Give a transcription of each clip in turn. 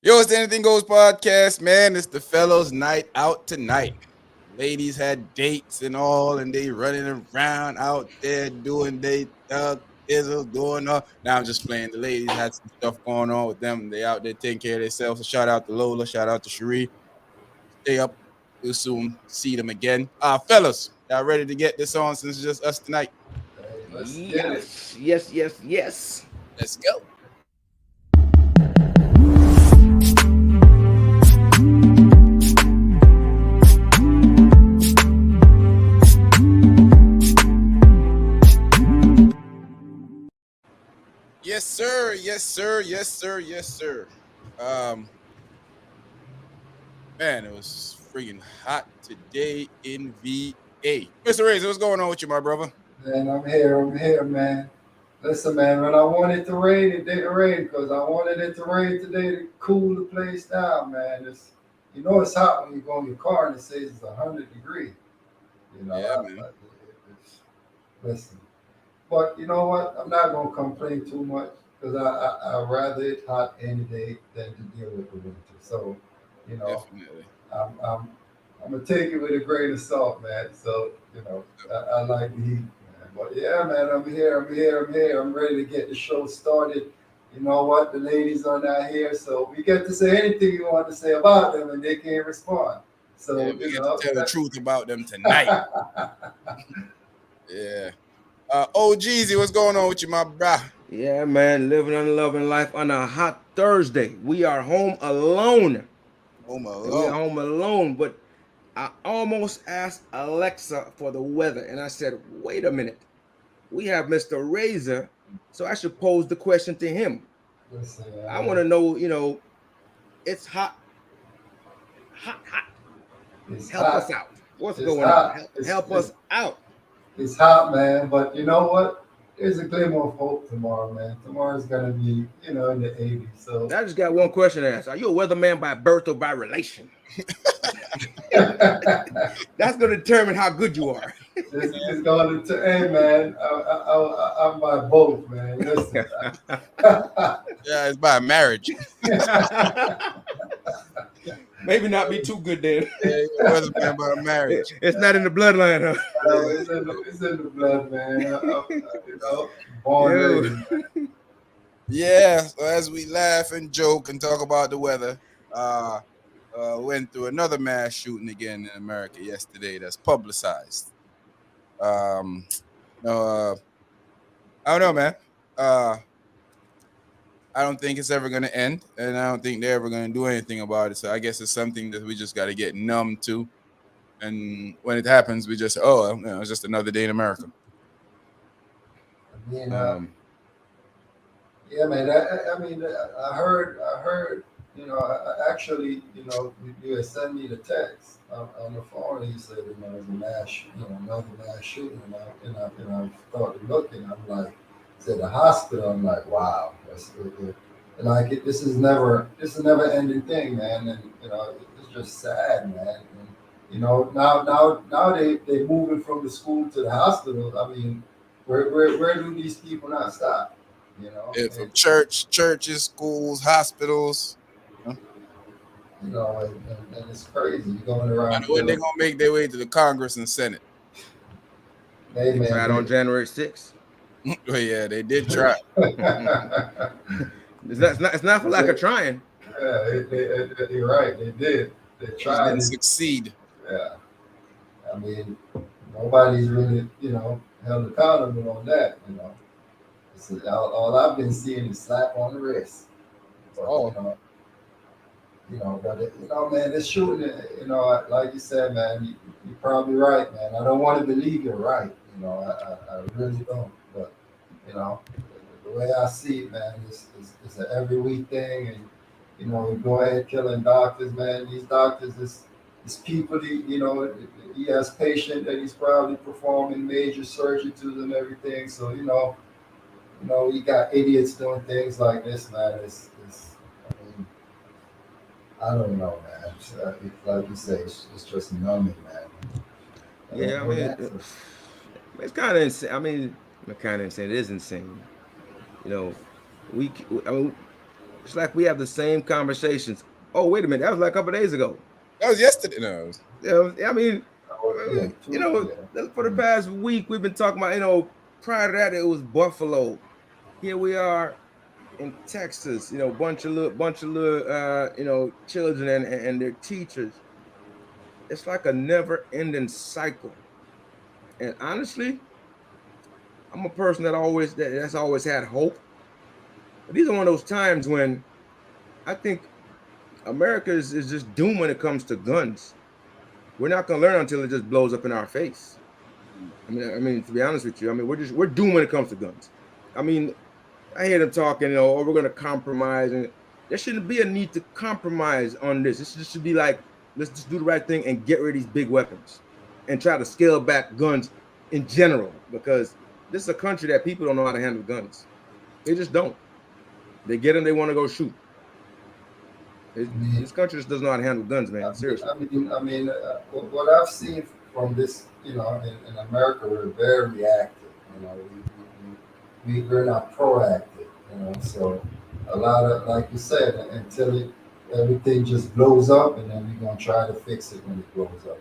Yo, it's the Anything Goes podcast, man. It's the fellows' night out tonight. Ladies had dates and all, and they running around out there doing they izzle, doing all. Now I'm just playing. The ladies had some stuff going on with them. They out there taking care of themselves. So shout out to Lola, shout out to Cherie. Stay up. We'll soon see them again. Fellas, y'all ready to get this on since it's just us tonight? Hey, let's get it. Yes. Let's go. Yes, sir. Yes, sir. Yes, sir. Yes, sir. Um, Man, it was freaking hot today in VA. Mr. Razor, what's going on with you, my brother? Man, I'm here, man. Listen, man, when I wanted to rain, it didn't rain because I wanted it to rain today to cool the place down, man. It's hot when you go in your car and it says it's 100 degrees. You know, Yeah, man. listen. But you know what? I'm not gonna complain too much because I rather it hot any day than to deal with the winter. So, you know, Definitely. I'm I'm I'm gonna take it with a grain of salt, man. So I like the heat, man. But yeah, man, I'm here. I'm ready to get the show started. You know what? The ladies are not here, so we get to say anything you want to say about them, and they can't respond. Yeah, So we get to tell the truth about them tonight. Yeah. Oh, Jeezy, what's going on with you, my bro? Yeah, man. Living and loving life on a hot Thursday. We are home alone. Home And we are alone. home alone. But I almost asked Alexa for the weather. And I said, wait a minute. We have Mr. Razor. So I should pose the question to him. listen, I want to know, it's hot. it's Help us hot. out. What's It's going on? hot. Help us out. It's hot, man. But you know what? There's a glimmer of hope tomorrow, man. Tomorrow's gonna be, in the 80s. So I just got one question to ask. Are you a weatherman by birth or by relation? That's going to determine how good you are. this is going to, hey, man. I'm by both, man. Listen. Yeah, it's by marriage. Maybe not be too good then. Yeah, weatherman by marriage. It's not in the bloodline, huh? Yeah. It's in the blood, man. Born Yo. ready. Yeah. So as we laugh and joke and talk about the weather, uh, went through another mass shooting again in America yesterday. That's publicized. Um, no, I don't know, man. Uh, I don't think it's ever gonna end, and I don't think they're ever gonna do anything about it. So I guess it's something that we just got to get numb to. And when it happens, we just it's just another day in America. I mean, Um, yeah, man. I heard. Actually, you had sent me the text on the phone. And you said, there's a another mass shooting, and I started looking. I'm like, said the hospital. I'm like, wow, and like this is never ending thing, man. And it's just sad, man. And, now they moving from the school to the hospital. I mean, where do these people not stop? You know, Yeah, and, from churches, schools, hospitals. and it's crazy. You're going I around know when they're killing. gonna make their way to the Congress and Senate. Hey, they man, tried on January 6th. Oh yeah, they did try. yeah, It's not for lack of trying. you're right. They did. They Just tried didn't it. succeed. Yeah. I mean, nobody's really, held accountable on that. All I've been seeing is slap on the wrist. But Oh, man, this shooting, like you said, man, you're probably right, man. I don't want to believe you're right. I really don't. But you know, the way I see it, man, is an every week thing, and we go ahead killing doctors, man. These doctors is people. He has patient that he's probably performing major surgery to and everything. So we got idiots doing things like this, man. I mean, I don't know, man. Like you say, it's just numbing, man. I don't Yeah, I know mean, that. it's kind of insane. I mean, not kind of insane. It is insane. You know, I mean, It's like we have the same conversations. Oh, wait a minute, that was like a couple days ago. That was yesterday. No, I mean, Yeah, you two, know, yeah. for the past week we've been talking about. Prior to that it was Buffalo. Here we are in Texas. Bunch of little, children and their teachers. It's like a never-ending cycle. And honestly, I'm a person that's always had hope. But these are one of those times when I think America is just doomed when it comes to guns. We're not gonna learn until it just blows up in our face. I mean, to be honest with you, I mean, we're doomed when it comes to guns. I mean, I hear them talking, oh, we're gonna compromise, and there shouldn't be a need to compromise on this. This should be like, let's just do the right thing and get rid of these big weapons, and try to scale back guns in general, because this is a country that people don't know how to handle guns. They just don't. They get them, they want to go shoot. I mean, This country just doesn't know how to handle guns, man. Seriously. what I've seen from this, in America, we're very reactive. We're not proactive. So a lot of, like you said, everything just blows up, and then we're gonna try to fix it when it blows up,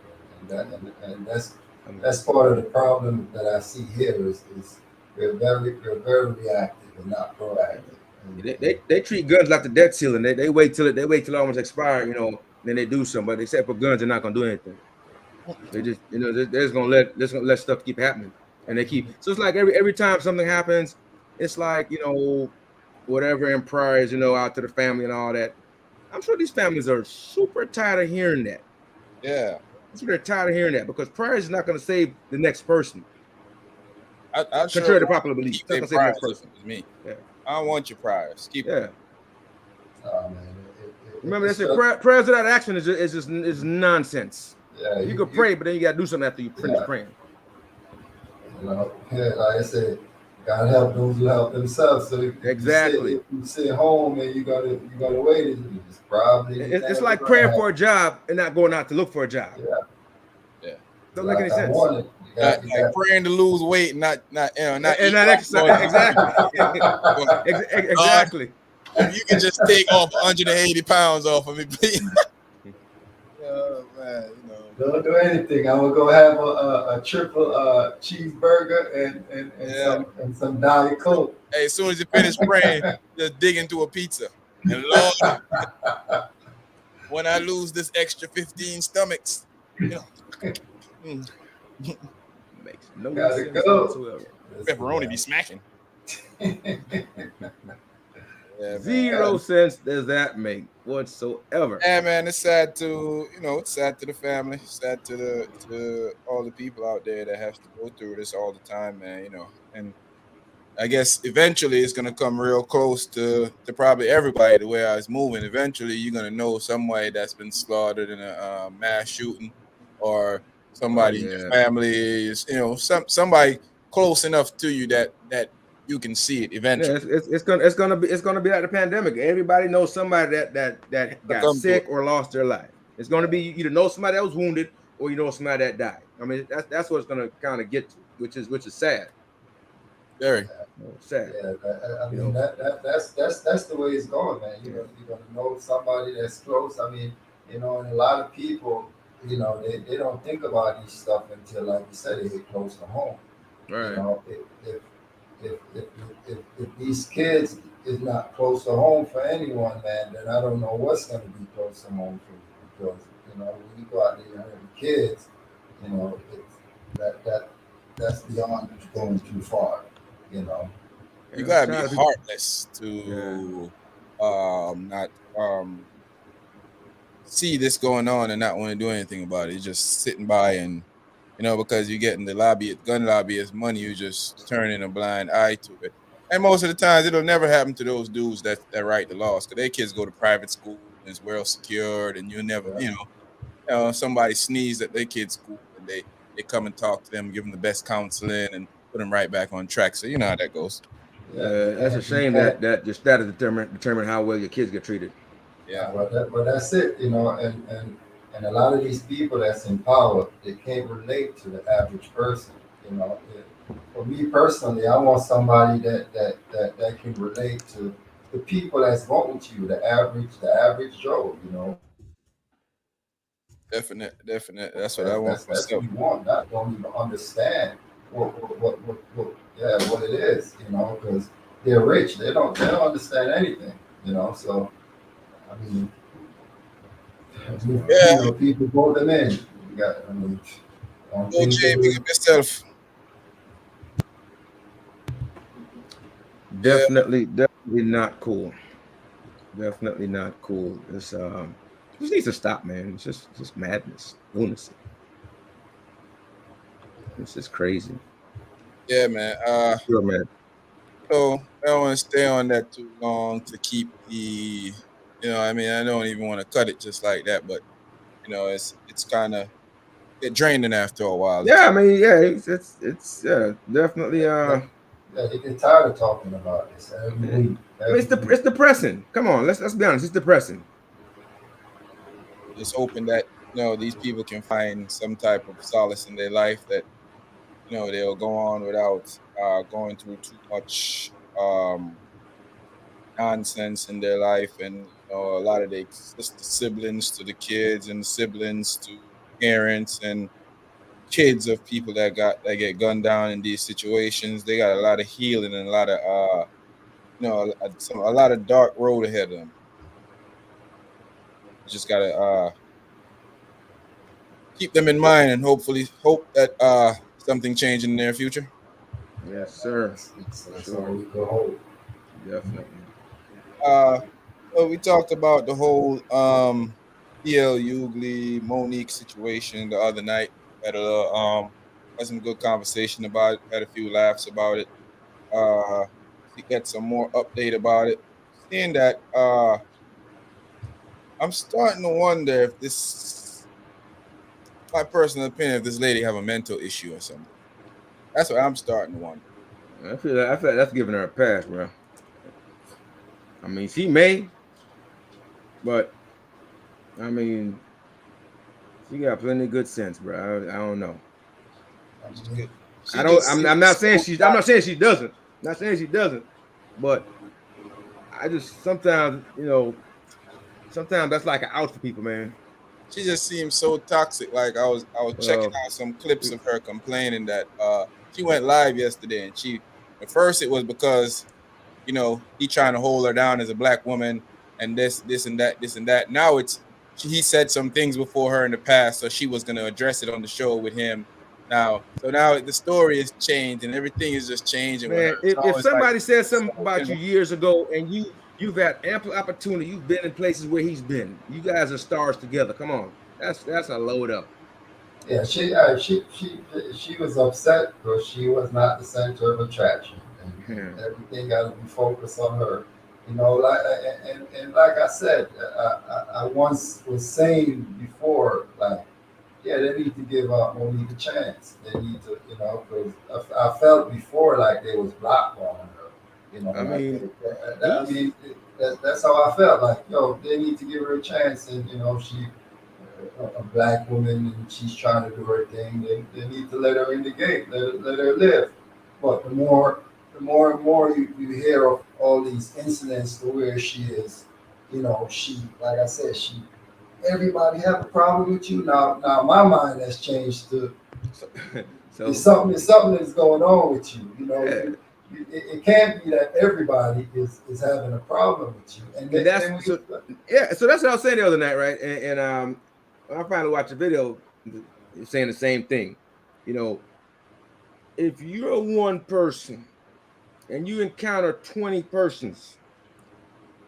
and I mean, that's part of the problem that I see here is we're very reactive and not proactive. they treat guns like the debt ceiling. They wait till it almost expire, then they do something. But except for guns, they're not gonna do anything. They just, they're just gonna let stuff keep happening, and they keep. So it's like every time something happens, it's like, whatever in prayers, out to the family and all that. I'm sure these families are super tired of hearing that. yeah. I'm sure they're tired of hearing that, because prayers is not going to save the next person. I sure Contrary to want popular them to belief, keep it's not their going to save the next priors if person. it was me. Yeah, I don't want your priors. Keep them. yeah. Oh man, Remember, they it's said just, prayers without action is nonsense. yeah, You could pray, but then you got to do something after you finish yeah, praying. yeah, like I said, God help those who help themselves. So Exactly. if you sit home and you gotta wait, it's probably It's never like gonna praying happen. for a job and not going out to look for a job. Yeah, Yeah. Don't make any like I sense. wanted. Like praying to lose weight, not And eat not like exercise. going to the Exactly. gym. Well, God, Exactly. if you could just take off 180 pounds off of me, please. Oh man, Don't do anything. I'm gonna go have a triple cheeseburger Yeah. and some Diet Coke. Hey, as soon as you finish praying, just dig into a pizza. And Lord, when I lose this extra 15 stomachs, you know, Makes no Gotta sense go. whatsoever. That's the pepperoni be smacking. guy. Yeah, man. Zero sense does that make whatsoever. Yeah, man, it's sad to it's sad to the family, sad to all the people out there that have to go through this all the time, man. And I guess eventually it's gonna come real close to probably everybody the way I was moving. Eventually, you're gonna know somebody that's been slaughtered in a mass shooting, or Oh somebody in your yeah. family is somebody close enough to you that you can see it Yeah, eventually. it's gonna be like the pandemic. Everybody knows somebody that To got come to sick or lost their life. It's gonna be, you either know somebody that was wounded, or you know somebody that died. I mean, that's what it's gonna kind of get to, which is sad. Very. Sad. Yeah, I You mean know. that's the way it's going, man. Yeah. You're gonna know somebody that's close. I mean, and a lot of people, they don't think about these stuff until, like you said, they get close to home. You Right. know, if these kids is not close to home for anyone, man, then I don't know what's gonna be close to home for you, because when you go out there and have kids, that that's beyond going too far. You know. You I'm gotta be tired of people. heartless Yeah. to not see this going on and not want to do anything about it. You're just sitting by, and because you're getting the gun lobbyist money, you just turning a blind eye to it. And most of the times, it'll never happen to those dudes that write the laws, because their kids go to private school and it's well secured, and you never, Yeah. somebody sneezed at their kid's school, and they come and talk to them, give them the best counseling, and put them right back on track. So you know how that goes. Yeah, That's a shame that your status determine how well your kids get treated. Yeah. but that's it, and a lot of these people that's in power, they can't relate to the average person. For me personally, I want somebody that can relate to the people that's voting to you, the average Joe, Definite. That's what I want for that's who myself. you want. That don't even understand what it is, because they're rich. They don't understand anything, So I mean, Yeah, people vote them in. You got, I mean, I don't think OJ, they big would. up yourself. Yeah, Definitely not cool. Definitely not cool. This needs to stop, man. It's just madness, lunacy. It's just crazy. yeah, man. Pure mad. So I don't want to stay on that too long to keep I mean, I don't even want to cut it just like that, but it's kind of get draining after a while. Yeah, I mean, yeah, it's definitely Yeah, they get tired of talking about this every I week. mean, Every week. it's depressing. Come on, let's be honest. It's depressing. Just hoping that these people can find some type of solace in their life that they'll go on without going through too much nonsense in their life, and a lot of the siblings to the kids and the siblings to parents and kids of people that get gunned down in these situations. They got a lot of healing and a lot of a lot of dark road ahead of them. You just gotta keep them in mind and hopefully hope that something change in the near future. Yeah, Yes, man, sir. that's, For that's all sure. we could hope. Definitely. Uh, so we talked about the whole PL Ugly Monique situation the other night. Had had some good conversation about it. Had a few laughs about it. To get some more update about it. Seeing that, I'm starting to wonder if this, my personal opinion, if this lady have a mental issue or something. That's what I'm starting to wonder. I feel like that's giving her a pass, bro. I mean, she may, but I mean, she got plenty of good sense, bro. I don't know. I She mean, get, I she don't. just I'm seems not saying so she. I'm not toxic. saying she doesn't. I'm not saying she doesn't. But I just sometimes, sometimes that's like an out for people, man. She just seems so toxic. Like I was checking Well, out some clips of her complaining that she went live yesterday, and she at first it was because he trying to hold her down as a black woman, and this and that. Now he said some things before her in the past, so she was gonna address it on the show with him. Now the story is changed, and everything is just changing with her. man, So if it's like, somebody said so, something about you years ago and you've had ample opportunity, you've been in places where he's been. You guys are stars together. Come on, that's a load up. yeah, she was upset because she was not the center of attraction, Yeah. and everything got to be focused on her. And like I said, I once was saying before, like, yeah, they need to give Monique a chance. They need to, because I felt before like they was blackballing her. I Like mean, I he's mean, that's how I felt. Like, they need to give her a chance, and she a black woman and she's trying to do her thing. They need to let her in the gate, let her live. But the more and more you hear of all these incidents to where she is, she, like I said, everybody have a problem with you. Now my mind has changed to so, it's so something that's going on with you. yeah. It can't be that everybody is having a problem with you. And And then when you, yeah, so that's what I was saying the other night, right? And I finally watched a video saying the same thing. You know, if you're one person and you encounter 20 persons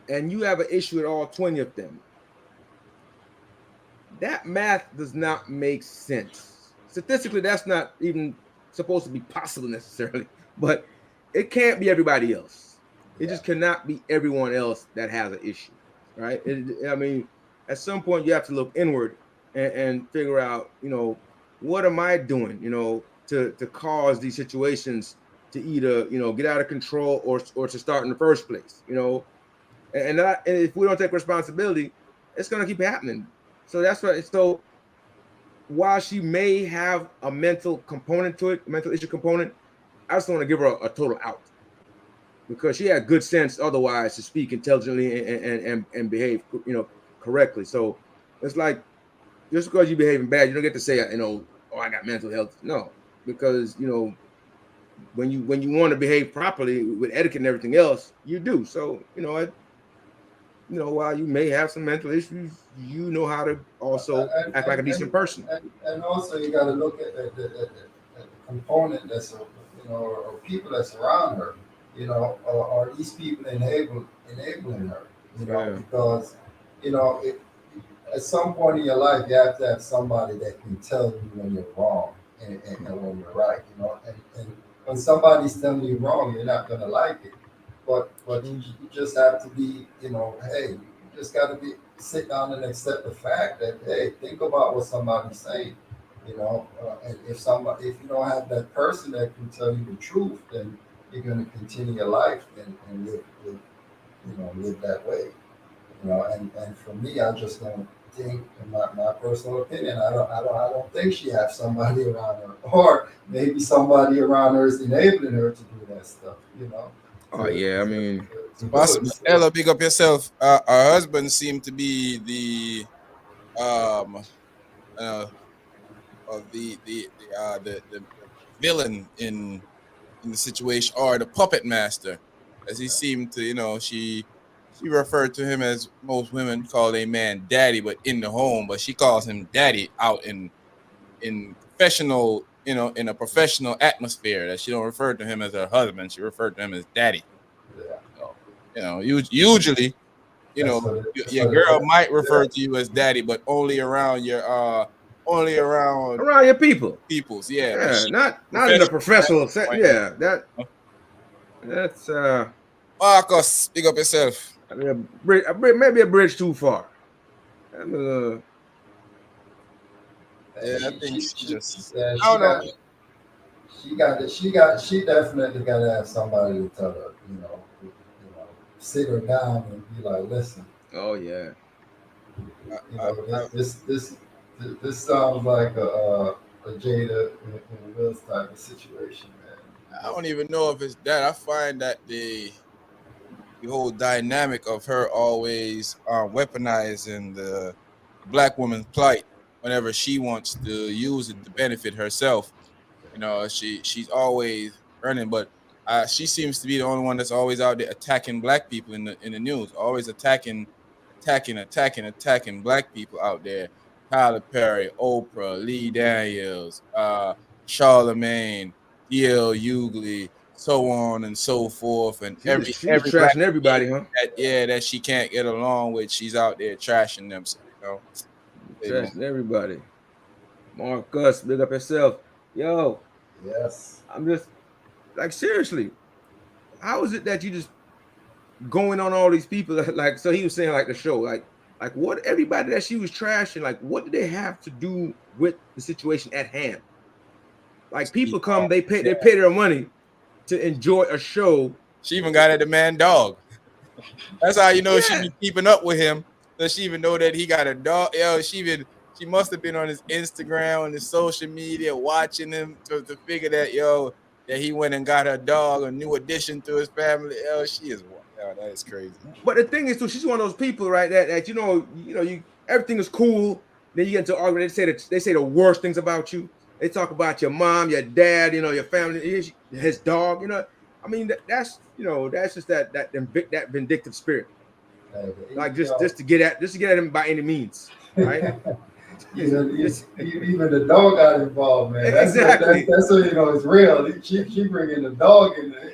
and you have an issue with all 20 of them, that math does not make sense. Statistically, that's not even supposed to be possible necessarily, but it can't be everybody else. It yeah, just cannot be everyone else that has an issue, right? I mean, at some point, you have to look inward and figure out, what am I doing, to cause these situations to either, get out of control or to start in the first place, and if we don't take responsibility, it's going to keep happening. So that's what. So while she may have a mental component to it, mental issue component, I just want to give her a total out. because she had good sense otherwise to speak intelligently and behave, correctly. So it's like, just because you're behaving bad, you don't get to say, oh, I got mental health. No, because when you want to behave properly with etiquette and everything else, you do. So while you may have some mental issues, you know how to also and, act like a and, decent and, person. and also you got to look at the component or people that's around her. Are these people enabling her? Yeah. Because it, at some point in your life, you have to have somebody that can tell you when you're wrong and when you're right. And when somebody's telling you wrong, you're not gonna like it. But you just have to be, hey, you just got to be sit down and accept the fact that, hey, think about what somebody's saying. And if you don't have that person that can tell you the truth, then you're gonna continue your life and live that way. And for me, I just don't think, in my personal opinion, I don't think she has somebody around her, or maybe somebody around her is enabling her to do that stuff, Oh to yeah, I to, mean, It's to do it. possible. So, Ella, big up yourself. Her husband seemed to be the uh of the villain in the situation, or the puppet master, as he seemed to. She referred to him as most women call a man daddy, but in the home, but she calls him daddy out in professional, in a professional atmosphere. That she don't refer to him as her husband. She referred to him as daddy. yeah, So, usually, that's your what it girl is. might refer Yeah, to you as daddy, but only around around your people. peoples. Yeah, but Yeah, she not in a professional professional sense. standpoint. Yeah, uh, that's Marcus, big up yourself. I mean, maybe a bridge too far. I mean, Yeah, and I think she just. yeah, I don't know. she definitely got to have somebody to tell her, sit her down and be like, listen. oh yeah, I, I, This sounds like a Jada and Will's type of situation, man. I Just don't even know if it's that. I find that the whole dynamic of her always weaponizing the black woman's plight whenever she wants to use it to benefit herself. She's always running, but she seems to be the only one that's always out there attacking black people in the news, always attacking black people out there. Tyler Perry, Oprah, Lee Daniels, Charlemagne, D.L. Hughley, so on and so forth, and she just every black trashing kid everybody, huh? that she can't get along with, she's out there trashing them. So hey, man. Trashing everybody. Marcus, big up yourself. Yo, yes. I'm just like, seriously, how is it that you just going on all these people? Like, so he was saying, like, the show, like what, everybody that she was trashing, like, what did they have to do with the situation at hand? Like, people come, they pay their money to enjoy a show. She even got at the man dog. That's how you know she Yeah, be keeping up with him. Does she even know that he got a dog? Yo, she must have been on his Instagram, on his social media, watching him to figure that that he went and got her dog, a new addition to his family. Yo, she is that is crazy. but the thing is, too, she's one of those people, right? That you everything is cool. Then you get into an argument. They say the worst things about you. They talk about your mom, your dad, your family, his dog. I mean, that's just that vindictive spirit. Hey, Like, just to get at him by any means, right? even the dog got involved, man. Exactly, That's what it's real. She bringing the dog in there.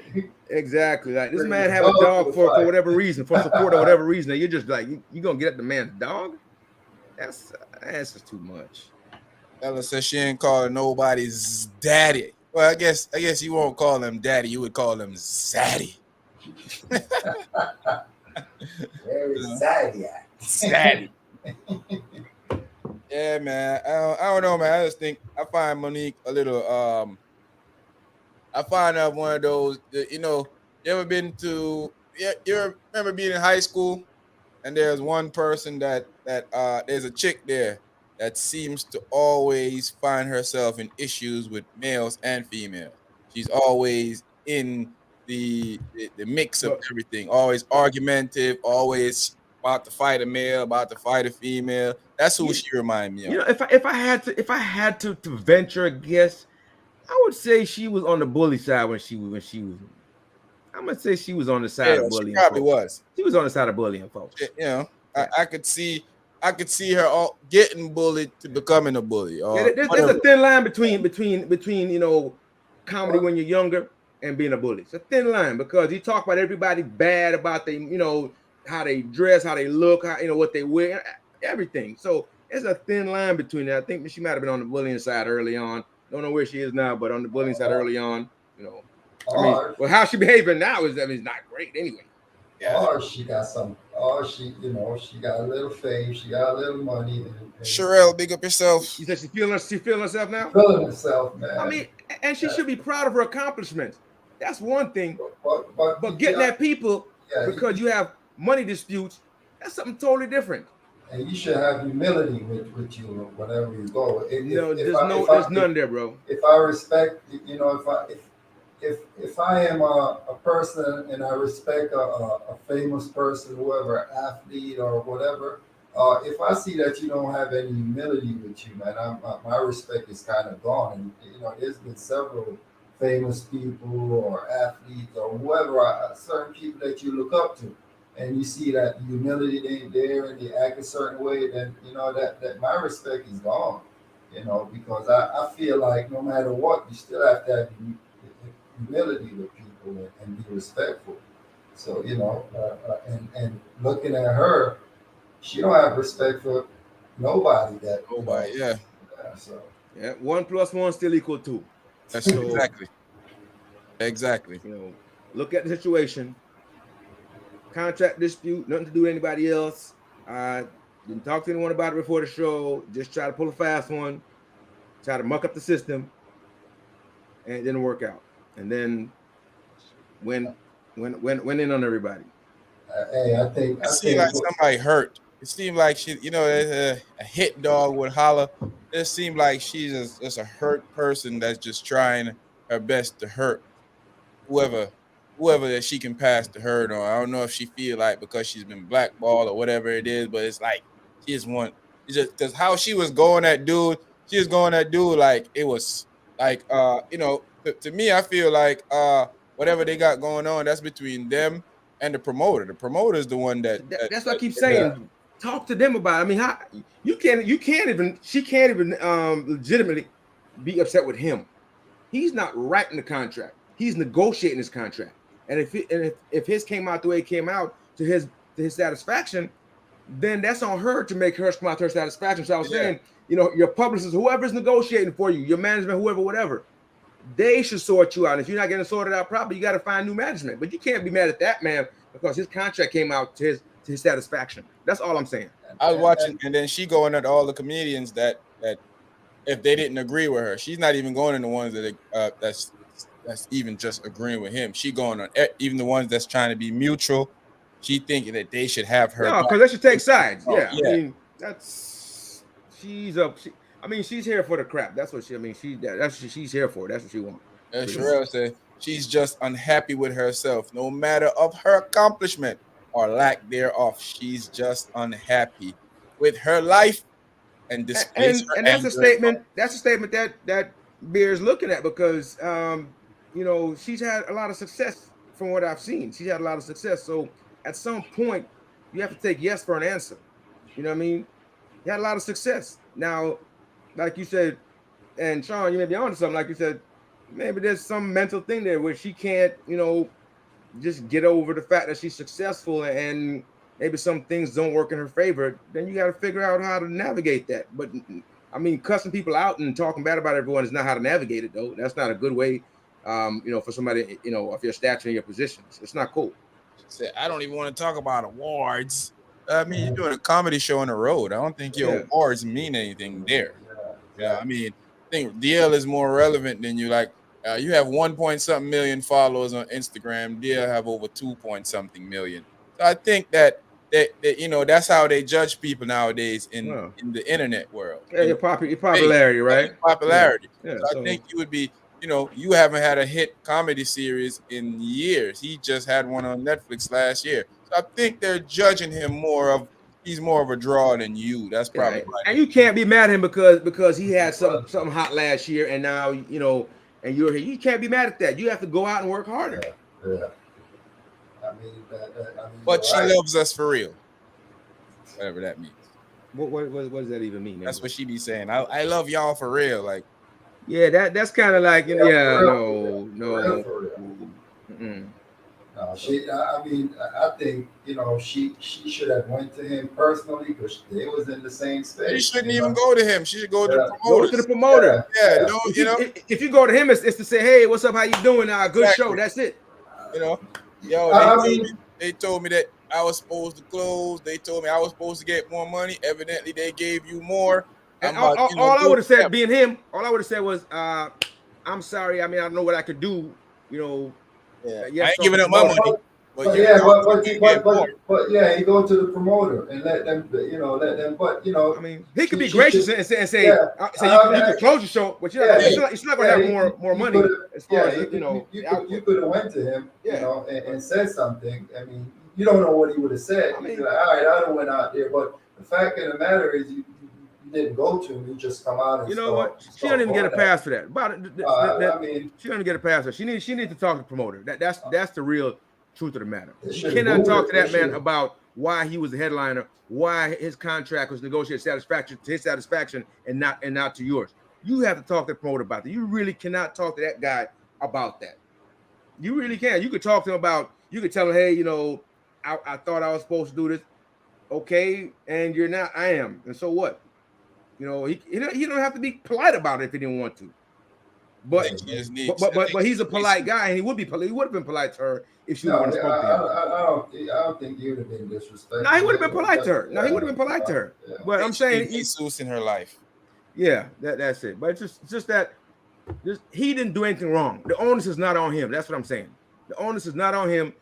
exactly. Like, this Bringing man the have a dog to dog the for fight. whatever reason, for support or whatever reason. And you're just like, you gonna get at the man's dog? That's just too much. Ella says she ain't calling nobody's daddy. Well, I guess you won't call him daddy. You would call him zaddy. Where You is know, Zaddy at? zaddy. Yeah, man. I don't know, man. I just think I find Monique a little. I find her one of those. You ever been to? Yeah, you remember being in high school, and there's one person that there's a chick there that seems to always find herself in issues with males and females. She's always in. the mix of But everything. Always argumentative, always about to fight a male, about to fight a female. That's who you, she remind me you of. know, if I had to venture a guess, I would say she was on the bully side when she was. I'm gonna say she was on the side Yeah, of she bullying probably folks. was. She was on the side of bullying folks. You know, Yeah. I could see her all getting bullied to becoming a bully, Yeah, or there's a whatever. thin line between comedy Well, when you're younger and being a bully. It's a thin line because you talk about everybody bad about how they dress, how they look, how what they wear, everything. So there's a thin line between that. I think she might have been on the bullying side early on. Don't know where she is now, but on the bullying side early on, or well, how she behaving now is not great anyway. Yeah, she got some, or she got a little fame, she got a little money, Sherelle, big up yourself. You said she feeling herself now. feeling herself, I man. mean, and she should be proud of her accomplishments. That's one thing. But But getting at people yeah, because you have money disputes, that's something totally different. and you should have humility with you whenever you go. No, there's none there, bro. If I respect, if I am a person and I respect a famous person, whoever, athlete or whatever, if I see that you don't have any humility with you, man, my respect is kind of gone. And there's been several famous people or athletes or whoever, certain people that you look up to, and you see that humility ain't there and they act a certain way, then that my respect is gone. Because I feel like no matter what, you still have to have humility with people and be respectful. So and looking at her, she don't have respect for nobody. Nobody, yeah, So Yeah, 1 + 1 still equal 2. that's So exactly. Look at the situation. Contract dispute, nothing to do with anybody else. Didn't talk to anyone about it before the show. Just try to pull a fast one, try to muck up the system, and it didn't work out. And then went in on everybody. hey, It seemed like somebody hurt. It seemed like she, a hit dog would holler. It seemed like she's just a hurt person that's just trying her best to hurt whoever that she can pass the hurt on. I don't know if she feel like because she's been blackballed or whatever it is, but it's like she just want it's just because how she was going at dude, like it was like to me I feel like whatever they got going on, that's between them and the promoter. The promoter is the one That's what I keep yeah, saying. Talk to them about it. I mean, how you can't even she can't even legitimately be upset with him. He's not writing the contract. He's negotiating his contract. And if his came out the way it came out to his satisfaction, then that's on her to make hers come out to her satisfaction. So I was saying, your publicist, whoever's negotiating for you, your management, whoever, whatever, they should sort you out. And if you're not getting sorted out properly, you got to find new management. But you can't be mad at that man because his contract came out to his satisfaction. That's all I'm saying. I was watching, and then she going at all the comedians that if they didn't agree with her, she's not even going in the ones that that's even just agreeing with him. She going on even the ones that's trying to be mutual. She thinking that they should have her No, back. because they should take sides. Oh, Yeah, I mean she's up. She's here for the crap. That's what she. I mean, that's what she's here for. That's what she wants. As Sherelle said, she's just unhappy with herself, no matter of her accomplishment or lack thereof. She's just unhappy with her life and displays And her and that's a anger. statement. That's a statement that Bear's looking at because she's had a lot of success from what I've seen. She's had a lot of success. So at some point, you have to take yes for an answer. You know what I mean? You had a lot of success. Now, like you said, and Sean, you may be onto something. Like you said, maybe there's some mental thing there where she can't, just get over the fact that she's successful and maybe some things don't work in her favor. Then you got to figure out how to navigate that. But I mean, cussing people out and talking bad about everyone is not how to navigate it, though. That's not a good way, for somebody, of your stature and your positions. It's not cool. She said, I don't even want to talk about awards. I mean, you're doing a comedy show on the road. I don't think your Yeah. awards mean anything there. yeah, I mean, I think DL is more relevant than you. Like, you have 1 point something million followers on Instagram. DL have over 2 point something million. So I think that that's how they judge people nowadays in the internet world. Yeah, your popularity, right? Popularity. Yeah. So I So think you you haven't had a hit comedy series in years. He just had one on Netflix last year. So I think they're judging him he's more of a draw than you. That's Yeah, probably why. and you can't be mad at him because he had something hot last year, and now and you're here. You can't be mad at that. You have to go out and work harder. Yeah. I mean, But she right. loves us for real. Whatever that means. What does that even mean? That's what she be saying. I love y'all for real. Like, yeah, that's kind of like For no. real. Mm-mm. No, I think she should have went to him personally because they was in the same space. she shouldn't even go to him. She should go to the Go promoters. to the promoter. Yeah, if you go to him, it's to say, hey, what's up? How you doing? Good show. That's it. They told me that I was supposed to close. They told me I was supposed to get more money. Evidently, they gave you more. And all I would have said, being him, all I would have said was, I'm sorry. I mean, I don't know what I could do. I Yes, ain't giving up my money. But he go to the promoter and let them. I mean, he could be gracious and say, you can close your show, but you're not going to have more money. As far as you could have went to him, and said something. I mean, you don't know what he would have said. You'd be like, all right, I don't went out there, but the fact of the matter is, you didn't go to him. You just come out and you know what? She don't even get a pass for that. She don't even get a pass for that. She needs to talk to the promoter. That's the real truth of the matter. You cannot talk to that man about why he was the headliner, why his contract was negotiated to his satisfaction and not to yours. You have to talk to the promoter about that. You really cannot talk to that guy about that. You really can. You could talk to him about. You could tell him, hey, I thought I was supposed to do this. Okay, and you're not. I am. And so what? He don't have to be polite about it if he didn't want to. But he's a polite guy, and he would have been polite to her if she would have spoken to him. I don't think he would have been disrespectful. No, he would have been polite to her. No, he would have been polite to her. But I'm saying he's in her life. Yeah, that's it. But it's just that he didn't do anything wrong. The onus is not on him. That's what I'm saying. The onus is not on him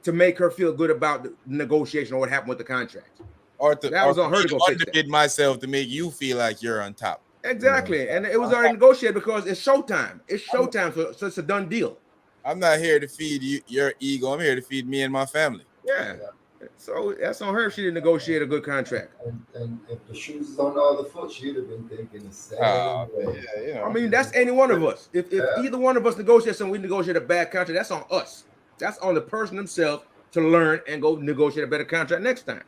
to make her feel good about the negotiation or what happened with the contract. That was on her to go fix that. Myself to make you feel like you're on top. Exactly, and it was already negotiated because it's showtime. It's showtime, so it's a done deal. I'm not here to feed your ego. I'm here to feed me and my family. Yeah. So that's on her if she didn't negotiate a good contract. And if the shoes is on the other foot, she'd have been thinking the same way. I mean, that's any one of us. If either one of us negotiates something, we negotiate a bad contract, that's on us. That's on the person himself to learn and go negotiate a better contract next time.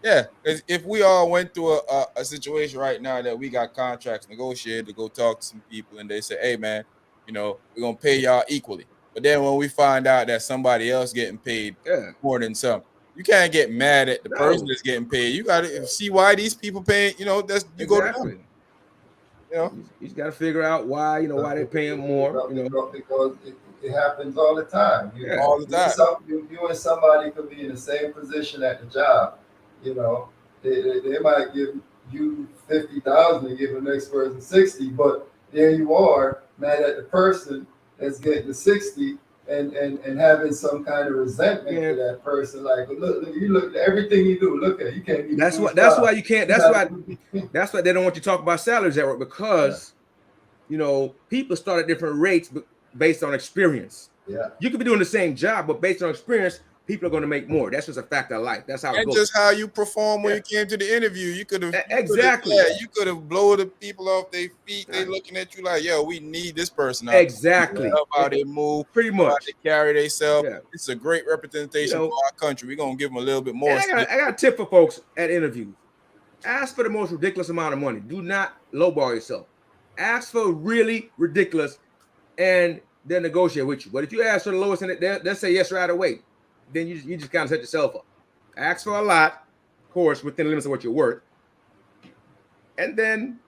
Yeah, because if we all went through a situation right now that we got contracts negotiated to go talk to some people and they say, hey, man, we're going to pay y'all equally. But then when we find out that somebody else getting paid more than some, you can't get mad at the person that's getting paid. You got to see why these people paying, you go to them. He's got to figure out why, why they're paying more, Because it happens all the time. All the time. You and somebody could be in the same position at the job. They might give you 50,000 and give the next person 60, but there you are mad at the person that's getting the 60 and having some kind of resentment to that person. Like, look, you look at everything you do. Look at you can't. Even that's why you can't. That's why they don't want you to talk about salaries at work because people start at different rates based on experience. Yeah, you could be doing the same job, but based on experience, people are going to make more. That's just a fact of life. That's how it goes. And just how you perform when you came to the interview. You could have exactly. You could have blown the people off their feet. They looking at you like, yo, we need this person. Exactly. How they move, pretty much. How they carry themselves. Yeah. It's a great representation for our country. We're gonna give them a little bit more. I got a tip for folks at interviews. Ask for the most ridiculous amount of money. Do not lowball yourself. Ask for really ridiculous, and they'll negotiate with you. But if you ask for the lowest, they'll say yes right away. Then you just kind of set yourself up. Ask for a lot, of course, within the limits of what you're worth. And then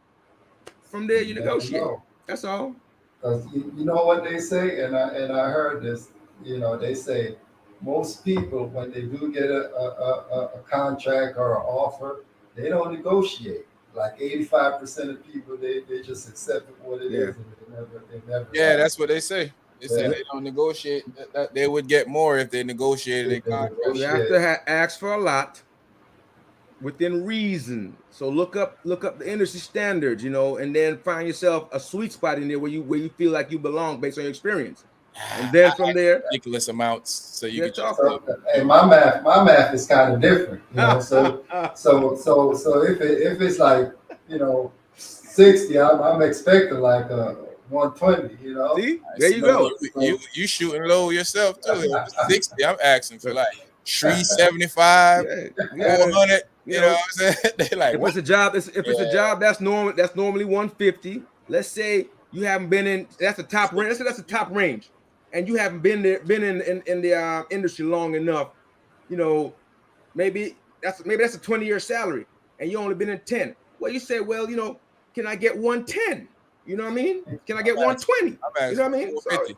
from there you negotiate. That's all. Because you know what they say, and I heard this, they say most people when they do get a contract or an offer, they don't negotiate. Like 85% of people, they just accept what it is. And they never that's what they say. They say they don't negotiate. That they would get more if they negotiated a contract. You have to ask for a lot, within reason. So look up the industry standards, and then find yourself a sweet spot in there where you feel like you belong based on your experience. And I then from there, ridiculous amounts, so you they're could just talking. So, hey, my math is kind of different, So, See, so if it's like 60, I'm expecting like a 120, there you so go. you shooting low yourself too. If it's 60, I'm asking for like 375, Yeah, you gotta, 400. you You know know, what I'm saying? They like if what? it's a job, if Yeah, it's a job that's normally 150. Let's say you haven't been in. That's the top range. Let's say that's the top range, and you haven't been in the industry long enough. You know, maybe that's a 20-year salary, and you only been in 10. Well, you say, well, can I get 110? You know what I mean? Can I get I'm asking, 120? I'm You asking know what for I mean? So, I 450.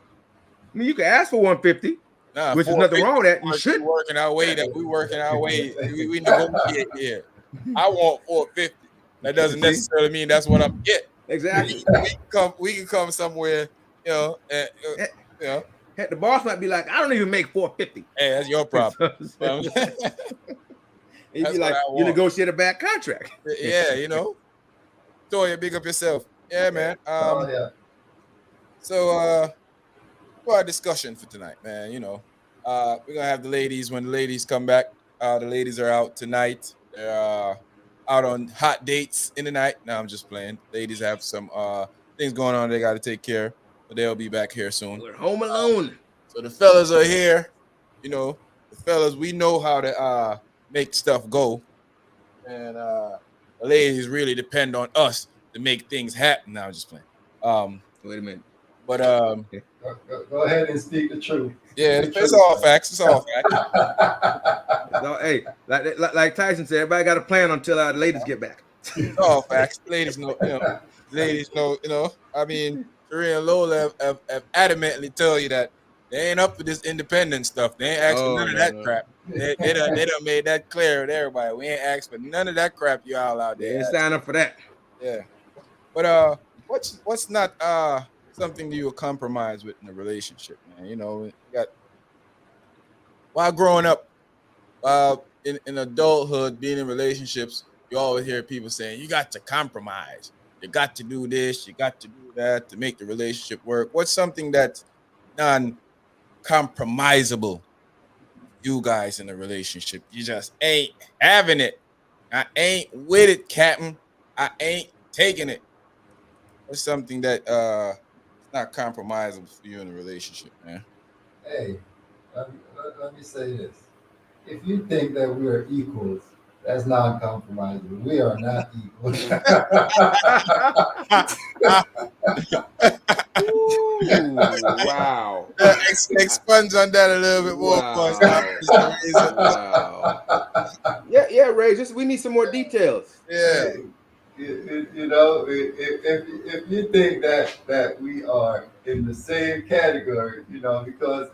mean, you can ask for 150, Nah, which is nothing 450. wrong with that. You We should. working our way. We working our way. We negotiate here. I want 450. That doesn't See, necessarily mean that's what I'm getting. exactly. We can come somewhere, Eh, you know. The boss might be like, I don't even make 450. Hey, that's your problem. And you'd be That's what like, I you want. negotiate a bad contract. Yeah, Toya, big up yourself. Yeah, man. Oh yeah. So for our discussion for tonight, man, we're gonna have the ladies when the ladies come back. The ladies are out tonight. They're out on hot dates in the night. No, I'm just playing. Ladies have some things going on they gotta take care, but they'll be back here soon. We're home alone. So the fellas are here. The fellas, we know how to make stuff go. And the ladies really depend on us to make things happen. Now I'm just playing. Wait a minute. But Go ahead and speak the truth. yeah, Speak the it's truth, all man. facts. It's all facts. So, hey, like Tyson said, everybody got a plan until the ladies get back. It's all facts. Ladies know, ladies know, I mean, Sheree and Lola have adamantly tell you that they ain't up for this independent stuff. They ain't asked for Oh none of no, that no, crap. They done made that clear with everybody. We ain't asked for none of that crap you all out they there ain't asking. sign up for that. Yeah. But what's not something you will compromise with in a relationship, man? You got while growing up, in adulthood, being in relationships, you always hear people saying you got to compromise. You got to do this, you got to do that to make the relationship work. What's something that's non-compromisable you guys in a relationship? You just ain't having it. I ain't with it, Captain. I ain't taking it. What's something that it's not compromisable for you in a relationship, man? Hey, let me say this. If you think that we are equals, that's non-compromisable. We are not equals. Ooh, wow, Expunge on that a little bit more for us, wow, Mr. Razor. wow. Yeah, Ray. Just we need some more details. Yeah. Hey, if you think that we are in the same category, because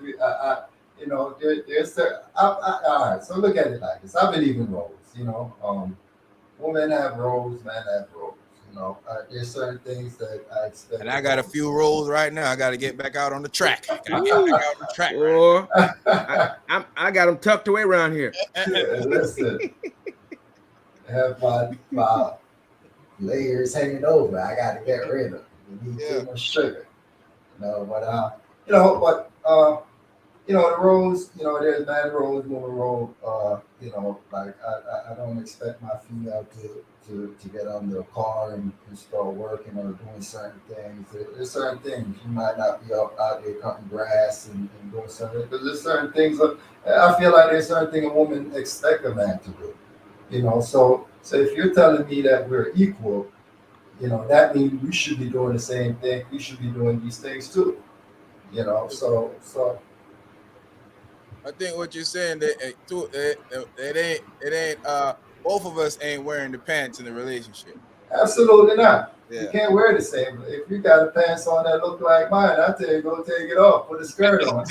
there's certain, all right. So look at it like this. I believe in roles. Women have roles, men have roles. There's certain things that I expect. And I got a few rolls right now. I got to get back out on the track. Got to get Ooh, back out on the track or I got them tucked away around here. Listen, I have my layers hanging over. I got to get rid of. We need Yeah. too much sugar. You know, but the roles. There's man roles, woman role. Like I don't expect my female to get under a car and start working or doing certain things. There's certain things you might not be out there cutting grass and doing something. Because there's certain things. I feel like there's certain thing a woman expect a man to do. So if you're telling me that we're equal, that means we should be doing the same thing. We should be doing these things too. So I think what you're saying that it ain't both of us ain't wearing the pants in the relationship. absolutely not. You Yeah. can't wear the same. If you got a pants on that look like mine, I tell you go take it off. Put a skirt on.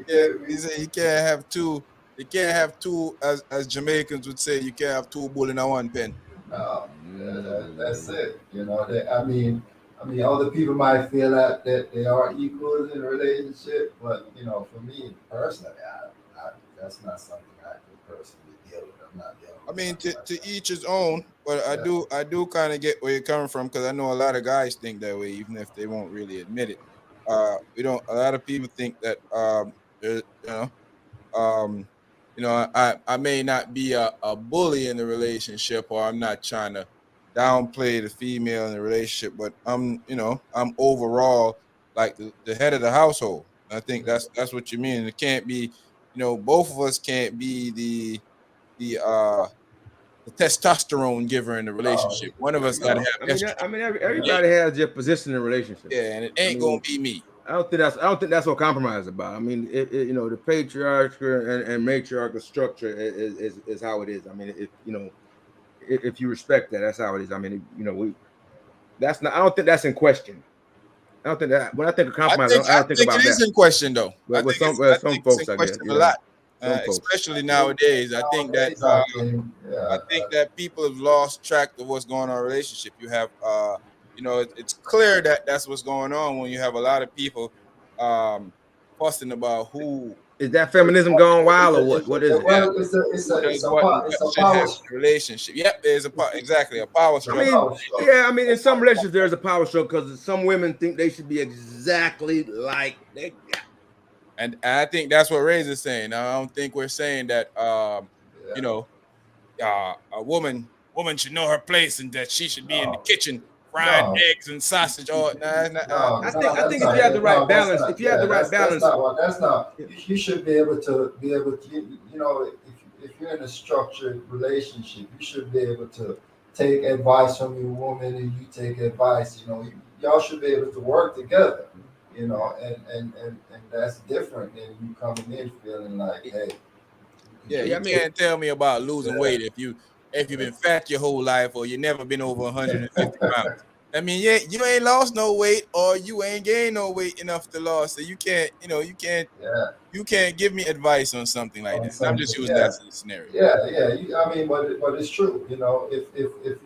Yeah. He said you can't have two. You can't have two, as Jamaicans would say, you can't have two bull in a one pen. No, that's it. Other people might feel that they are equals in a relationship, but for me personally, that's not something I could personally deal with. I'm not dealing I with mean, something to like that. each his own, but Yeah. I do kind of get where you're coming from because I know a lot of guys think that way, even if they won't really admit it. We don't. A lot of people think that um, I may not be a bully in the relationship, or I'm not trying to downplay the female in the relationship, but I'm overall like the head of the household. I think that's what you mean. It can't be, both of us can't be the the testosterone giver in the Oh, relationship. One of us got to no. have estrogen. Everybody has their position in a relationship. Yeah, and it I ain't gonna mean, be me. I don't think that's what compromise is about. I mean, the patriarchal and matriarchal structure is how it is. I mean, if you respect that, that's how it is. I mean, that's not. I don't think that's in question. I don't think that when I think of compromise, I don't think I think about it is that. in question though. But with I some think it's in folks, I guess, question a lot, some folks. especially nowadays. Nowadays, I think, I yeah, think that people have lost track of what's going on in a relationship. You have, it's clear that that's what's going on when you have a lot of people um, fussing about Is that feminism gone wild or what? What is it? yeah, well, who does what and it's what a should have power, in a relationship. Yep, there's exactly a power it's I a struggle. mean, power struggle. yeah, I mean, in some relationships there's a power struggle because some women think they should be exactly like they. And I think that's what Ray's is saying. I don't think we're saying that Yeah. you know, a woman should know her place and that she should be in the No, kitchen frying no, eggs and sausage. Or nah, no, no. I That's think if not you have the it. right No, that's balance, not. if you have Yeah, the right that's balance, not what. That's not. yeah, You should be able to. If you're in a structured relationship, you should be able to take advice from your woman, and you take advice. Y'all should be able to work together. And that's different than you coming in feeling like, hey, yeah, yeah, you I mean, can't tell me about losing yeah, weight if you've been fat your whole life or you never been over 150 pounds. I mean, yeah, you ain't lost no weight or you ain't gained no weight enough to lose. So yeah, you can't give me advice on something like on that. And I'm just something, using that yeah. as a scenario. Yeah. I mean, but it's true. If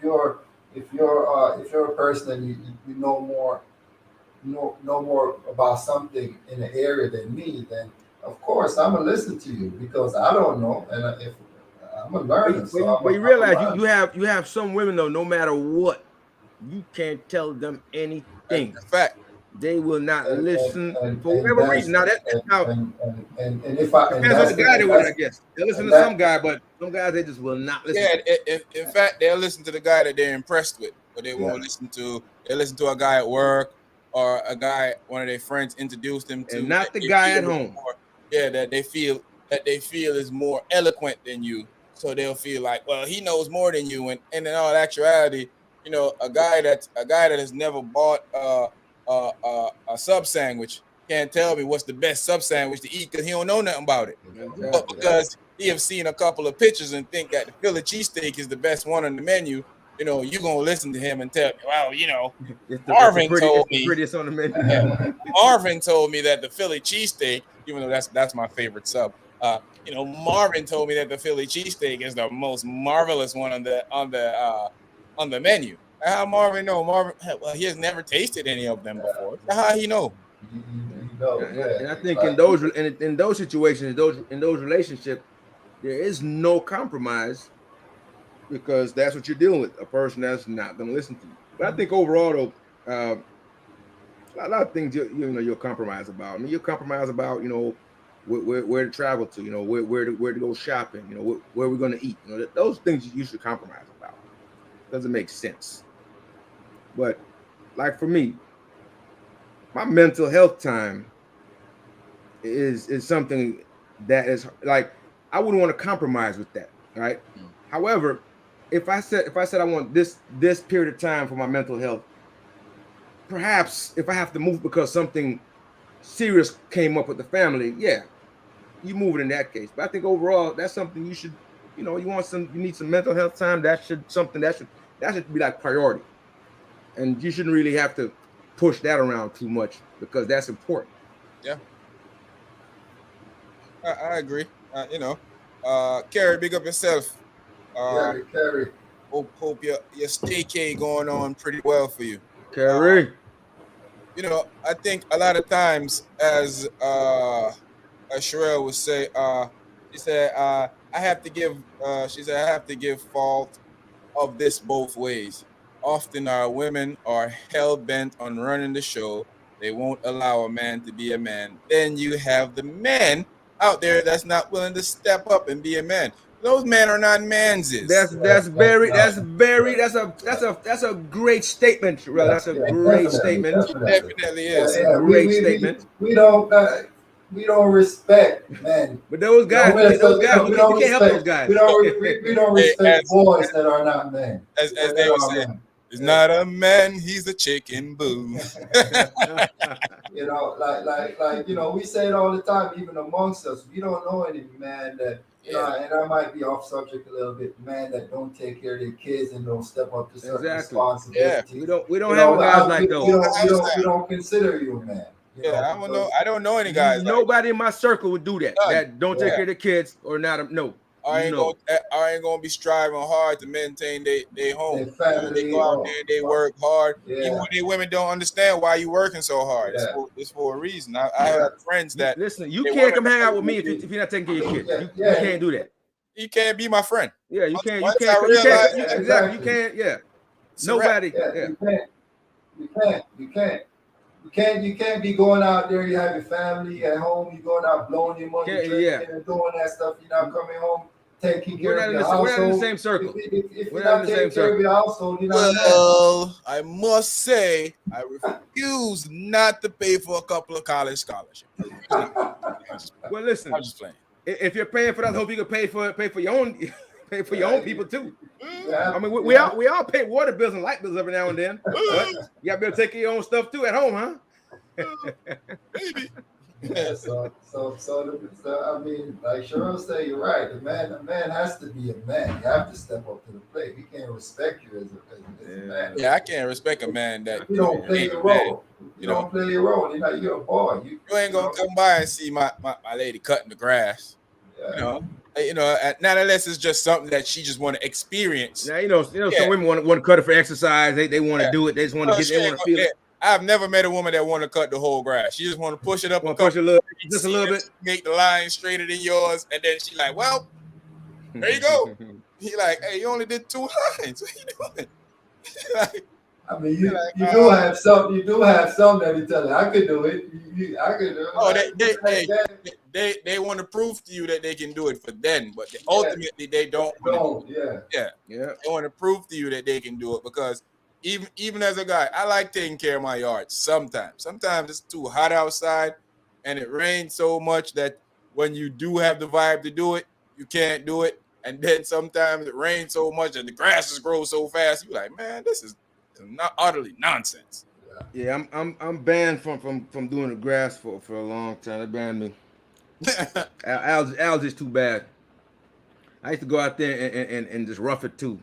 you're a person and you know more about something in the area than me, then of course I'm gonna listen to you because I don't know, and if I'm a learner, so but you I'm a realize learner. you have some women though, no matter what, you can't tell them That's anything. a fact. They will not and and listen and, for and whatever reason. that's Now that's how and if I and depends on that's the the guy they and with, that's I guess. They listen and to some that guy, but some guys they just will not listen Yeah, to. in fact, they'll listen to the guy that they're impressed with, but they yeah. won't listen to. They listen to a guy at work or a guy one of their friends introduced them And to that not the they guy feel at is home. more. Yeah, that they feel is more eloquent than you, so they'll feel like, well, he knows more than you, and in all actuality, a guy that has never bought a sub sandwich can't tell me what's the best sub sandwich to eat because he don't know nothing about it. But Exactly. because he have seen a couple of pictures and think that the Philly cheesesteak is the best one on the menu, you're gonna listen to him and tell me, well, It's the prettiest on the yeah, menu. Marvin told me that the Philly cheesesteak, even though that's my favorite sub. Marvin told me that the Philly cheesesteak is the most marvelous one on the menu. How Marvin know? Marvin, well, he has never tasted any of them Yeah. before. How he know? Yeah, And I think like in those situations, in those relationships, there is no compromise because that's what you're dealing with, a person that's not going to listen to you. But I think overall, though, a lot of things you'll compromise about. I mean, you'll compromise about where to travel to, where to go shopping, where we're going to eat. Those things you should compromise about. Doesn't make sense. But like for me, my mental health time is something that is like I wouldn't want to compromise with that, right? Mm. However, if I said I want this period of time for my mental health, perhaps if I have to move because something serious came up with the family, yeah, you move it in that case. But I think overall, that's something you should, you need some mental health time. That should be like priority, and you shouldn't really have to push that around too much because that's important. Yeah, I agree. Carrie, big up yourself. Uh, Carry. hope your staycay going on pretty well for you. Uh, Carrie, I think a lot of times, as Sherelle would say, She said, I have to give. She said, I have to give fault of this both ways. Often our women are hell bent on running the show. They won't allow a man to be a man. Then you have the men out there that's not willing to step up and be a man. Those men are not manses. That's a great statement, Terrell. That's a Yeah, great definitely, statement. definitely. Definitely Yeah, is. That's a yeah. great statement. We don't respect men. But those guys, We don't you can't help those respect. guys. We don't Hey, respect boys that are not men. as That they would are say, men. he's Yeah. not a man, he's a chicken boo. You know, we say it all the time, even amongst us. We don't know any man that, Yeah. and I might be off subject a little bit, man that don't take care of their kids and don't step up to certain Exactly. responsibilities. We don't have guys like we those. we don't consider you a man. Yeah, I don't know any guys like Nobody in my circle would do that. None. That don't take care of the kids or not. No. I ain't gonna be striving hard to maintain their home. Their family, They go out there and they work hard. Yeah. Even when they women don't understand why you working so hard. Yeah. It's for a reason. I have friends that listen. You can't come hang out with me if you're not taking care of your kids. You can't do that. You can't be my friend. Yeah, you can't. Once You I can't. realized Exactly. You can't. Yeah. Nobody. Yeah. You can't be going out there. You have your family at home. You going out blowing your money, drinking and doing that stuff. You're not coming home taking care of your household. We're not in the same circle. If you're not taking care of your household, you're not. Well, I must say, I refuse not to pay for a couple of college scholarships. Well, listen. I'm just playing. If you're paying for that, I hope you can pay for your own. Pay for your own people too. Yeah, I mean, we all pay water bills and light bills every now and then. But you gotta be able to take care of your own stuff too at home, huh? Maybe. Yeah, so I mean, like Cheryl said, you're right. The man has to be a man. You have to step up to the plate. He can't respect you as a man. Yeah, I can't respect a man that you don't play your role. You don't play your role. You're a boy. You ain't gonna come by and see my lady cutting the grass. Yeah. Not unless it's just something that she just want to experience. Now some women want to cut it for exercise. They want to do it. They just want to get. They want to feel it. I've never met a woman that want to cut the whole grass. She just want to push it up, push a little, just a little bit, make the line straighter than yours, and then she like, well, there you go. He like, hey, you only did 2 lines. What you doing? Like, I mean, you do have some. You do have some that you tell her, I could do it. I could do it. Oh, they want to prove to you that they can do it for them, but ultimately they don't. Yeah. They want to prove to you that they can do it because even as a guy, I like taking care of my yard. Sometimes it's too hot outside, and it rains so much that when you do have the vibe to do it, you can't do it. And then sometimes it rains so much that the grasses grow so fast. You're like, man, this is not utterly nonsense. Yeah, I'm banned from doing the grass for a long time. They banned me. Algae's too bad. I used to go out there and just rough it too.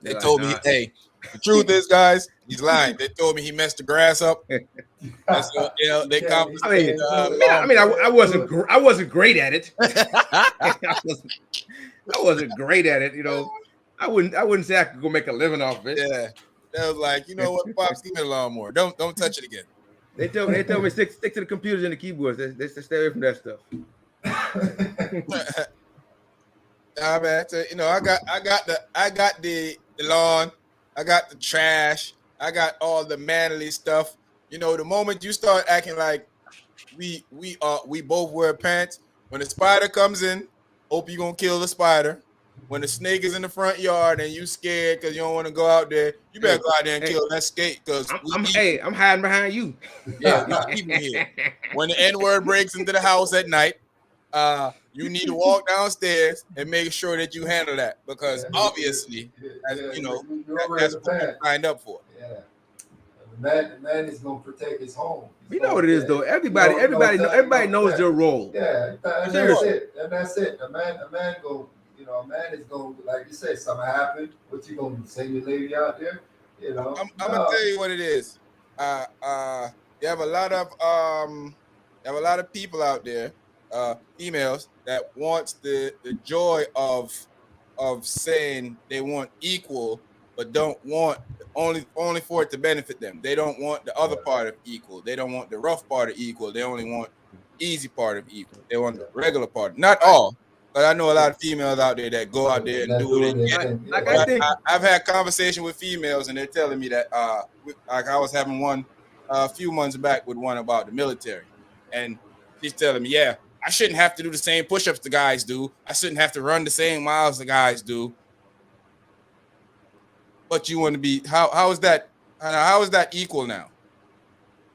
They told me, hey, the truth is, guys, he's lying. They told me he messed the grass up. So, they compensated. I wasn't great at it. I wasn't great at it. I wouldn't say I could go make a living off of it. Yeah, that was like, you know what, Pops, give me a lawnmower. Don't touch it again. They told me stick to the computers and the keyboards. They stay away from that stuff. Nah, man. So, I got the lawn, I got the trash, I got all the manly stuff. The moment you start acting like we both wear pants, when the spider comes in, hope you gonna kill the spider. When the snake is in the front yard and you scared because you don't want to go out there, you better go out there and kill that snake because I'm hiding behind you. Yeah, we keep here. When the N-word breaks into the house at night, you need to walk downstairs and make sure that you handle that because obviously, that's what you signed up for. Yeah. The man is gonna protect his home. You know what it is, though. Everybody knows their role. Yeah, and that's it. A man is going, like you said, something happened. What you gonna do? Send your lady out there? I'm gonna tell you what it is. You have a lot of people out there, females that wants the joy of saying they want equal, but don't want only for it to benefit them. They don't want the other part of equal. They don't want the rough part of equal. They only want easy part of equal. They want the regular part. Not all, But I know a lot of females out there that go out there and do it. And get it. Like But I think I've had conversation with females, and they're telling me that like I was having one a few months back with one about the military, and she's telling me, yeah, I shouldn't have to do the same push-ups the guys do. I shouldn't have to run the same miles the guys do. But you want to be how is that? How is that equal now?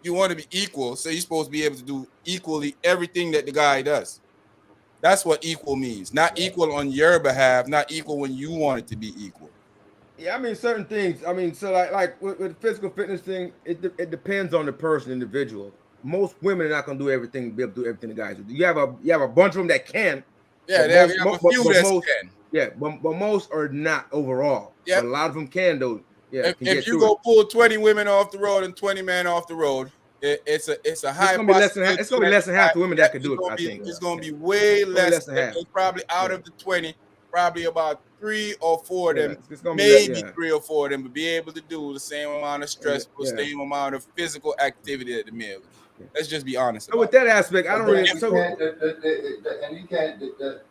You want to be equal, so you're supposed to be able to do equally everything that the guy does. That's what equal means. Not equal on your behalf, not equal when you want it to be equal. Yeah, I mean certain things. I mean, so like with the physical fitness thing, it depends on the person, individual. Most women are not gonna do everything, be able to do everything the guys do. You have a bunch of them that can. Yeah, they have a few that can. Yeah, but most are not overall. Yeah, but a lot of them can though. Yeah, if you go pull 20 women off the road and 20 men off the road, it's a high possibility. It's gonna be less than half the women that could do it. I think it's gonna be way less than half. Probably out of the 20, probably about 3 or 4 of them, maybe 3 or 4 of them, would be able to do the same amount of stressful, same amount of physical activity that the male. Let's just be honest. So with that aspect, I don't really. And you can't.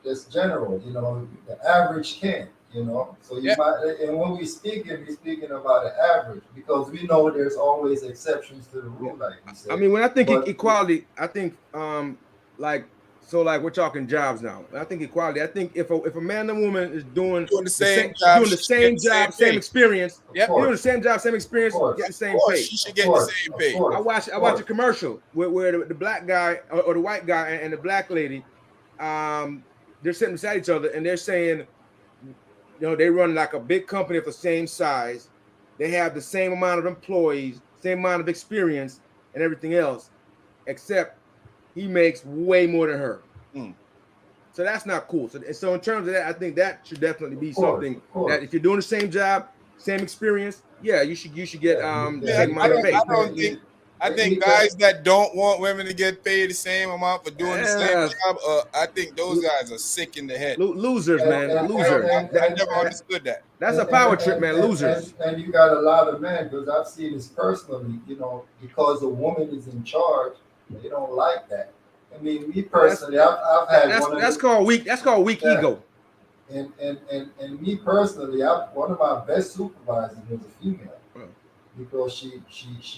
That's general. You know, the average can't. You know, so you might. And when we're speaking about the average because we know there's always exceptions to the rule, like you said. I mean, when I think equality, I think like we're talking jobs now. I think equality. I think if a man and woman is doing the same job, same experience, doing the same job, same experience, get the same pay. She should get the same pay. I watch a commercial where the black guy or the white guy and the black lady, they're sitting beside each other and they're saying, you know, they run like a big company of the same size. They have the same amount of employees, same amount of experience and everything else, except he makes way more than her. So that's not cool. So in terms of that, I think that should definitely be something that if you're doing the same job, same experience, yeah, you should get the same amount of pay. I think guys that don't want women to get paid the same amount for doing the same job, I think those guys are sick in the head. Losers, man. Losers. I never understood that. That's a power trip, man. Losers. And you got a lot of men, because I've seen this personally, you know, because a woman is in charge, they don't like that. I mean, me personally, I've had that's called weak ego. And me personally, one of my best supervisors was a female. Because she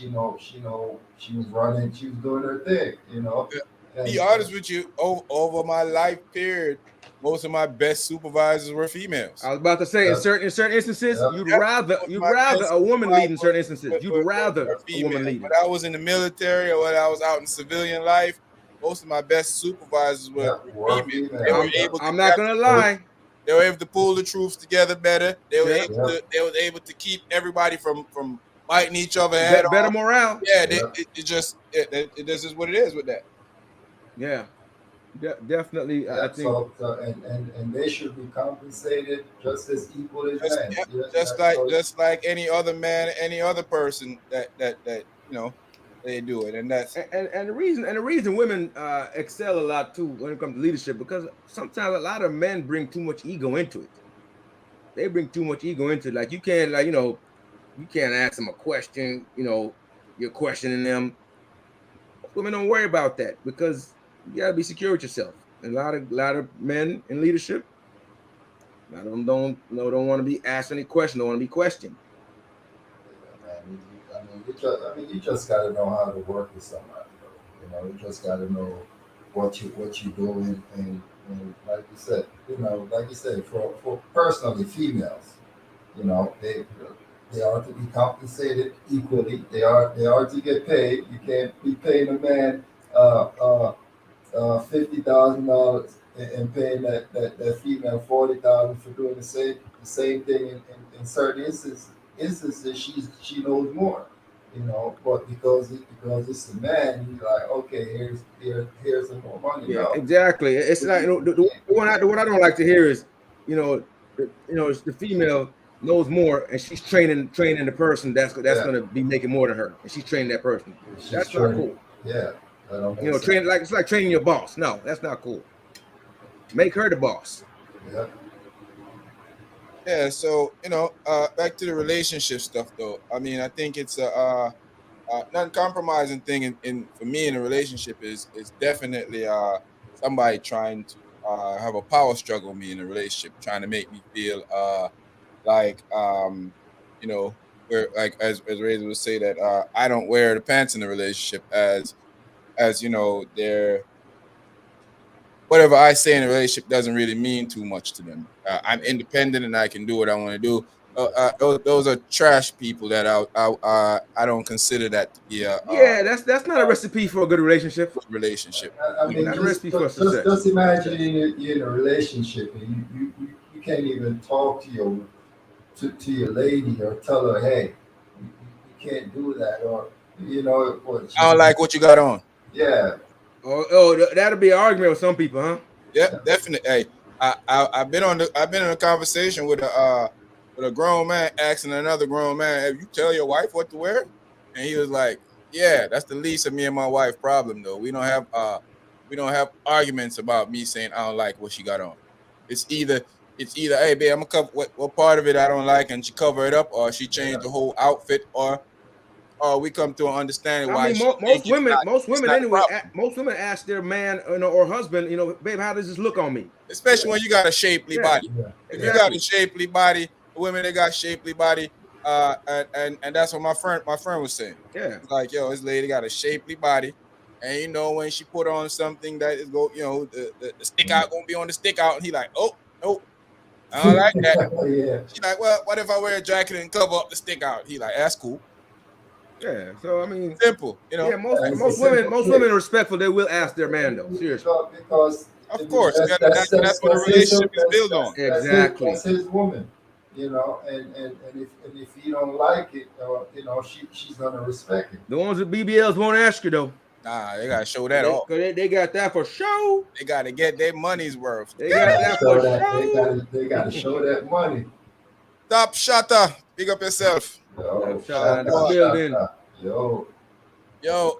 was running, she was doing her thing, you know. To be honest with you, over my life period, most of my best supervisors were females. I was about to say, in certain instances, you'd rather a woman lead in certain instances. You'd rather a woman lead. When I was in the military or when I was out in civilian life, most of my best supervisors were females. They were able to I'm not gonna lie. They were able to pull the troops together better. They were able to keep everybody from fighting each other. Better morale. Yeah, it this is what it is with that. Yeah, definitely. I think and they should be compensated just as equal as men. Just like any other man, any other person that you know they do it, and that's and the reason women excel a lot too when it comes to leadership, because sometimes a lot of men bring too much ego into it. They bring too much ego into it. Like you can't you can't ask them a question, you know, you're questioning them. Women don't worry about that because you gotta be secure with yourself. And a lot of men in leadership, a lot of them don't want to be asked any question, don't want to be questioned. You just gotta know how to work with somebody, bro. You know, you just gotta know what you're doing, and like you said, for personally females, you know, they are to be compensated equally. They are to get paid. You can't be paying a man $50,000 and paying that female $40,000 for doing the same thing. In certain instances, she knows more, you know. But because it's a man, he's like, okay, here's some more money. Yeah, exactly. It's like what I don't like to hear is, it's the female knows more, and she's training the person that's going to be making more than her, and she's training that person. That's not cool. Yeah, training it's like training your boss. No, that's not cool. Make her the boss. Yeah. Yeah. So back to the relationship stuff, though. I mean, I think it's a non-compromising thing. For me in a relationship is definitely somebody trying to have a power struggle with me in a relationship, trying to make me feel like you know, where like as Razor would say that I don't wear the pants in the relationship as you know, they're whatever I say in a relationship doesn't really mean too much to them. I'm independent and I can do what I want to do. Those are trash people that I don't consider that to be a Yeah, that's not a recipe for a good relationship. relationship. I mean, Not a recipe for success. just imagine you're in a relationship and you can't even talk to your lady or tell her, hey, you can't do that, or what I don't like what you got on. yeah, That'll be an argument with some people, huh? Yep, definitely. Hey, I've been in a conversation with a grown man asking another grown man, "Have you tell your wife what to wear?" And he was like, "Yeah, that's the least of me and my wife problem though. We don't have arguments about me saying I don't like what she got on. It's either hey babe, I'm gonna cover what part of it I don't like and she cover it up, or she changed the whole outfit, or we come to an understanding I why mean, she most think women, it's not a anyway, problem. most women ask their man, or husband, babe, how does this look on me? Especially when you got a shapely Yeah, body. yeah, If you got exactly. a shapely body, the women that got shapely body, and that's what my friend was saying. Yeah. He's like, yo, this lady got a shapely body, and you know when she put on something that is the stick out gonna be on the stick out, and he like, oh nope, I don't like that. yeah. She like, well, what if I wear a jacket and cover up the stick out? He like, that's cool, Yeah. So I mean, simple, yeah, It's a simple most fix. women are respectful. They will ask their man though. Seriously. Because Of I mean, course, that's what a that's his relationship is built on. Exactly. that's his woman, and if he don't like it, she's gonna respect it. The ones with BBLs won't ask you though. Nah, they gotta show that off. They got that for show. They gotta get their money's worth. They got that for show. They gotta show that money. Top shutter. Big up yourself. Yo, Shout out the boy. building. Yo, Yo,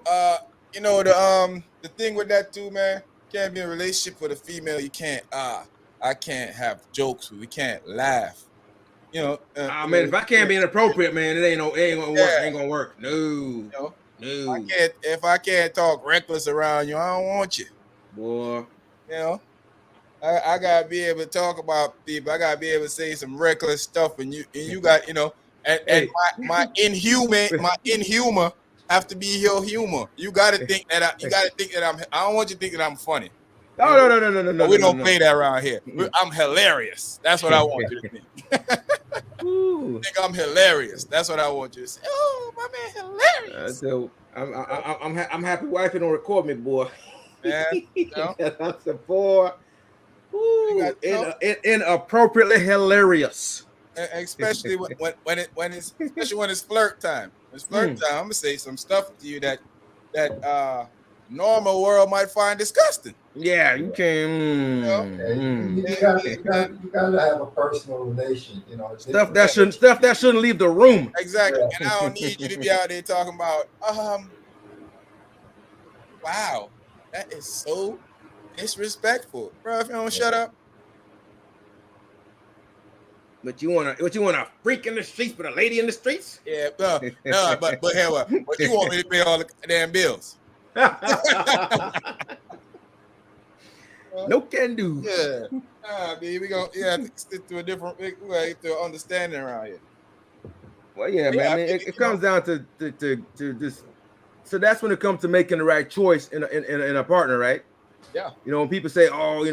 the thing with that too, man, can't be in a relationship with a female. You can't I can't have jokes with. We can't laugh. Man, if I can't be inappropriate, man, it ain't gonna work. Yeah. Ain't gonna work. No. You know, No. if I can't talk reckless around you, I don't want you. Boy. You know, I gotta be able to talk about people. I gotta be able to say some reckless stuff, and you got and Hey. my inhumor have to be your humor. You gotta think that I don't want you to think that I'm funny. No. We don't play that around here. I'm hilarious. That's what I want you to think. Ooh. Think I'm hilarious. That's what I want you to say. Oh, my man, hilarious. So I'm happy wife don't record me, boy. Man, I'm so boy. Ooh, inappropriately hilarious. especially when it's flirt time. When it's flirt time, I'm gonna say some stuff to you that normal world might find disgusting. Yeah, you can. You gotta have a personal relation. Stuff that shouldn't leave the room. Exactly. Yeah. And I don't need you to be out there talking about wow, that is so disrespectful. Bro, if you don't shut up. But you wanna freak in the streets with a lady in the streets? Yeah, but hell, but you want me to pay all the damn bills. No can do. Yeah. Man, we gonna stick to a different we gotta get to an understanding around here. Well, yeah, man. I mean, it comes down to this. So that's when it comes to making the right choice in a partner, right? Yeah. When people say, "Oh,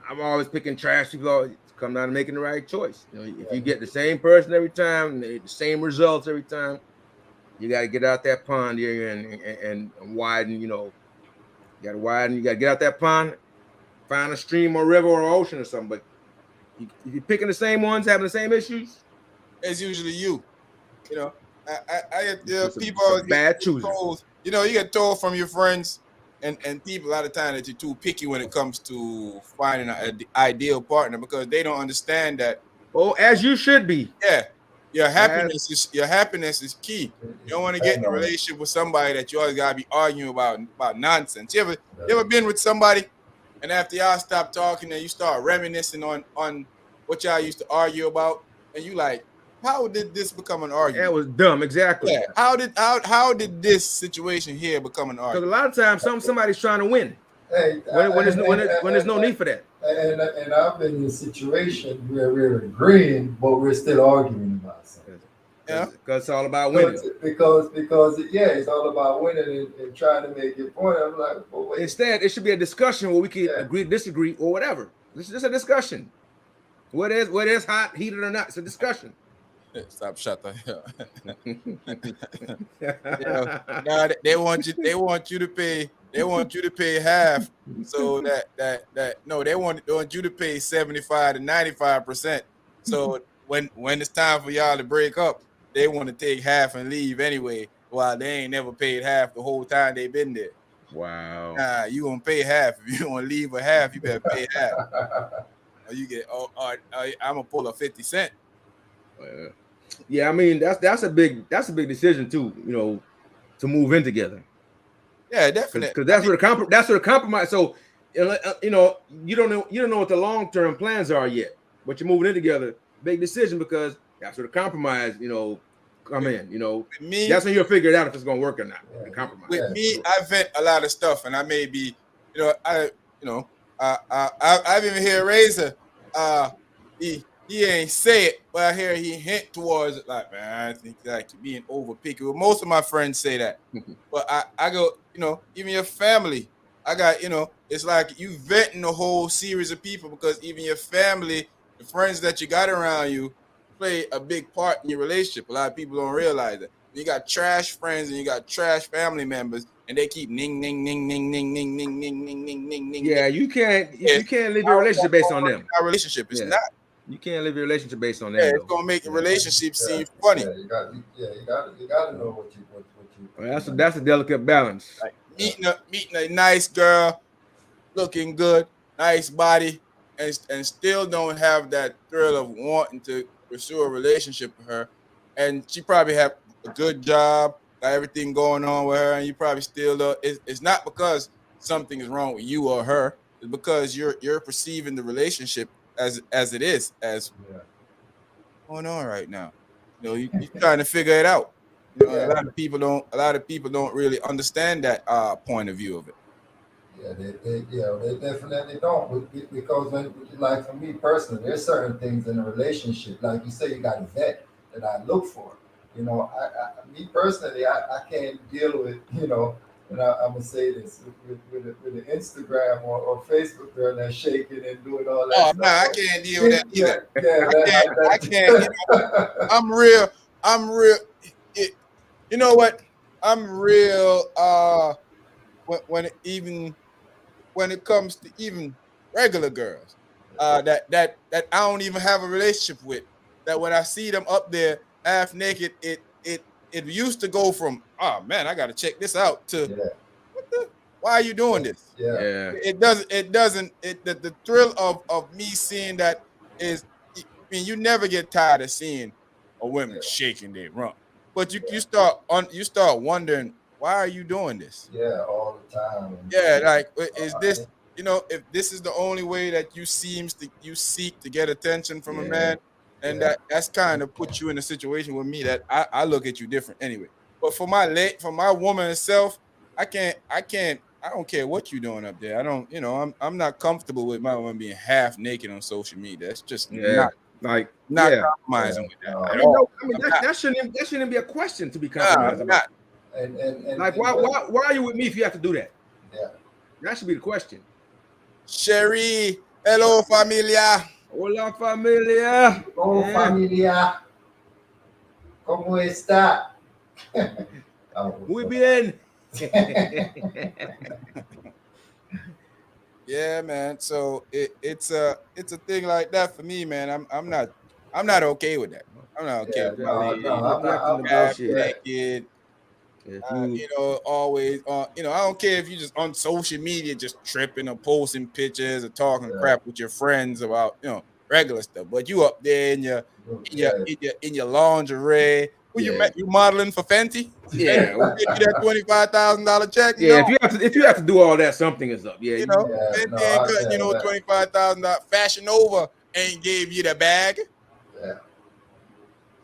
I'm always picking trash," people it's come down to making the right choice. If you get the same person every time, the same results every time, you got to get out that pond here and widen. You got to widen. You got to get out that pond, find a stream or river or ocean or something. But if you're picking the same ones, having the same issues, it's usually you. I people bad choosing. You get told from your friends and people a lot of time that you're too picky when it comes to finding an ideal partner because they don't understand that. Oh, as you should be. Yeah, your happiness is key. You don't want to get in a relationship with somebody that you always gotta be arguing about nonsense. You ever been with somebody and after y'all stop talking and you start reminiscing on what y'all used to argue about and you like, how did this become an argument? That was dumb, exactly. Yeah. How did this situation here become an argument? Because a lot of times somebody's trying to win. Hey, When there's no need for that. and I've been in a situation where we're agreeing, but we're still arguing about something. Yeah. Because it's all about winning. Because yeah, it's all about winning and trying to make your point. I'm like, well, wait. Instead, it should be a discussion where we can Yeah. agree, disagree, or whatever. It's just a discussion. Whether it's hot, heated or not, it's a discussion. Stop, shut the hell. Now they want you to pay. They want you to pay half. So no, they want you to pay 75 to 95%. So when it's time for y'all to break up, they want to take half and leave anyway, while they ain't never paid half the whole time they been there. Wow. Nah, you gonna pay half. If you want to leave with half, you better pay half. Or you get I'm gonna pull a 50 cent. Yeah, I mean that's a big decision too. To move in together. Yeah, definitely. Because that's where the compromise. So you don't know what the long term plans are yet, but you're moving in together. Big decision because that's where the compromise come in. Me, that's when you'll figure it out if it's gonna work or not. The compromise. With me, I vet a lot of stuff, and I may be, I've even hear Razor, he ain't say it, but I hear he hint towards it, like, man, I think that you're being over picky. Well, most of my friends say that, but I go, even your family, I got, it's like you vetting a whole series of people, because even your family, the friends that you got around you, play a big part in your relationship. A lot of people don't realize that. You got trash friends and you got trash family members, and they keep ning ning ning ning ning ning ning ning ning ning ning ning. Yeah, you can't live your relationship based on them. Our relationship is not. You can't live your relationship based on them. Yeah, it's gonna make the relationship seem funny. Yeah, you got to know what you. Well, that's a delicate balance. Like meeting a nice girl, looking good, nice body, and still don't have that thrill of wanting to pursue a relationship with her, and she probably have a good job, got everything going on with her, and you probably still it's not because something is wrong with you or her. It's because you're perceiving the relationship as it is, as going on right now. You're trying to figure it out. A lot of people don't really understand that point of view of it. Yeah, they definitely don't, because like for me personally, there's certain things in a relationship, like you say, you got a vet that I look for. Me personally, I can't deal with, and I'm gonna say this with the Instagram or Facebook girl that's shaking and doing all that. Oh stuff. man, I can't deal with that either. I can't. I'm real. You know what? I'm real. When it comes to even regular girls, that I don't even have a relationship with. That when I see them up there half naked, it used to go from, oh man, I got to check this out, to why are you doing this? Yeah. It doesn't. The thrill of me seeing that is, I mean, you never get tired of seeing a woman shaking their rump, but you start wondering, why are you doing this? Yeah, all the time. Yeah, like, is this, if this is the only way that you seek to get attention from a man, and that's kind of put you in a situation with me that I look at you different anyway. But for my woman herself, I don't care what you're doing up there. I don't, I'm not comfortable with my woman being half naked on social media. That's just not compromising with that at all. That shouldn't be a question to be compromised about. And like, why are you with me if you have to do that? Yeah, that should be the question. Sherry, hello familia. Hola familia. Oh familia. ¿Cómo está? Muy bien. Yeah, man. So it's a thing like that for me, man. I'm not okay with that. I'm not okay with my lady. I'm naked. Always I don't care if you just on social media just tripping or posting pictures or talking crap with your friends about regular stuff, but you up there in your lingerie. You modeling for Fenty? Yeah, give you that $25,000 check. Yeah, if you have to do all that, something is up. Yeah, Fenty ain't cutting $25,000. Fashion Nova ain't gave you the bag.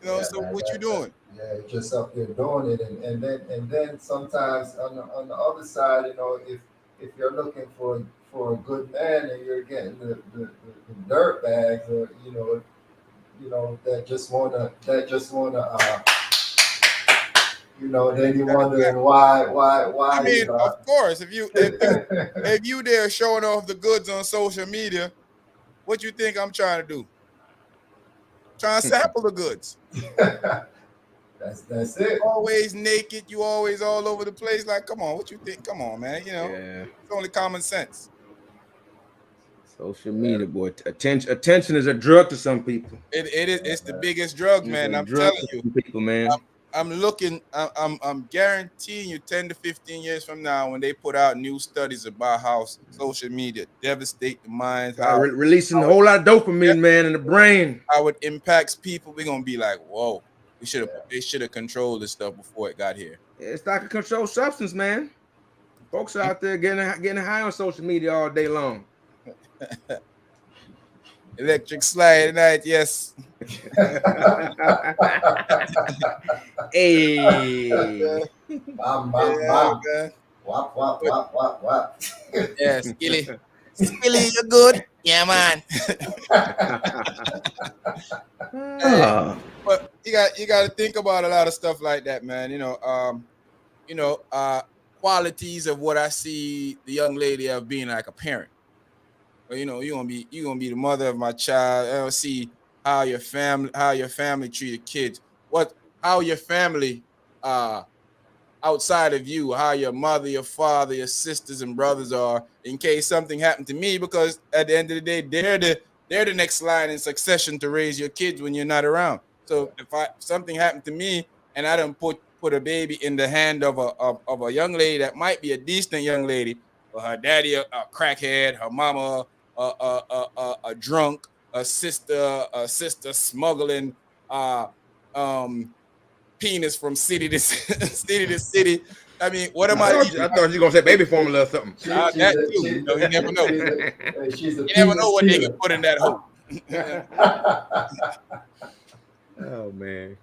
So what you doing? Yeah, just up there doing it, and then sometimes on the other side, if if you're looking for a good man and you're getting the dirt bags, or then you're wondering I why mean, of course, if you there showing off the goods on social media, what you think I'm trying to do? Trying to sample the goods. that's it. Always naked, you always all over the place. Like, come on, what you think? Come on, man. Yeah. It's only common sense. Social media, boy. Attention is a drug to some people. It is. It's the biggest drug, man. It's a I'm drug telling to you. some people, man. I'm looking. I'm guaranteeing you, 10 to 15 years from now, when they put out new studies about how social media devastate the minds, Releasing a whole lot of dopamine, man, in the brain. How it impacts people, we're gonna be like, whoa. They should have controlled this stuff before it got here. It's like a controlled substance, man. Folks out there getting high on social media all day long. Electric slide tonight, yes. Hey. Bam, bam. Wap, wap, wap, wap, wap. Yeah, Skilly. Skilly, you're good. Yeah, man. But you got to think about a lot of stuff like that, man. Qualities of what I see the young lady of being like a parent. But you're gonna be the mother of my child. I don't see how your family treated kids. How your family outside of you, how your mother, your father, your sisters and brothers are, in case something happened to me, because at the end of the day, they're the next line in succession to raise your kids when you're not around. So if something happened to me and I don't put a baby in the hand of a young lady that might be a decent young lady, but her daddy a crackhead, her mama a drunk, a sister smuggling penis from city to city to city. I mean, what am I? I thought you were gonna say baby formula or something. That too. You never know. You never know what they can put in that hole. Oh man.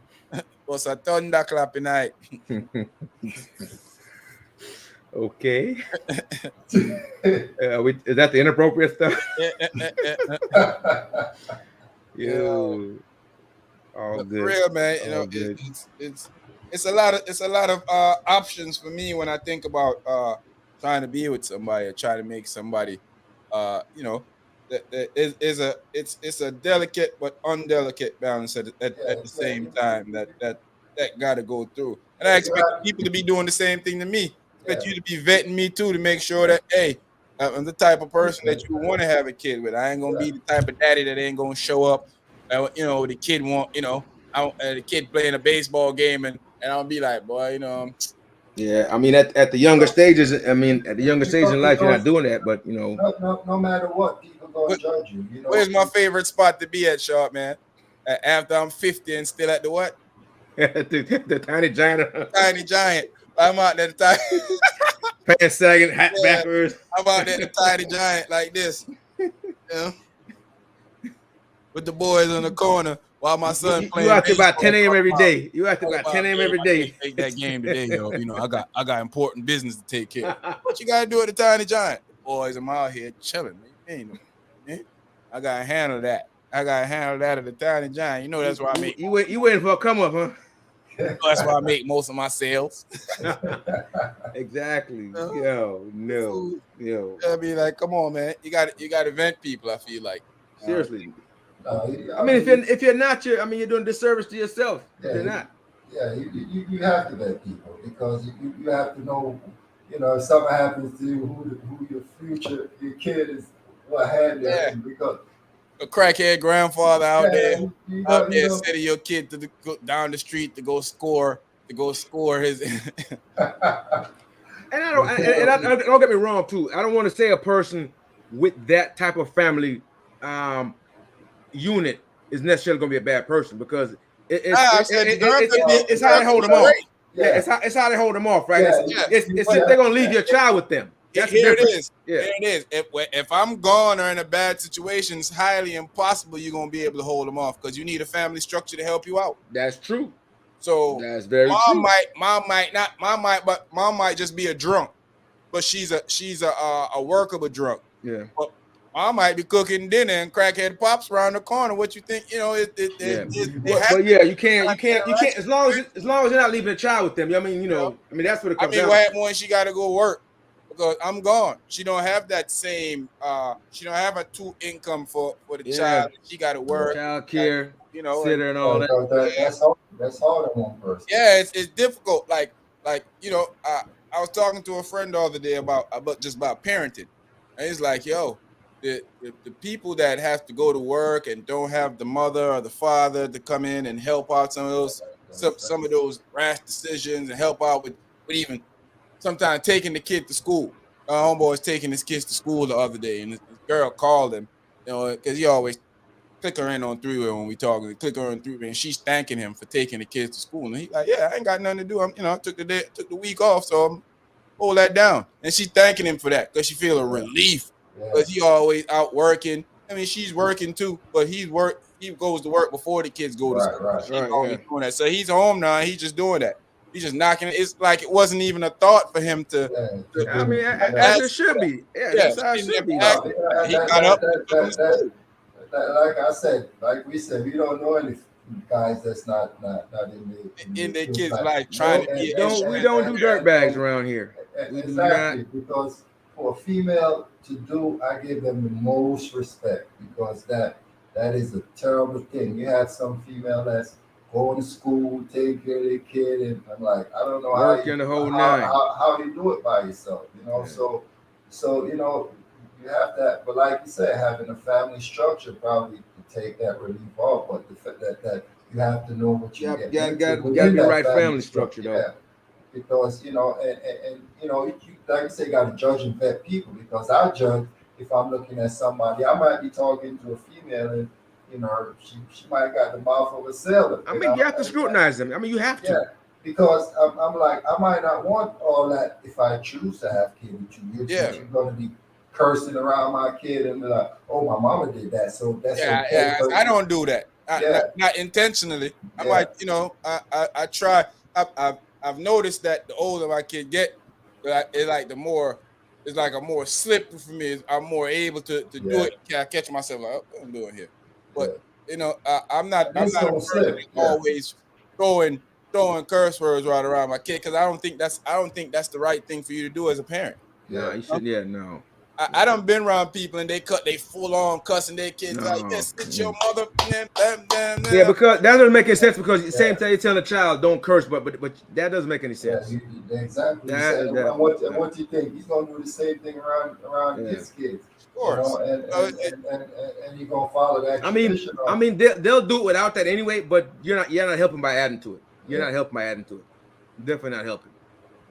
Was a thunderclap tonight. Okay. Is that the inappropriate stuff? Yo. All good. For real, man. It's a lot of options for me when I think about trying to be with somebody or try to make somebody it's a delicate but undelicate balance at the same time that got to go through. And I expect people to be doing the same thing to me. I expect you to be vetting me too, to make sure that, hey, I'm the type of person that you want to have a kid with. I ain't gonna be the type of daddy that ain't gonna show up. The kid the kid playing a baseball game and I'll be like, boy, Yeah, I mean, at the younger stages, in life, you're not doing that, but no matter what, people gonna judge you. Where's my favorite spot to be at, Sharp, man? After I'm 50 and still at the what? the tiny giant. Tiny giant. I'm out there, the tiny pants sagging, hat backwards. I'm out there, the tiny giant, like this. With the boys in the corner while my son playing. You out there about 10 a.m. every day. You out there about 10 a.m. every day. Take that game today, yo. I got important business to take care of. What you gotta do at the tiny giant? Boys, I'm out here chilling. I gotta handle that. I gotta handle that at the tiny giant. That's why I make. You waiting for a come up, huh? That's why I make most of my sales. Exactly. Yo. I mean, like, come on, man. You got to vent people. I feel like seriously. I mean, if you're not, you're doing disservice to yourself. If you're not. Yeah, you have to vet people, because you have to know, if something happens to you, who your kid is, what hand they're in, because a crackhead grandfather out there sending your kid to go down the street to go score his. And don't get me wrong too. I don't want to say a person with that type of family unit is necessarily going to be a bad person, because it's how they hold them off. Yeah, it's how they hold them off, right? It's if they're going to leave your child with them. That's Here it is. Yeah. Here it is. If I'm gone or in a bad situation, it's highly impossible you're going to be able to hold them off, because you need a family structure to help you out. That's true. So that's very true. Mom might just be a drunk. but she's a workable drunk. Yeah. But I might be cooking dinner and crackhead pops around the corner. What you think? Yeah, They have but yeah, you that can't interaction. as long as you're not leaving a child with them. I mean, that's what it I comes mean, down what to. happened when she got to go work? Because I'm gone. She don't have that same. She don't have a two income for the child. Yeah, She got to Yeah. work. child Got, care, and sitter, and all that. Because that's hard. That's hard on one person. yeah, it's difficult. I was talking to a friend the other day about just about parenting, and he's like, "Yo, the people that have to go to work and don't have the mother or the father to come in and help out some of those rash decisions and help out with even sometimes taking the kid to school. Homeboy was taking his kids to school the other day, and this girl called him, because he always click her in on three-way when we talking. Click her on three-way, and she's thanking him for taking the kids to school. And he's like, "Yeah, I ain't got nothing to do. I took the week off, so I'm hold that down." And she's thanking him for that because she feel a relief Yeah. because he always out working. I mean, she's working too, but He goes to work before the kids go to Right. school. Right. She's Right. always Yeah. doing that. So he's home now. He's just doing that. He's just knocking it. It's like it wasn't even a thought for him to, Yeah. to, I to mean, Yeah. as ask it for should that. be. Yeah, Yeah, that's how it she should never be, asked though. No, for that. He that, got up that, and that, took him to that, that, school. like I said, like we said, we don't know any guys that's not in In the their truth. kids' Like, life, trying no, to and, be an and, We and, instrument don't for do and, dirt parents. bags around here. We do not. exactly, because for a female to do, I give them the most respect, because that is a terrible thing. You have some female that's going to school, taking care of their kid, and I'm like, I don't know Working the whole nine. how you do it by yourself, Yeah. So you have that. But like you said, having a family structure probably to take that relief off. But the fact that you have to know what you get into Got to within be that right family family structure, structure. though. Yeah, because like you say, got to judge and vet people, because I judge if I'm looking at somebody. I might be talking to a female, and she might got the mouth of a sailor, I mean, you have to scrutinize them. I mean, you have yeah, to. because I'm like, I might not want all that if I choose to have kids with you. Yeah, You're going to be cursing around my kid and be like, oh, my mama did that, so that's yeah, okay. yeah. But I don't do that. yeah, Not intentionally. I yeah, might, I try. I've noticed that the older my kid get, it's like it's like a more slippery for me. I'm more able to do yeah, it. Can I catch myself like, oh, what I'm doing here? But yeah. I'm It's not a gonna person slip. that's Yeah, always throwing curse words right around my kid, because I don't think that's the right thing for you to do as a parent. No, yeah, you You know? shouldn't. Yeah, no, I done been around people and they full on cussing their kids like, no. yes, it's your mother. Nah, nah, nah, Yeah, nah. because that doesn't make any sense. Because at the same yeah. time, you telling a child don't curse, but that doesn't make any Yeah, sense. exactly. You said, That and that what do you think? He's gonna do the same thing around yeah. his kids, Of course. and you're gonna follow that tradition I of mean, they'll do it without that anyway. But you're not helping by adding to it. You're yeah, not helping by adding to it. Definitely not helping.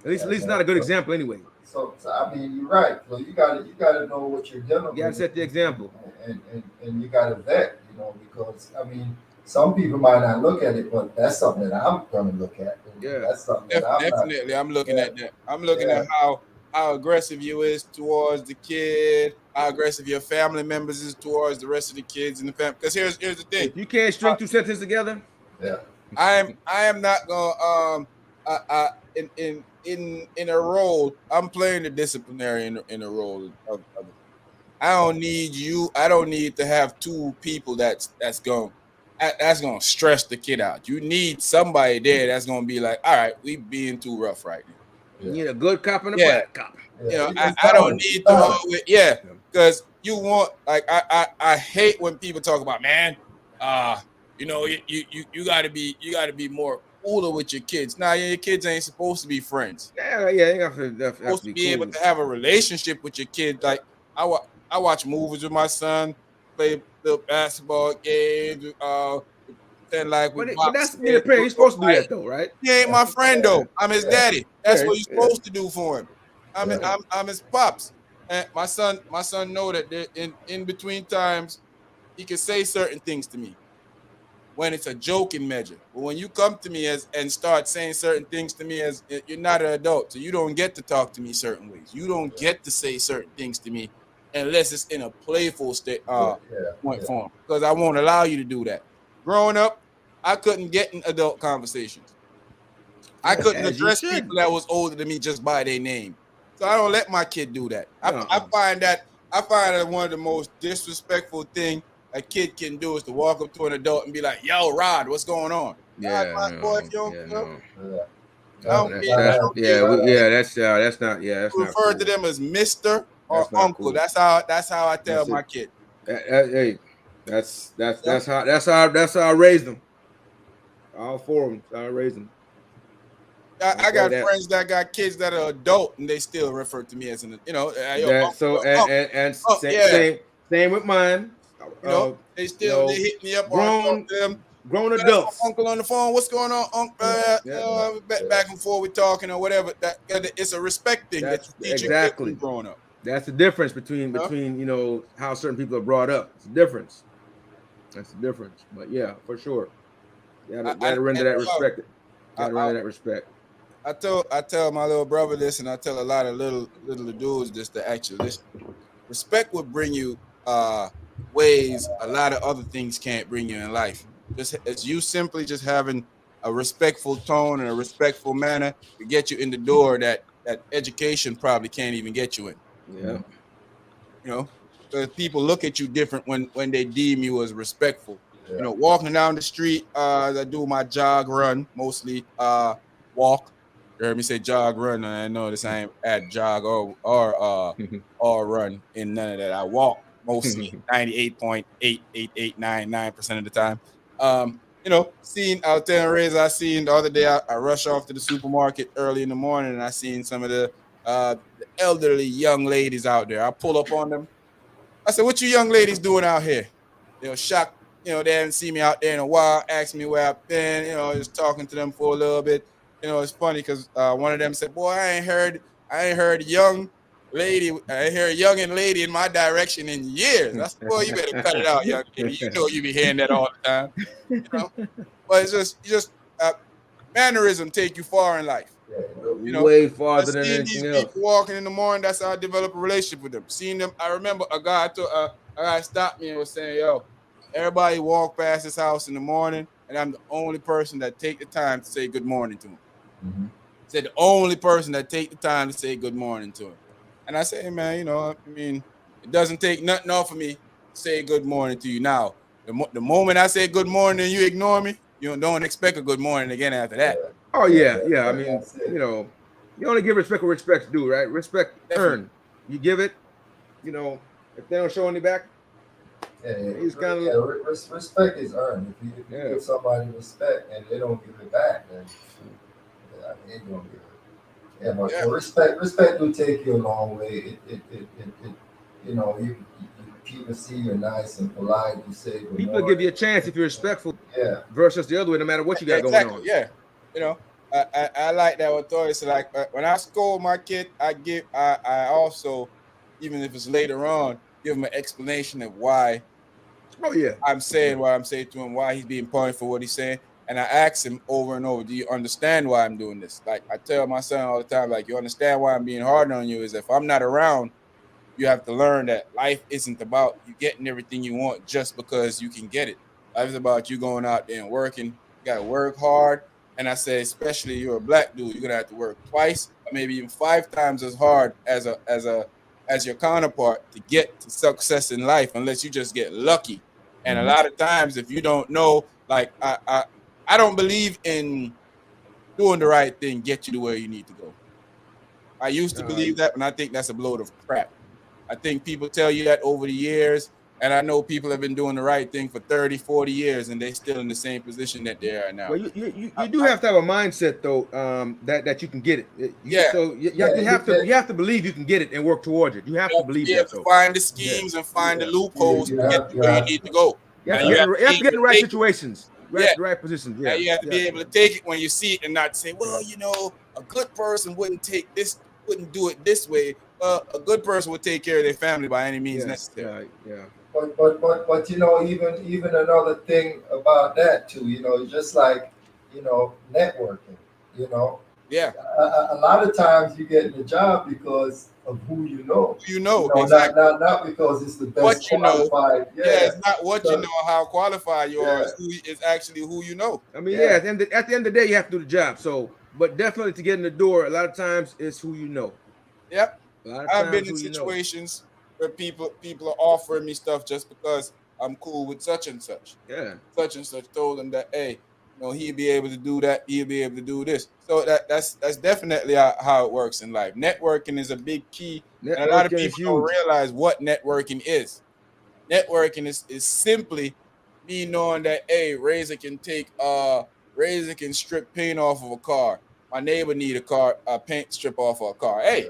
At yeah, least man. not a good example anyway. So I mean, you're right. So you gotta know what you're dealing You gotta with, set the example. and you gotta vet, because I mean, some people might not look at it, but that's something that I'm gonna look at. Yeah. That's something that I'm not. Definitely, I'm looking Yeah, at that. I'm looking yeah, at how aggressive you is towards the kid, how aggressive your family members is towards the rest of the kids in the family. Because here's the thing. If you can't string two sentences together, yeah, I am not gonna in a role. I'm playing the disciplinary in a role of I don't need you. I don't need to have two people that's gonna stress the kid out. You need somebody there that's gonna be like, all right, we being too rough right now. you yeah, need a good cop and a Yeah, bad cop. yeah. It's I don't balance. It's need to balance. always Yeah. because you want like I hate when people talk about, man, uh, you gotta be more cooler with your kids. Nah, your kids ain't supposed to be friends. Yeah, you have Supposed to to be be able cool. to have a relationship with your kids. Yeah, Like I watch movies with my son, play little basketball games, pretend like we But that's boxing, being a parent. You're football supposed to do fight. that though, right? He ain't yeah, my friend yeah, though. I'm his yeah, daddy. That's Yeah, what you're yeah, supposed to do for him. yeah, I'm his pops. And my son know that in between times he can say certain things to me when it's a joking measure. But when you come to me and start saying certain things to me as you're not an adult, so you don't get to talk to me certain ways. You don't get to say certain things to me unless it's in a playful state yeah, yeah, point yeah, form. Because I won't allow you to do that. Growing up, I couldn't get in adult conversations. I yeah. couldn't As you address should. people that was older than me just by their name. So I don't let my kid do that. I find that one of the most disrespectful thing a kid can do is to walk up to an adult and be like, "Yo, Rod, what's going on?" God, Yeah, my boy, if no, you don't, yeah, you know, no. Yeah. I don't Gotta, care. I gotta, don't care. Yeah, gotta, that's not You cool. refer to them as Mister or That's not Uncle. cool. That's how I tell That's my it. kid. Hey, Yeah. that's how I raised them. All four of them. That's how I raised them. I Don't play got that. friends that got kids that are adult and they still refer to me as an, yo, That so and yeah, same with mine. Uh, they hit me up or I talk grown to them. That's my adults. uncle on the phone. What's going on, uncle? Yeah, Back and forth we talking or whatever. It's a respect thing that that's you teach your kids exactly. when growing up. That's the difference between You know? how certain people are brought up. It's a difference. That's the difference. But yeah, for sure. Gotta render that respect. I, Gotta I, render that respect. I tell my little brother this, and I tell a lot of little dudes this to actually listen. Respect will bring you ways a lot of other things can't bring you in life. Just as you simply just having a respectful tone and a respectful manner to get you in the door that education probably can't even get you in. Yeah. You know, because people look at you different when they deem you as respectful. yeah. Walking down the street, as I do my jog run, mostly walk. You heard me say jog run, and I know this I ain't at jog or run in none of that. I walk mostly 98.8889% of the time. Seeing out there in Rays, I seen the other day I rush off to the supermarket early in the morning and I seen some of the elderly young ladies out there. I pull up on them. I said, "What you young ladies doing out here?" They were shocked. They hadn't seen me out there in a while. Asked me where I've been. Just talking to them for a little bit. It's funny because one of them said, "Boy, I ain't heard I ain't heard young and lady in my direction in years." I said, "Boy, you better cut it out, young lady. You be hearing that all the time." You know, but it's just uh, mannerism take you far in life. You know, Way farther just than seeing anything these people else. walking in the morning, that's how I develop a relationship with them. Seeing them, I remember a guy stopped me and was saying, "Yo, everybody walk past this house in the morning, and I'm the only person that take the time to say good morning to him." Mm-hmm. Said the only person that take the time to say good morning to him. And I say, "Hey, man, I mean, it doesn't take nothing off of me to say good morning to you. Now, the moment I say good morning and you ignore me, you don't expect a good morning again after Yeah, that." Oh yeah. I mean, that's it. you only give respect where respect's due, right? Respect Definitely. earned. You give it. If they don't show any back, Yeah, he's kind of respect is earned. If you yeah. give somebody respect and they don't give it back, then yeah, they ain't gonna give it. Yeah, Yeah. but respect will take you a long way. It people see you're nice and polite. You say good People give morning. you a chance if you're respectful Yeah, versus the other way, no matter what you got going Exactly. on. Yeah. You know, I like that authority. So like when I scold my kid, I also, even if it's later on, give him an explanation of why Oh yeah. I'm saying what I'm saying to him, why he's being punished for what he's saying. And I ask him over and over, "Do you understand why I'm doing this?" Like I tell my son all the time, like, "You understand why I'm being hard on you? Is if I'm not around, you have to learn that life isn't about you getting everything you want just because you can get it. Life is about you going out there and working. You got to work hard." And I say, especially you're a black dude, you're gonna have to work twice or maybe even 5 times as hard as your counterpart to get to success in life, unless you just get lucky. And a mm-hmm. lot of times, if you don't know, like I don't believe in doing the right thing get you to where you need to go. I used to Uh, believe that, and I think that's a load of crap. I think people tell you that over the years, and I know people have been doing the right thing for 30, 40 years, and they're still in the same position that they are now. well, you do have to have a mindset though, that you can get it. Yeah, Yeah, You have to believe you can get it and work towards it. You have you to have to believe be able that to though. find the Yeah. schemes and find the yeah. loopholes You to get have you where you need to go. And you have to You have be to able get in to the right take it. situations, Yeah, the right positions. and Yeah, you have to yeah, be able to take it when you see it and not say, yeah. "Well, a good person wouldn't do it this way." A good person would take care of their family by any means Yes, necessary. yeah. But even another thing about that too, it's just like networking. You know, Yeah, a lot of times you get the job because of who you know. Not exactly. not because it's the What best you know, qualified. yeah, Yeah, it's not what you so, know, how qualified you are. yeah, It's actually who you know. I mean, yeah. yeah, At the end of the day, you have to do the job. So, but definitely to get in the door, a lot of times it's who you know. Yep. A lot of I've been times, in who you know. situations where people are offering me stuff just because I'm cool with such and such. Yeah, Such and such told him that, hey, he'll be able to do that. He'll be able to do this. So that's definitely how it works in life. Networking is a big key, and a lot of networking is people don't huge. realize what networking is. Networking is simply me knowing that, hey, Razor can strip paint off of a car. My neighbor need a paint strip off of a car. Hey,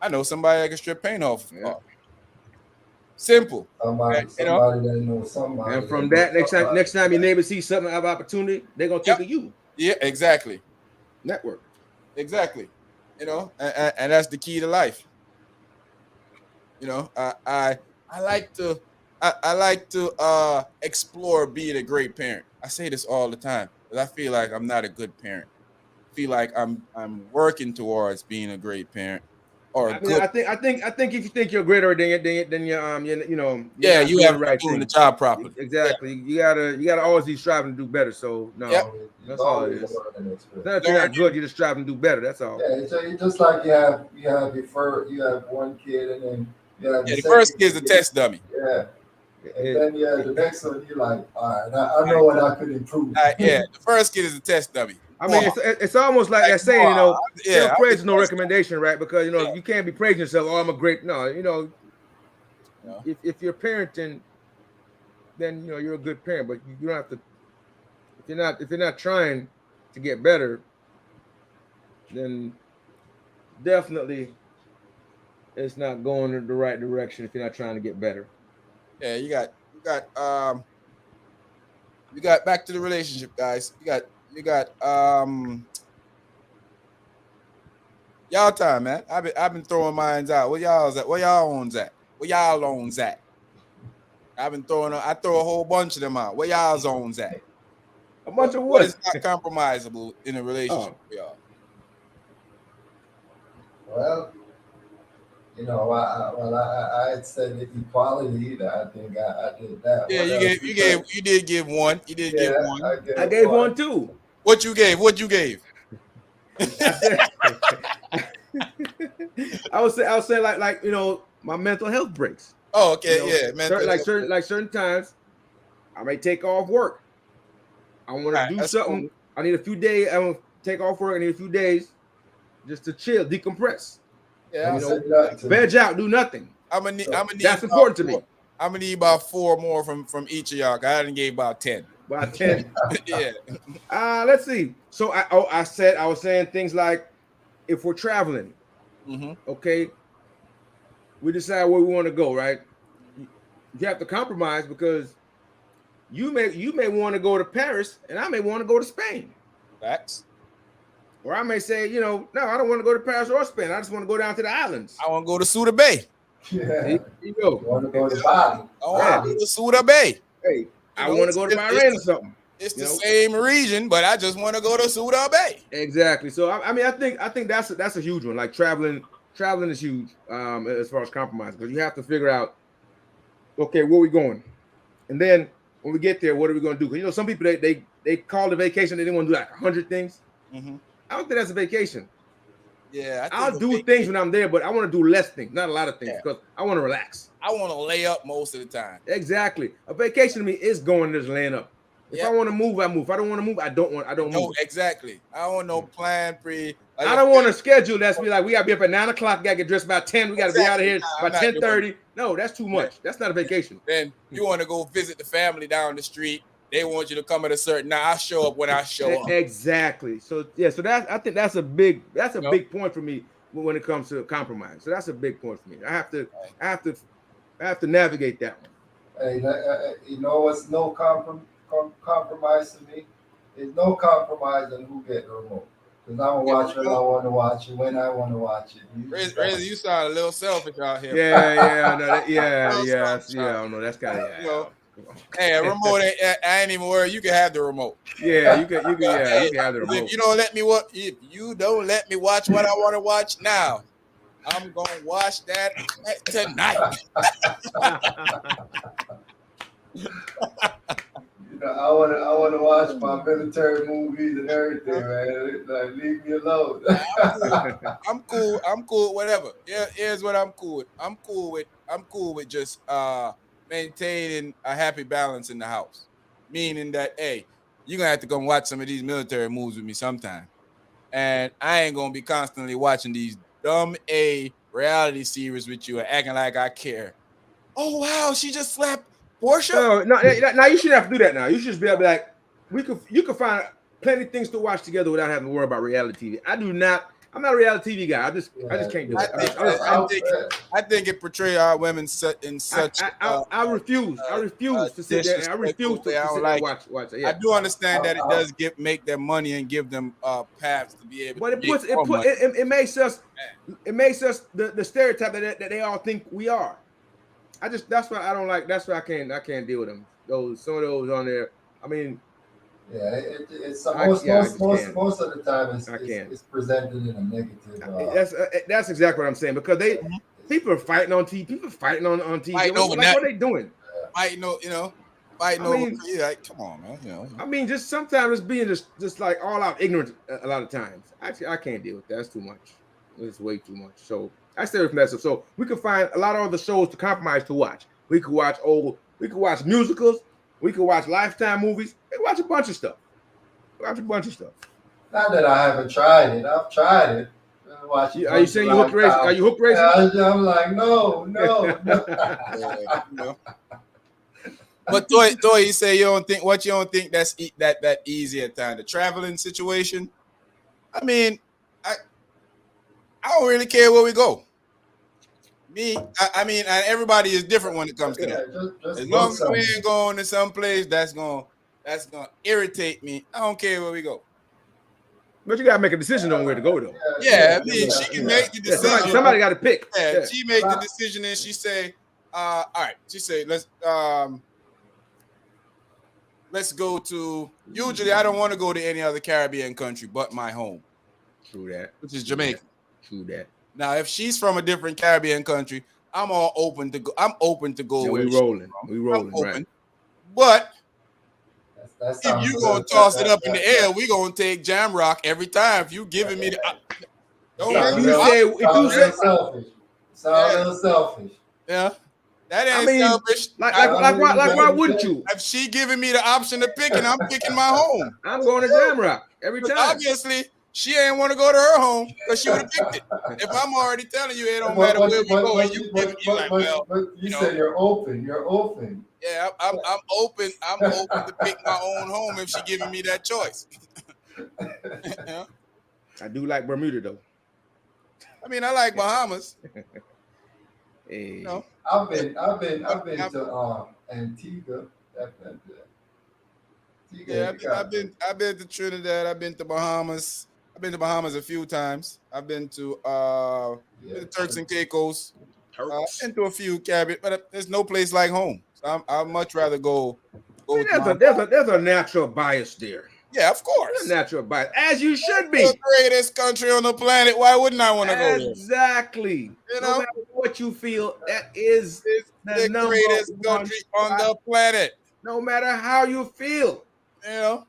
I know somebody that can strip paint off of a Yeah. car. Simple. You know? Somebody that knows somebody And that from knows that, somebody. next time your neighbor sees something of opportunity, they're gonna Yep. think of you. Yeah, exactly. Network. Exactly. And that's the key to life. I like to explore being a great parent. I say this all the time because I feel like I'm not a good parent. I feel like I'm working towards being a great parent or a I mean, good. I think if you think you're greater than you're Yeah, not you doing the haven't right been doing the thing. job properly. Yeah, Exactly. You gotta always be striving to do better. So yep. no, It's that's all it always a is. learning It's experience. not if you're not Learning. good, you're just striving to do better. That's all. Yeah, it's just like you have one kid and then you have the Yeah, the first second kid's a kid. test dummy. Yeah. And It, then the next one you're like, all right, I know what I could improve. Yeah, the first kid is a test dummy. I Come mean, on, it's almost like like that come saying, on. Yeah, self I'm the praise is no test dummy. recommendation, right? Because Yeah, you can't be praising yourself. Oh, I'm a great. No, you know. if you're parenting, then you're a good parent. But you don't have to. If you're not trying to get better, then definitely it's not going in the right direction. If you're not trying to get better. Yeah, you got back to the relationship, guys. You got y'all time, man. I've been throwing mines out. Where y'all's at? Where y'all owns at? Where y'all owns at? I throw a whole bunch of them out. Where y'all's owns at? A What bunch of what is what? not compromisable in a relationship Oh, for y'all? Well, I had said the equality that I think I did that. Yeah, What else you say? you did give one. You did give Yeah, one. I I gave gave one. one too. What you gave? What you gave? I said, I was saying like my mental health breaks. Oh, okay, yeah, mental health. Certain times I may take off work. I want to Right, do that's cool. something. I need a few days. I want to take off work. I need a few days just to chill, decompress. Yeah, Don't You say know, that to me. veg out, do nothing. I'm gonna need That's about important to four. me. I'm gonna need about four more from each of y'all. 'Cause I didn't gave about 10. About 10. Yeah. Let's see. So I was saying things like if we're traveling, Mm-hmm. okay, we decide where we want to go, right? You have to compromise because you may want to go to Paris and I may want to go to Spain. Facts. Or I may say, no, I don't want to go to Paris or Spain. I just want to go down to the islands. I want to go to Suda Bay. There Yeah. you You go. want to go to Bali? I want Yeah. to go to Suda Bay. Hey, I want to It's, go to it's, Bahrain or something. it's the same region, but I just want to go to Suda Bay. Exactly. So I mean, I think that's a huge one. Like traveling is huge as far as compromise because you have to figure out, okay, where we going, and then when we get there, what are we going to do? Because some people they call the vacation, they want to do like 100 things. Mm-hmm. I don't think that's a vacation. Yeah, I think I'll do things when I'm there, but I want to do less things, not a lot of things, yeah, because I want to relax. I want to lay up most of the time. Exactly. A vacation to me is going just laying up. If I Yep. want to move, I move. If I don't want to move, I don't No, move. exactly. I don't want no plan pre. Like I I don't said, want to schedule that's be like we gotta be up at 9 o'clock, gotta get dressed by 10. We gotta be out of exactly. here Nah, by I'm not doing it. 10:30. No, that's too much. That's not a vacation. Then you want to go visit the family down the street. They want you to come at a certain. Now I show up when I show up. Exactly. So yeah, so I think that's a You know? big point for me when it comes to compromise. So that's a big point for me. I have to navigate that one. Hey, you know what's no compromise to me? There's no compromise on who get the remote. Because I'm going to watch what I want to watch it when I want to watch it. Razor, you sound a little selfish out here. Yeah, no, A little yeah, selfish out I don't know. That's kind of You know, come on. hey, a remote I ain't even worried. You can have the remote. Yeah, you can Hey, you can have the remote. if you don't let me watch what I want to watch now, I'm gonna watch that tonight. I want to watch my military movies and everything, man. Like, leave me alone. I'm cool. I'm cool. I'm cool. Whatever. Here's what I'm cool with. I'm cool with just maintaining a happy balance in the house. Meaning that, hey, you're gonna have to come watch some of these military movies with me sometime. And I ain't gonna be constantly watching these dumb A reality series with you and acting like I care. Oh wow, she just slapped Portia. No, no, now you shouldn't have to do that. Now you should just be able to be like, you could find plenty of things to watch together without having to worry about reality TV. I'm not a reality TV guy. I just can't do I it. think I think it portrays our women in such I refuse to sit there. I refuse disrespectful to way. I sit don't there and like it. watch it. I Yeah. do understand that it does make them money and give them paths to be able But to make more money. it makes us the stereotype that they all think we are. That's why I don't like. That's why I can't deal with them. Some of those on there. I mean, Yeah, it's most of the time it's presented in a negative. That's exactly what I'm saying, because people are fighting on TV. People are fighting on TV. What are they doing? Fighting over. Like, come on, man. I mean, just sometimes it's being just like all out ignorant a lot of times. Actually, I can't deal with that. That's too much. It's way too much. So I stay with myself. So we can find a lot of other shows to compromise to watch. We could watch musicals. We could watch Lifetime movies. We could watch a bunch of stuff. Not that I haven't tried it. I've tried it. Are you saying you hooked racing? Are you hooked racing? Yeah, I'm like, no. But Toy, you say you don't think that's that easy at times. The traveling situation. I mean, I don't really care where we go. I mean, everybody is different when it comes to that. As long as we ain't going to some place that's gonna irritate me, I don't care where we go. But you gotta make a decision on where to go, though. Yeah, I mean, she can make the decision. Somebody got to pick. Yeah, she make the decision and she say, all right. She say, let's go to. Usually, I don't want to go to any other Caribbean country but my home. True that. Which is Jamaica. True that. Now, if she's from a different Caribbean country, I'm open to go. Yeah, where we rolling. We rolling, right? But if you gonna toss it up in the air, we gonna take Jam Rock every time. If you giving me the, selfish. Sound a little selfish. Yeah, that ain't selfish. Like why wouldn't you? If she giving me the option to pick, and I'm picking my home, I'm going to Jam Rock every time. Obviously, she ain't want to go to her home because she would have picked it. If I'm already telling you, it don't matter where we go, and you give it, you like, well, you said you're open. You're open. Yeah, I'm open. I'm open to pick my own home if she giving me that choice. Yeah. I do like Bermuda though. I mean, I like Bahamas. Hey. You know, I've been to Antigua. Yeah, I've been to Trinidad. I've been to Bahamas. I've been to Bahamas a few times. I've been to Turks and Caicos. I've been to a few Caribbean, but there's no place like home. So I'd much rather go. There's a natural bias there. Yeah, of course. There's a natural bias, as you should be. The greatest country on the planet. Why wouldn't I want to go there? Exactly. You know, no matter what you feel, that is the greatest country on the planet. No matter how you feel. You know,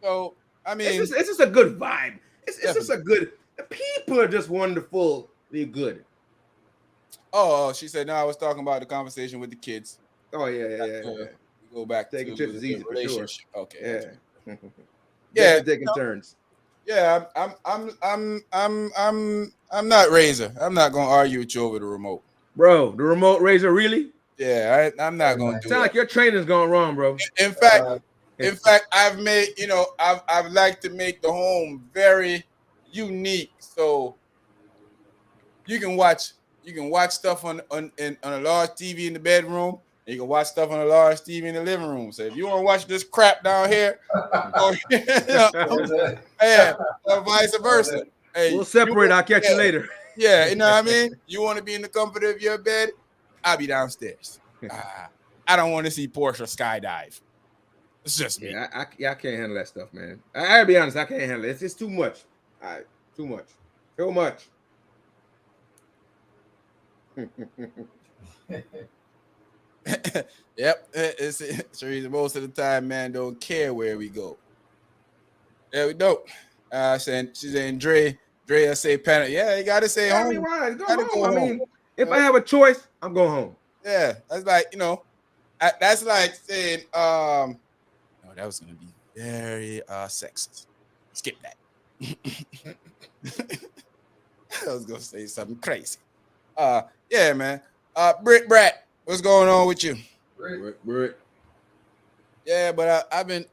so I mean, it's just a good vibe. It's just a good. The people are just wonderfully good. Oh, she said. No, I was talking about the conversation with the kids. Oh yeah. We go back taking to trips is easy relationship. For sure. Okay. Yeah. Yeah, taking turns. Yeah, I'm not Razor. I'm not gonna argue with you over the remote, bro. The remote Razor, really? Yeah, I'm not gonna do it. Sound like your training's gone wrong, bro. In fact, I've made, I've liked to make the home very unique, so you can watch stuff on a large TV in the bedroom, and you can watch stuff on a large TV in the living room. So if you want to watch this crap down here, or, or vice versa, hey, we'll separate. I'll catch you later. Yeah, you know what I mean. You want to be in the comfort of your bed, I'll be downstairs. I don't want to see Portia skydive. It's just me. I can't handle that stuff, man. I gotta be honest, I can't handle it. It's just too much. Too much. Yep. Teresa, most of the time, man, don't care where we go. Yeah, we don't. She's saying Dre say panic. Yeah, you gotta stay Yeah, I mean, home. why go Gotta home? go I home. mean, You if know? I have a choice, I'm going home. Yeah, that's like, that's like saying, no, that was gonna be very sexist. Skip that. I was gonna say something crazy. Yeah, man. Britt Brat, what's going on with you? Right. Yeah, but I've been.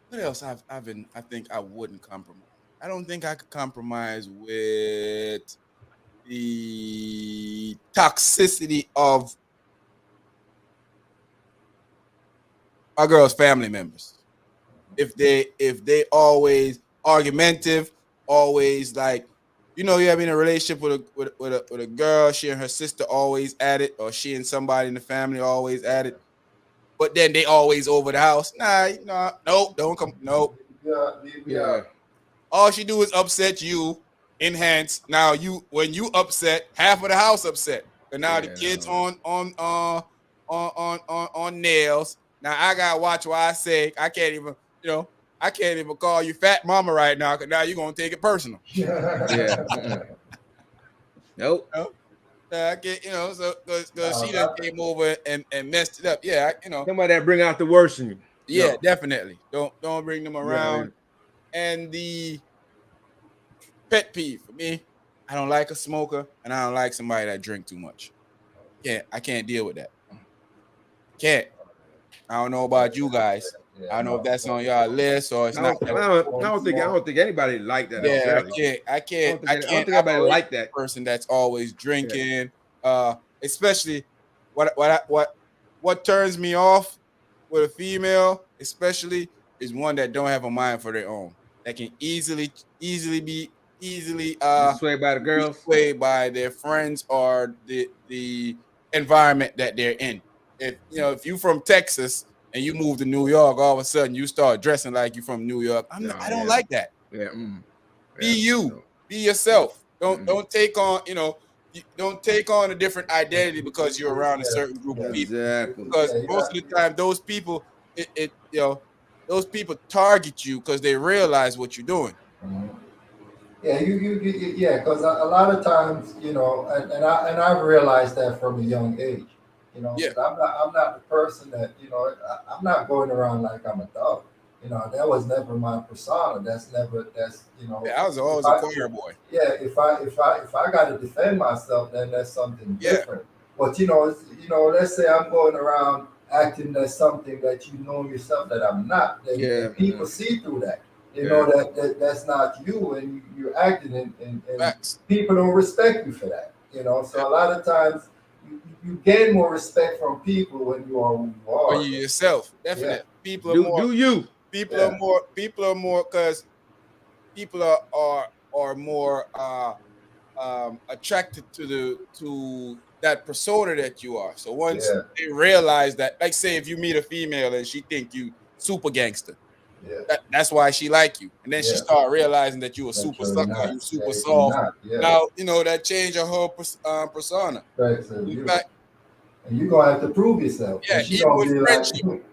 What else? I think I wouldn't compromise. I don't think I could compromise with the toxicity of my girl's family members. If they always argumentative, always like, you having a relationship with a girl, she and her sister always at it, or she and somebody in the family always at it, but then they always over the house. Nah, nope, don't come, nope. Leave me Yeah. out. All she do is upset you, enhance. Now when you upset, half of the house upset. And now the Yeah. kids on nails. Now I gotta watch what I say. You know, I can't even call you fat mama right now, because now you're gonna take it personal. Yeah. Nope. You know? I get, so because No, she done that, came over and messed it up. Yeah, Somebody that bring out the worst in you. yeah, No. definitely. Don't bring them Yeah. around. And the pet peeve for me, I don't like a smoker, and I don't like somebody that drink too much. I can't deal with that. Can't. I don't know about you guys. yeah, I don't know if no. that's on your list or it's I not. don't, I don't think anybody like that Yeah, necessarily. I I can't. don't think I I don't can't think anybody operate like with that. a person that's always Yeah. drinking. Especially what turns me off with a female, especially, is one that don't have a mind for their own. That can easily Be swayed by the be girls. swayed by their friends or the environment that they're in. If you from Texas and you move to New York, all of a sudden you start dressing like you from New York. No, I don't yeah. like that. Yeah. Be Yeah. you. No. Be yourself. Don't Mm-mm. don't take on, don't take on a different identity because you're around a Yeah, certain group of yeah, people. Exactly. Because yeah, you most got, of the time those people, those people target you because they realize what you're doing. mhm. Yeah, yeah, because a lot of times, and I've realized that from a young age, Yeah. because I'm not the person that, I'm not going around like I'm a dog. That was never my persona. That's Yeah, I was if always a I, choir boy. yeah, if I got to defend myself, then that's something Yeah. different. But let's say I'm going around acting as something that you know yourself that I'm not. Then Yeah. people see through that. They Yeah. know that's not you, and you're acting, and Facts. people don't respect you for that. Yeah. So a lot of times you gain more respect from people when you are who you When are. you yourself, Yeah, definitely. People are Do more do you? yeah, because people are more attracted to that persona that you are. So once yeah, they realize that, like say if you meet a female and she think you super gangster, yeah, that's why she like you, and then she yeah. start realizing that you a That's super really sucker, not. you Yeah, super you're soft. not. Yeah, Now that change her whole persona. respect of In you, fact, and you're gonna have to prove yourself, yeah, and she even gonna with be like, friendship.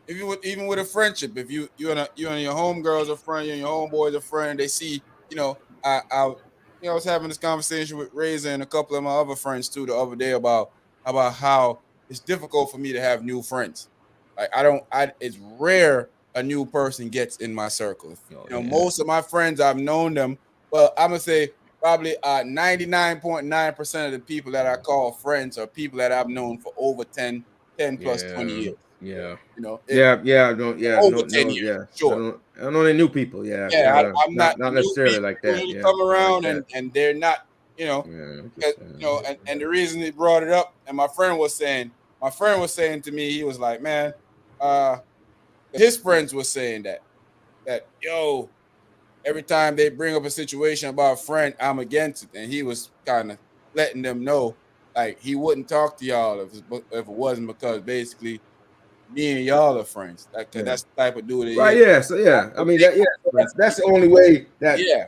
Even with a friendship, if you and your homegirls are friend, you and your homeboys are friend, they see, I was having this conversation with Razor and a couple of my other friends too the other day about how it's difficult for me to have new friends. Like it's rare a new person gets in my circle. Oh yeah. Most of my friends I've known them, but I'm gonna say probably 99.9% of the people that I call friends are people that I've known for over 10 plus 20 Yeah. years. Yeah. You know, it, Yeah. Yeah. I don't. Yeah. over No. 10 No. years, Yeah. sure. I don't know any new people. Yeah. Yeah, I'm not Not the new necessarily people like that. usually Yeah. come Not like around, that. and they're not, you know, Yeah. uh, Just and the reason he brought it up, and my friend was saying to me, he was like, man, uh, his friends were saying that yo, every time they bring up a situation about a friend, I'm against it, and he was kind of letting them know like he wouldn't talk to y'all if it wasn't because basically me and y'all are friends. Cause yeah, that's the type of dude he right. is. Yeah. So yeah. I Don't mean take that. Yeah. my friends. That's the only way that Yeah.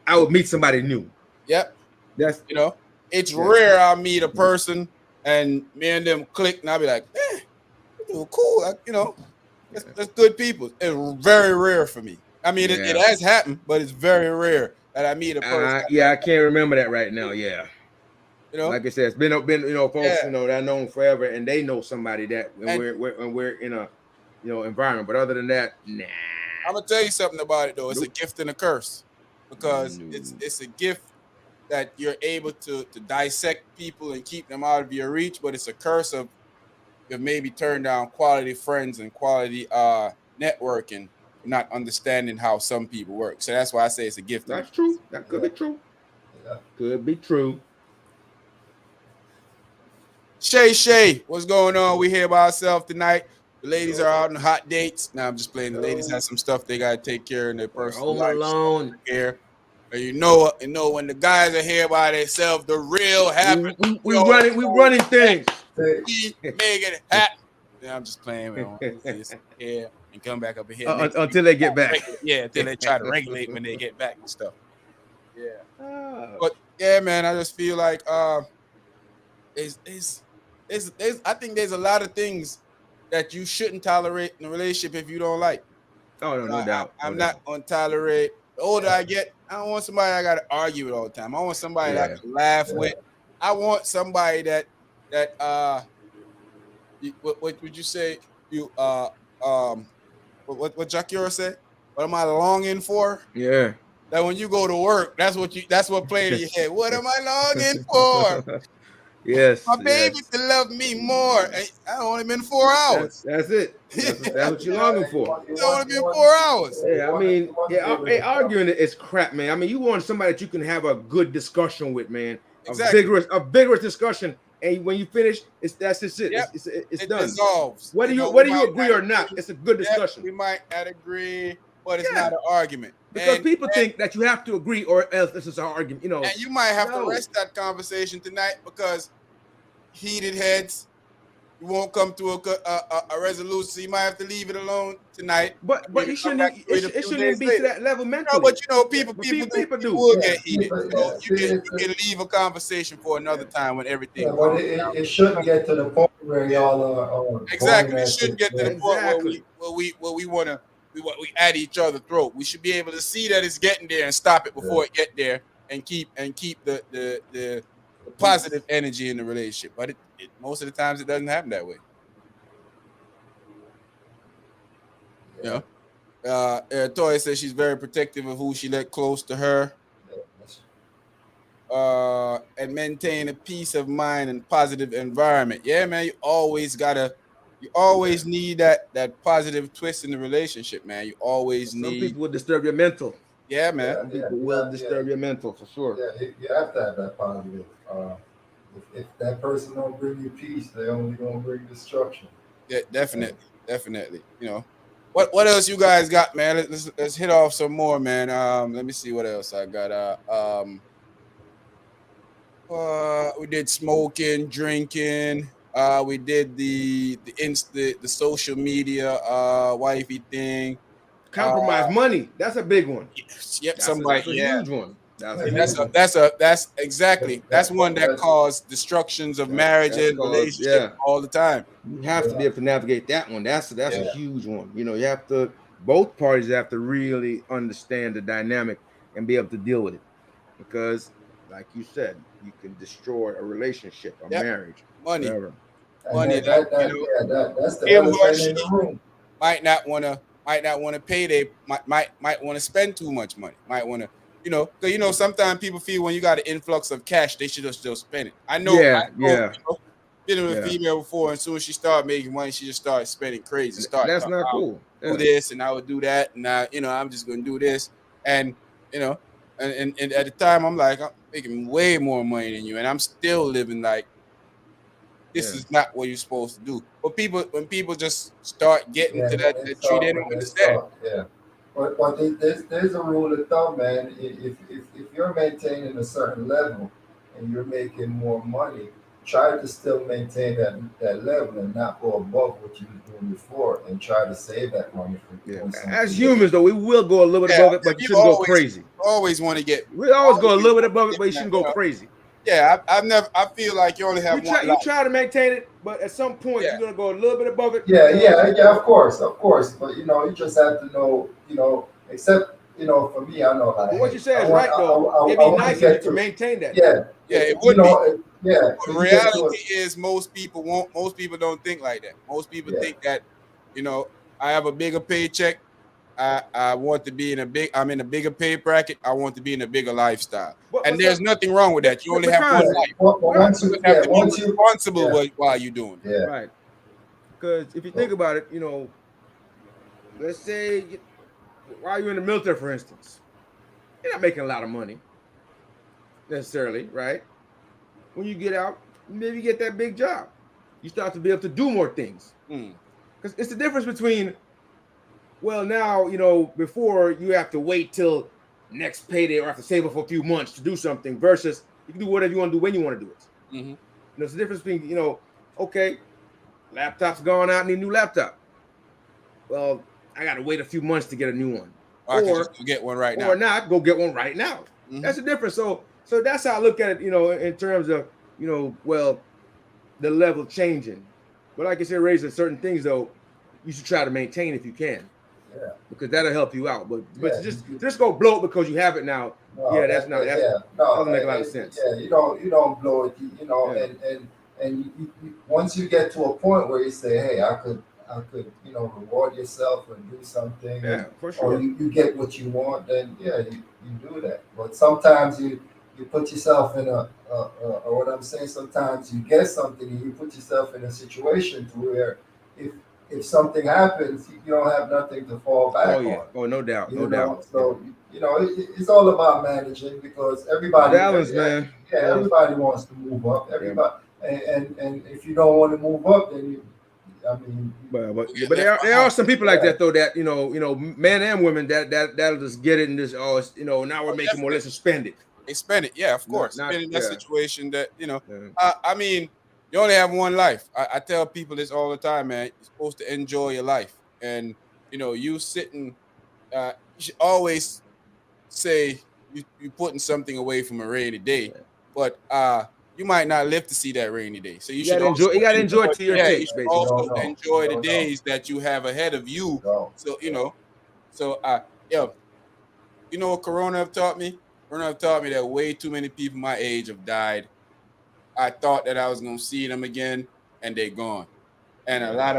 I would meet somebody new. Yep. That's You know. it's rare I meet a person and me and them click, and I'll be like, cool, that's good people. It's very rare for me. I mean, it has happened, but it's very rare that I meet a person. I can't remember that right now. Yeah. Like I said, it's been folks that I known forever, and they know somebody that we're in a environment. But other than that, nah. I'm gonna tell you something about it though. It's a gift and a curse, because it's a gift that you're able to dissect people and keep them out of your reach, but it's a curse of maybe turn down quality friends and quality networking, not understanding how some people work. So that's why I say it's a gift. That's true. That could be true. Could be true. Shay, what's going on? We here by ourselves tonight. The ladies are out on hot dates. Now I'm just playing. The ladies have some stuff they gotta take care of in their personal life. Alone here. And you know when the guys are here by themselves, the real happen. We running things. We make it happen. Yeah, I'm just playing with here and come back up here until they get back. Until they try to regulate when they get back and stuff. Yeah. But yeah, man, I just feel like I think there's a lot of things that you shouldn't tolerate in a relationship if you don't like. Oh, no doubt. I'm not gonna tolerate. The older I get, I don't want somebody I gotta argue with all the time. I want somebody that I can laugh with. I want somebody that what would you say? What Jakira said? What am I longing for? Yeah. That when you go to work, that's what played in your head. What am I longing for? Yes. My baby to love me more. I only been 4 hours. That's it. That's what you're longing for. It's only been 4 hours. Yeah, I mean, arguing is crap, man. I mean, you want somebody that you can have a good discussion with, man. Exactly. A vigorous discussion. And when you finish, that's just it. Yep. It's it done. Dissolves. Whether you agree or not, it's a good discussion. We might not agree, but it's not an argument. Because people think that you have to agree or else this is an argument. And you might have to rest that conversation tonight because heated heads, you won't come to a resolution. So you might have to leave it alone tonight. But it shouldn't be to that level mentally. No, but people will get heated. So you can leave a conversation for another time when everything. Yeah, but it shouldn't get to the point where y'all are exactly. It shouldn't get to the point where we want to. We at each other's throat. We should be able to see that it's getting there and stop it before it get there, and keep the positive energy in the relationship. But most of the times it doesn't happen that way. Toya says she's very protective of who she let close to her, and maintain a peace of mind and positive environment. Yeah, man, you always need that positive twist in the relationship, man. You always need. Some people will disturb your mental. Yeah, man. Some people will disturb your mental for sure. Yeah, you have to have that positive. If that person don't bring you peace, they only gonna bring destruction. Yeah, definitely. What else you guys got, man? Let's hit off some more, man. Let me see what else I got. We did smoking, drinking. We did the social media wifey thing. Compromise money. That's a big one. Yep, that's a huge one. That's exactly. That's one that caused destructions of marriage and relationship all the time. You have to be able to navigate that one. That's a huge one. You have to. Both parties have to really understand the dynamic and be able to deal with it, because, like you said, you can destroy a relationship, a marriage, money. Whatever. Money. That's the elephant in the room. Might not want to pay. They might want to spend too much money. Might want to. Because sometimes people feel when you got an influx of cash, they should just still spend it. I know. Dealing with a female before, and as soon as she started making money, she just started spending crazy. That's not cool. Do this, and I would do that, and I'm just gonna do this, and and at the time, I'm like, I'm making way more money than you, and I'm still living like this is not what you're supposed to do. But when people just start getting to that tree, they don't understand. But there's a rule of thumb, man. If you're maintaining a certain level and you're making more money, try to still maintain that level and not go above what you were doing before, and try to save that money from As humans, though, we will go a little bit above it, but you shouldn't go crazy. Always want to get. We always go a little bit above it, but you shouldn't go crazy. Yeah, I've never. I feel like you only have one You life. try to maintain it, but at some point Yeah. you're gonna go a little bit above it. Yeah, because- of course. But you just have to know, except for me, I know like, But what hey, you say I is want, right though. It'd I be want to nice if you get can to, maintain that though. yeah, Yeah, it would be. yeah. But So you get to reality is most people won't. Most people don't think like that. Most people yeah, think that, you know, I have a bigger paycheck. I want to be in a big. I'm in a bigger pay bracket. I want to be in a bigger lifestyle. But And there's some, nothing wrong with that. You only have one because yeah. life. But right, once You you, just have to be responsible yeah, while you're doing it. yeah. right. Because if you think So, about it, let's say while you're in the military, for instance, you're not making a lot of money necessarily, right? When you get out, maybe you get that big job. You start to be able to do more things. Hmm. Because it's the difference between, well, now, before you have to wait till next payday or have to save up for a few months to do something versus you can do whatever you want to do when you want to do it. Mm-hmm. There's a difference between, okay, laptop's gone out, need a new laptop. Well, I got to wait a few months to get a new one. I could just go get one right now. Or not, go get one right now. Mm-hmm. That's the difference. So that's how I look at it, in terms of, well, the level changing. But like I said, raising certain things though, you should try to maintain if you can. yeah, Because that'll help you out. But yeah. just go blow it because you have it now. No, Yeah, that's not yeah, no, doesn't make a lot of sense. Yeah, you don't blow it, Yeah. and once you get to a point where you say, hey, I could, reward yourself and do something, Yeah, for or sure. you get what you want, then yeah, you do that. But sometimes you put yourself in or what I'm saying, sometimes you get something and you put yourself in a situation to where if something happens, you don't have nothing to fall back Oh yeah. on. Oh, no doubt. You No know, doubt. so it's all about managing because everybody, Balance, man. yeah, Yeah. everybody wants to move up. Everybody, and if you don't want to move up, then I mean, But Get there left are some behind. people like Yeah. that though that men and women that'll just get it and just now we're Oh, making more, let's just spend it. They spend it, yeah, of course. Not Been in that yeah. situation that Yeah. I mean, you only have one life. I tell people this all the time, man. You're supposed to enjoy your life, and you sitting. You should always say you putting something away from a rainy day, but you might not live to see that rainy day. So you should also You gotta enjoy it to your yeah, you taste, should you basically. don't also know. You enjoy the don't know. days that you have ahead of you. So, So so yeah, what Corona have taught me? Corona have taught me that way too many people my age have died. I thought that I was gonna see them again, and they're gone. And a lot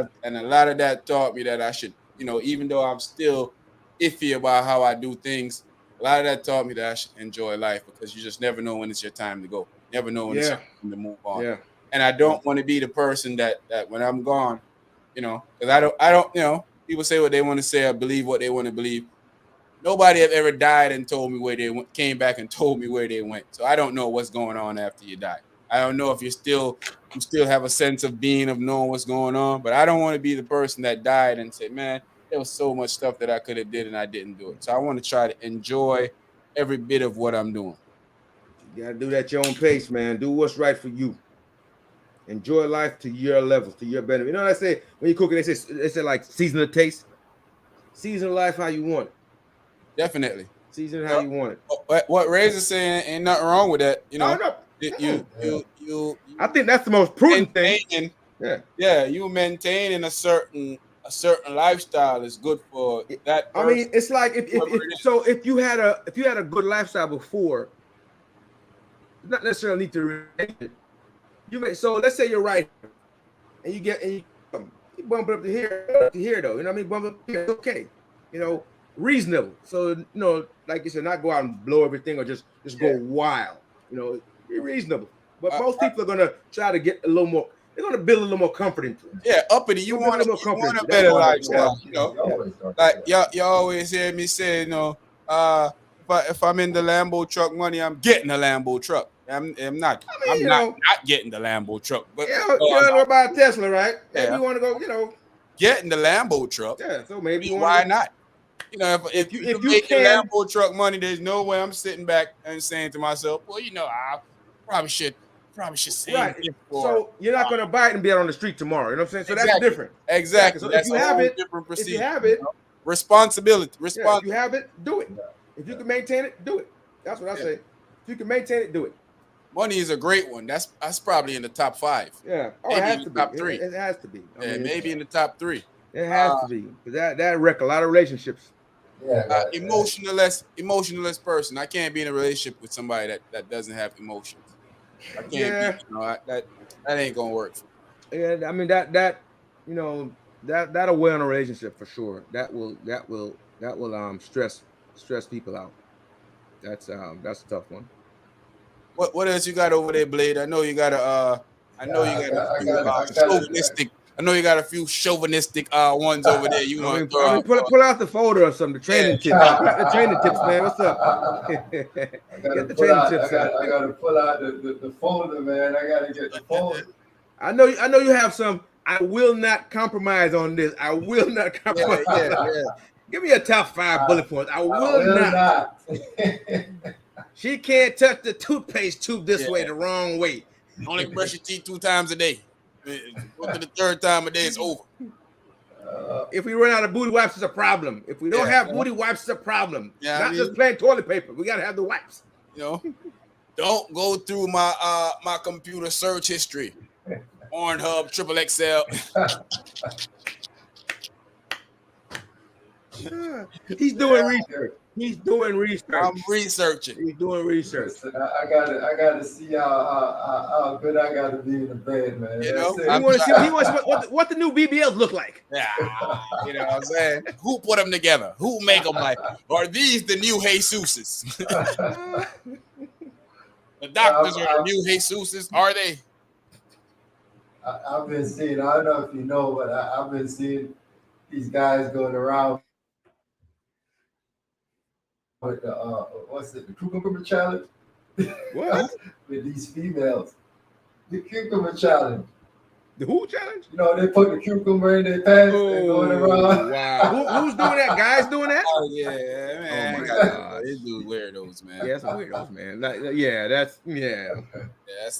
of that taught me that I should, even though I'm still iffy about how I do things, a lot of that taught me that I should enjoy life because you just never know when it's your time to go. Never know when it's your Yeah. time to move on. Yeah. And I don't want to be the person that when I'm gone, because I don't, people say what they want to say, I believe what they want to believe. Nobody have ever died and told me where they went, came back and told me where they went. So I don't know what's going on after you die. I don't know if you still have a sense of being, of knowing what's going on, but I don't want to be the person that died and say, man, there was so much stuff that I could have did and I didn't do it. So I want to try to enjoy every bit of what I'm doing. You gotta do that at your own pace, man. Do what's right for you. Enjoy life to your level, to your benefit. You know what I say? When you're cooking, they say like season the taste. Season life how you want it. Definitely. Season it how you want it. What Razor's saying ain't nothing wrong with that. Oh no. You I think that's the most prudent thing. Yeah, you maintaining a certain lifestyle is good for that person. I mean, it's like if you had a good lifestyle before, not necessarily need to relate it. So let's say you're right, and you bump it up to here though. You know what I mean? Bump it up here, it's okay. Reasonable. So like you said, not go out and blow everything or just go wild. Be reasonable. But most people are gonna try to get a little more. They're gonna build a little more comfort into it. Yeah, uppity. You want a better lifestyle. Like y'all always hear me say, if I'm in the Lambo truck money, I'm getting a Lambo truck. I'm not. I mean, not getting the Lambo truck. But you don't know about Tesla, right? Maybe you want to go. Getting the Lambo truck. Yeah. So maybe you why not? If you make the Lambo truck money, there's no way I'm sitting back and saying to myself, well, I probably should save right. it for. So you're not going to buy it and be out on the street tomorrow. You know what I'm saying? So that's different. Exactly. So that's if you have it, responsibility. Yeah, if you have it, do it. If you can maintain it, do it. That's what I say. If you can maintain it, do it. Money is a great one. That's probably in the top 5. Yeah. Oh, it Maybe has in to the be. top 3. It has to be. I Yeah, mean, maybe in the top 3. it has to be because that wreck a lot of relationships. Yeah, Emotionless person. I can't be in a relationship with somebody that doesn't have emotions. I can't be. Yeah. That ain't gonna work for me. Yeah. I mean that that'll weigh on a relationship for sure. That will stress people out. That's a tough one. What else you got over there, Blade? I know you got I know you got a few I got it. chauvinistic. I know you got a few chauvinistic ones over there. You want to throw I mean, out? pull out the folder or something. The Yeah, training tips. The training tips, man. What's up? I gotta Get the pull training out. tips out. I gotta pull out the folder, man. I gotta get the folder. I know you have some. I will not compromise on this. I will not compromise. yeah. Give me a top 5 bullet points. I I will will not. not. She can't touch the toothpaste tube this Yeah. way, the wrong way. Only brush your teeth 2 times a day. Go to the 3rd time a day, it's over. If we run out of booty wipes, it's a problem. If we don't have booty wipes, it's a problem. Yeah, Not just plain toilet paper. We gotta have the wipes. Don't go through my my computer search history. Pornhub, Triple XL. He's doing research. He's doing research. I'm researching. He's doing research. Listen, I gotta see how good I gotta be in the bed, man. You know, He wants to see what the new BBLs look like. Yeah, you know what I'm saying? Who put them together? Who make them like? Are these the new Jesuses? The doctors are the new Jesuses, are they? I've been seeing. I don't know if you know, but I've been seeing these guys going around with the what's it? The cucumber challenge. What? With these females, the cucumber challenge. The who challenge? You know, they put the cucumber in their pants and going around. Wow. Who's doing that? Guys doing that? Oh yeah, man. Oh my God. These dudes weirdos, man. Yeah, some weirdos, man. That's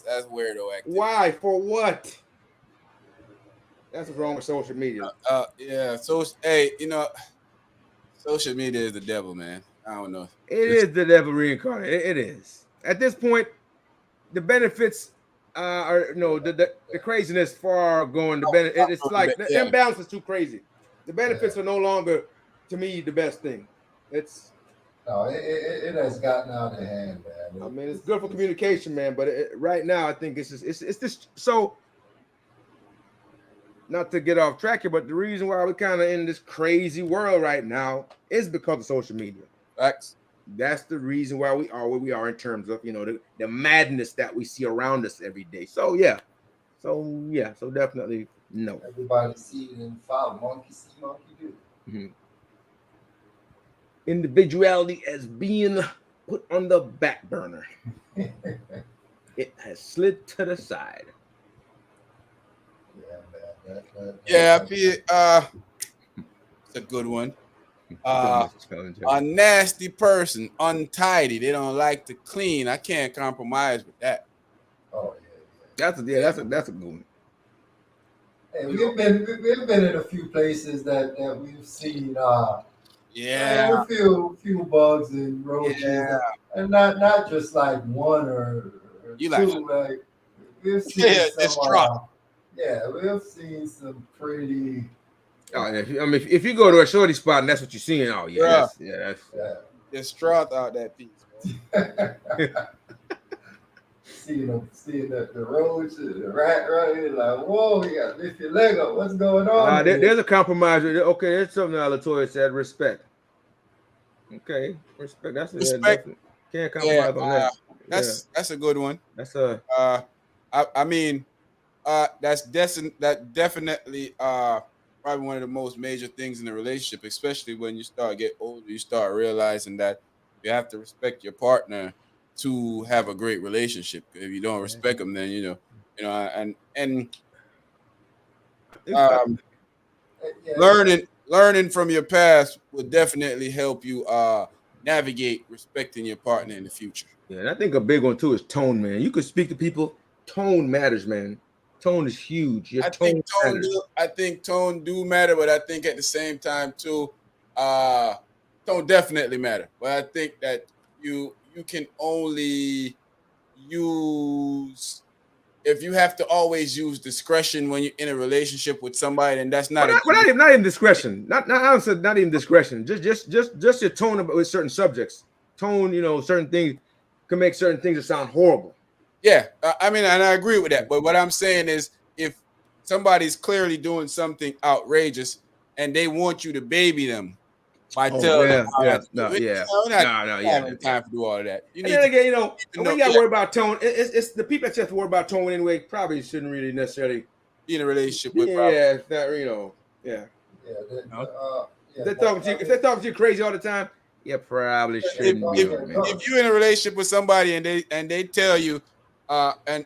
That's weirdo activity. Why? For what? That's what's wrong with social media. Yeah. So hey, social media is the devil, man. I don't know. It is the devil reincarnated. It is. At this point, the benefits are the craziness far going. It's like the imbalance is too crazy. The benefits are no longer, to me, the best thing. It's it has gotten out of hand, man. I mean, it's good for communication, man. But right now, I think it's just so. Not to get off track here, but the reason why we're kind of in this crazy world right now is because of social media. Facts. That's the reason why we are where we are in terms of the madness that we see around us every day. So definitely no. Everybody see it and follow. Monkey see, monkey do. Mm-hmm. Individuality as being put on the back burner. It has slid to the side. Yeah, I feel it's a good one. A nasty person, untidy. They don't like to clean. I can't compromise with that. Oh That's a good one. Hey, we've been in a few places that we've seen a few bugs and roaches, and not just like one or two. Like we've seen some. We've seen some pretty. Oh yeah, I mean, if you go to a shorty spot and that's what you're seeing, oh yeah, that's distraught out that piece. seeing the roach, the rat right here, like whoa, you got to lift your leg up. What's going on? There's a compromise. Okay, there's something Latoya said. Respect. Okay, respect. That's respect. Can't compromise on that. That's a good one. That's a. I mean. That definitely probably one of the most major things in the relationship, especially when you start get older. You start realizing that you have to respect your partner to have a great relationship. If you don't respect them, then learning from your past will definitely help you navigate respecting your partner in the future. Yeah, and I think a big one too is tone, man. You could speak to people. Tone matters, man. Tone is huge. I think tone do matter, but I think at the same time too, tone definitely matter. But I think that you can only use if you have to always use discretion when you're in a relationship with somebody, then that's Well, not a not even discretion. I said not even discretion. Just your tone with certain subjects. Tone, certain things can make certain things that sound horrible. yeah. I mean, and I agree with that. But what I'm saying is, if somebody's clearly doing something outrageous and they want you to baby them by Oh telling them yeah, how yeah, not to do no, it, yeah, we're not no, yeah, having yeah. time to do all of that. You And need then to again, even and we know, got to yeah, worry about tone. It's the people that you have to worry about tone anyway. Probably shouldn't really necessarily. be in a relationship with probably. Yeah, it's not, yeah. Yeah, You know? If yeah, they're but talking to you, I if mean, they're talking to you crazy all the time, you probably If shouldn't be if with them, man. if you're in a relationship with somebody and they tell you, and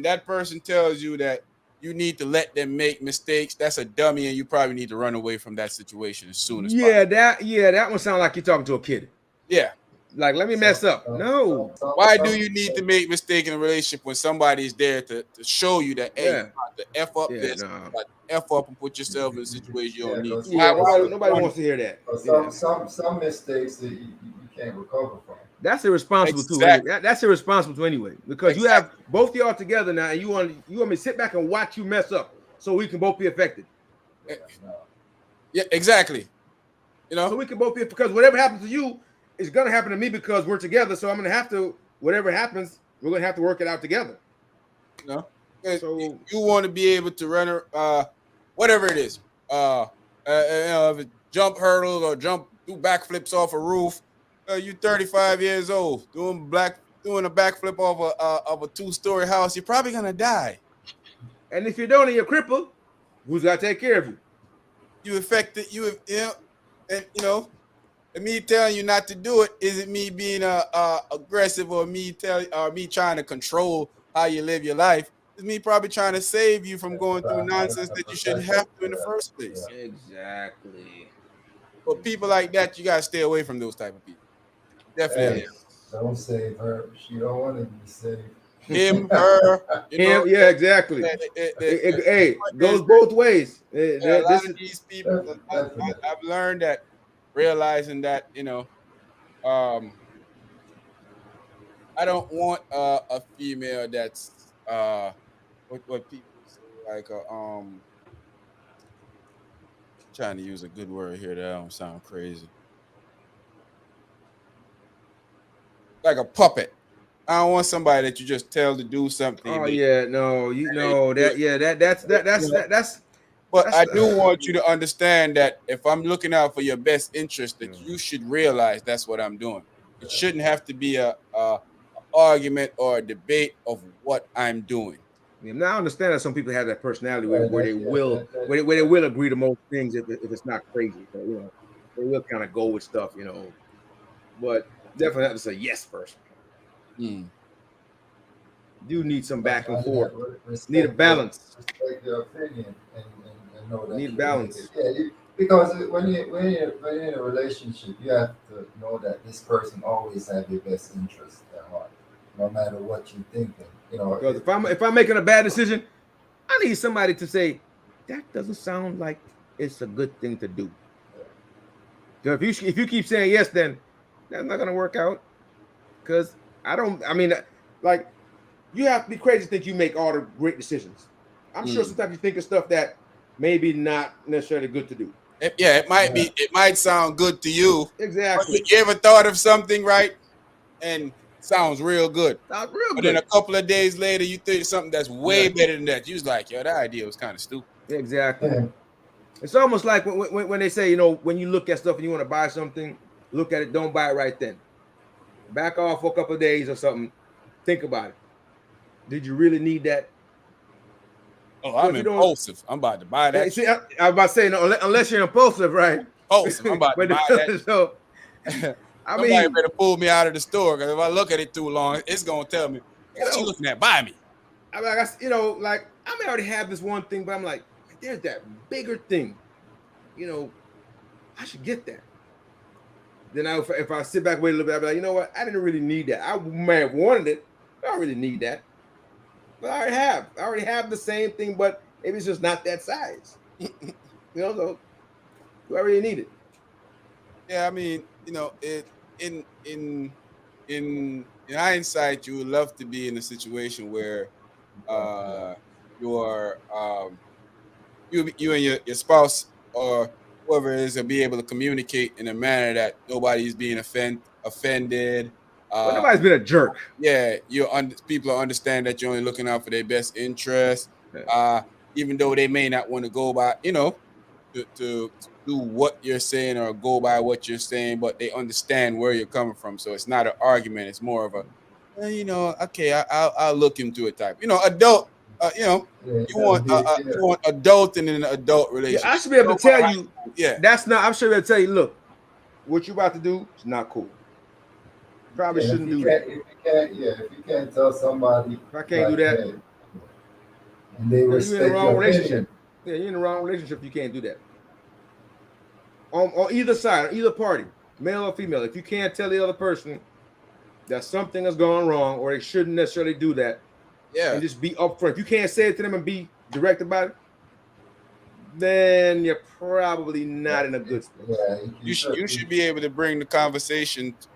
that person tells you that you need to let them make mistakes, that's a dummy, and you probably need to run away from that situation as soon as possible. That one sounds like you're talking to a kid. Yeah. Like, let me mess up. No. Why do you need to make mistake in a relationship when somebody's there to show you that, hey, you Yeah. got to F up Yeah. this, No. you got to F up and put yourself in a situation you don't Yeah, need? because Yeah. Why Nobody would wants to hear that. Yeah. some mistakes that you can't recover from. That's irresponsible too. Anyway, exactly that's irresponsible too. Anyway, because you have exactly both y'all together now, and you want me to sit back and watch you mess up, so we can both be affected. Yeah, no. yeah exactly So we can both be, because whatever happens to you is gonna happen to me because we're together. So I'm gonna have to, whatever happens, we're gonna have to work it out together. you know So you want to be able to run whatever it is if it jump hurdles or jump do backflips off a roof. You 35 years old doing a backflip off of a 2-story house, you're probably gonna die. and if you don't and you're crippled, who's gotta take care of you? You affected and and me telling you not to do it isn't me being aggressive or me trying to control how you live your life. It's me probably trying to save you from going through nonsense Trying to that you shouldn't protect have it. to in the first Yeah, place. Exactly. But people like that, you gotta stay away from those type of people. yeah. Definitely Hey, don't save her. She don't want to be saved. him, her. Him, yeah, exactly. Hey, goes both ways. A lot This of is these people, Definitely. I've learned that, realizing that um, I don't want a female that's what people say like trying to use a good word here that don't sound crazy, like a puppet. I don't want somebody that you just tell to do something oh and yeah, no, they do it. You know, but that's I do want you to understand that if I'm looking out for your best interest, that you should realize that's what I'm doing. It shouldn't have to be a argument or a debate of what I'm doing. Yeah, now I understand that some people have that personality Yeah, where they will where they will agree to most things if it's not crazy. So, they will kind of go with stuff, but definitely have to say yes first. Mm. Do need some but back and forth. yeah, Need a balance. respect your opinion and know that Need you can make it. balance. Yeah, because when you're in a relationship, you have to know that this person always have your best interest at heart, no matter what you're thinking. Because if I'm making a bad decision, I need somebody to say that doesn't sound like it's a good thing to do. So if you keep saying yes, then that's not gonna work out. Because I don't. I mean, like you have to be crazy to think you make all the great decisions. I'm sure Mm. sometimes you think of stuff that maybe not necessarily good to do. Yeah, it might Yeah, be. It might sound good to you. But Exactly. you ever thought of something right and sounds real good, Sounds real but then a good. couple of days later you think something that's way yeah, better than that. You was like, yo, that idea was kind of stupid. Exactly. yeah. It's almost like when they say, when you look at stuff and you want to buy something, look at it, don't buy it right then. Back off for a couple of days or something. Think about it. Did you really need that? Oh, I'm Because you don't impulsive. I'm about to buy that see. shit. I was about to say, no, unless you're impulsive, right? Impulsive. I'm about to But buy that. so I Somebody mean, better pull me out of the store because if I look at it too long, it's gonna tell me you what you know, looking at. Buy me. I mean, like I may already have this one thing, but I'm like, there's that bigger thing. You know, I should get that. Then if I sit back, wait a little bit, I'll be like, you know what? I didn't really need that. I may have wanted it, but I don't really need that. But I already have. I already have the same thing, but maybe it's just not that size. So do I really need it? Yeah, I mean, it in in hindsight, you would love to be in a situation where Yeah. you are you and your spouse or whoever it is will be able to communicate in a manner that nobody's being offended. Well, Uh, nobody's been a jerk. yeah, people understand that you're only looking out for their best interest. Yeah. Uh, Even though they may not want to go by, to do what you're saying or go by what you're saying, but they understand where you're coming from. So it's not an argument. It's more of a, okay, I'll look into it type. Adult. You know, Yeah, you gotta want be, you want adult in an adult Yeah, relationship. I should be able to tell you Yeah, that's not. I'm sure they'll tell you, look, what you about to do is not cool. Probably yeah, shouldn't do that. if you can't tell somebody If I can't do like, that, hey, and they you're in the respect wrong your relationship. opinion, Yeah, you're in the wrong relationship. You can't do that. On either side, on either party, male or female, if you can't tell the other person that something has gone wrong or they shouldn't necessarily do that, yeah. and just be upfront. If you can't say it to them and be direct about it, then you're probably not in a good space. yeah, You should be able to bring the conversation to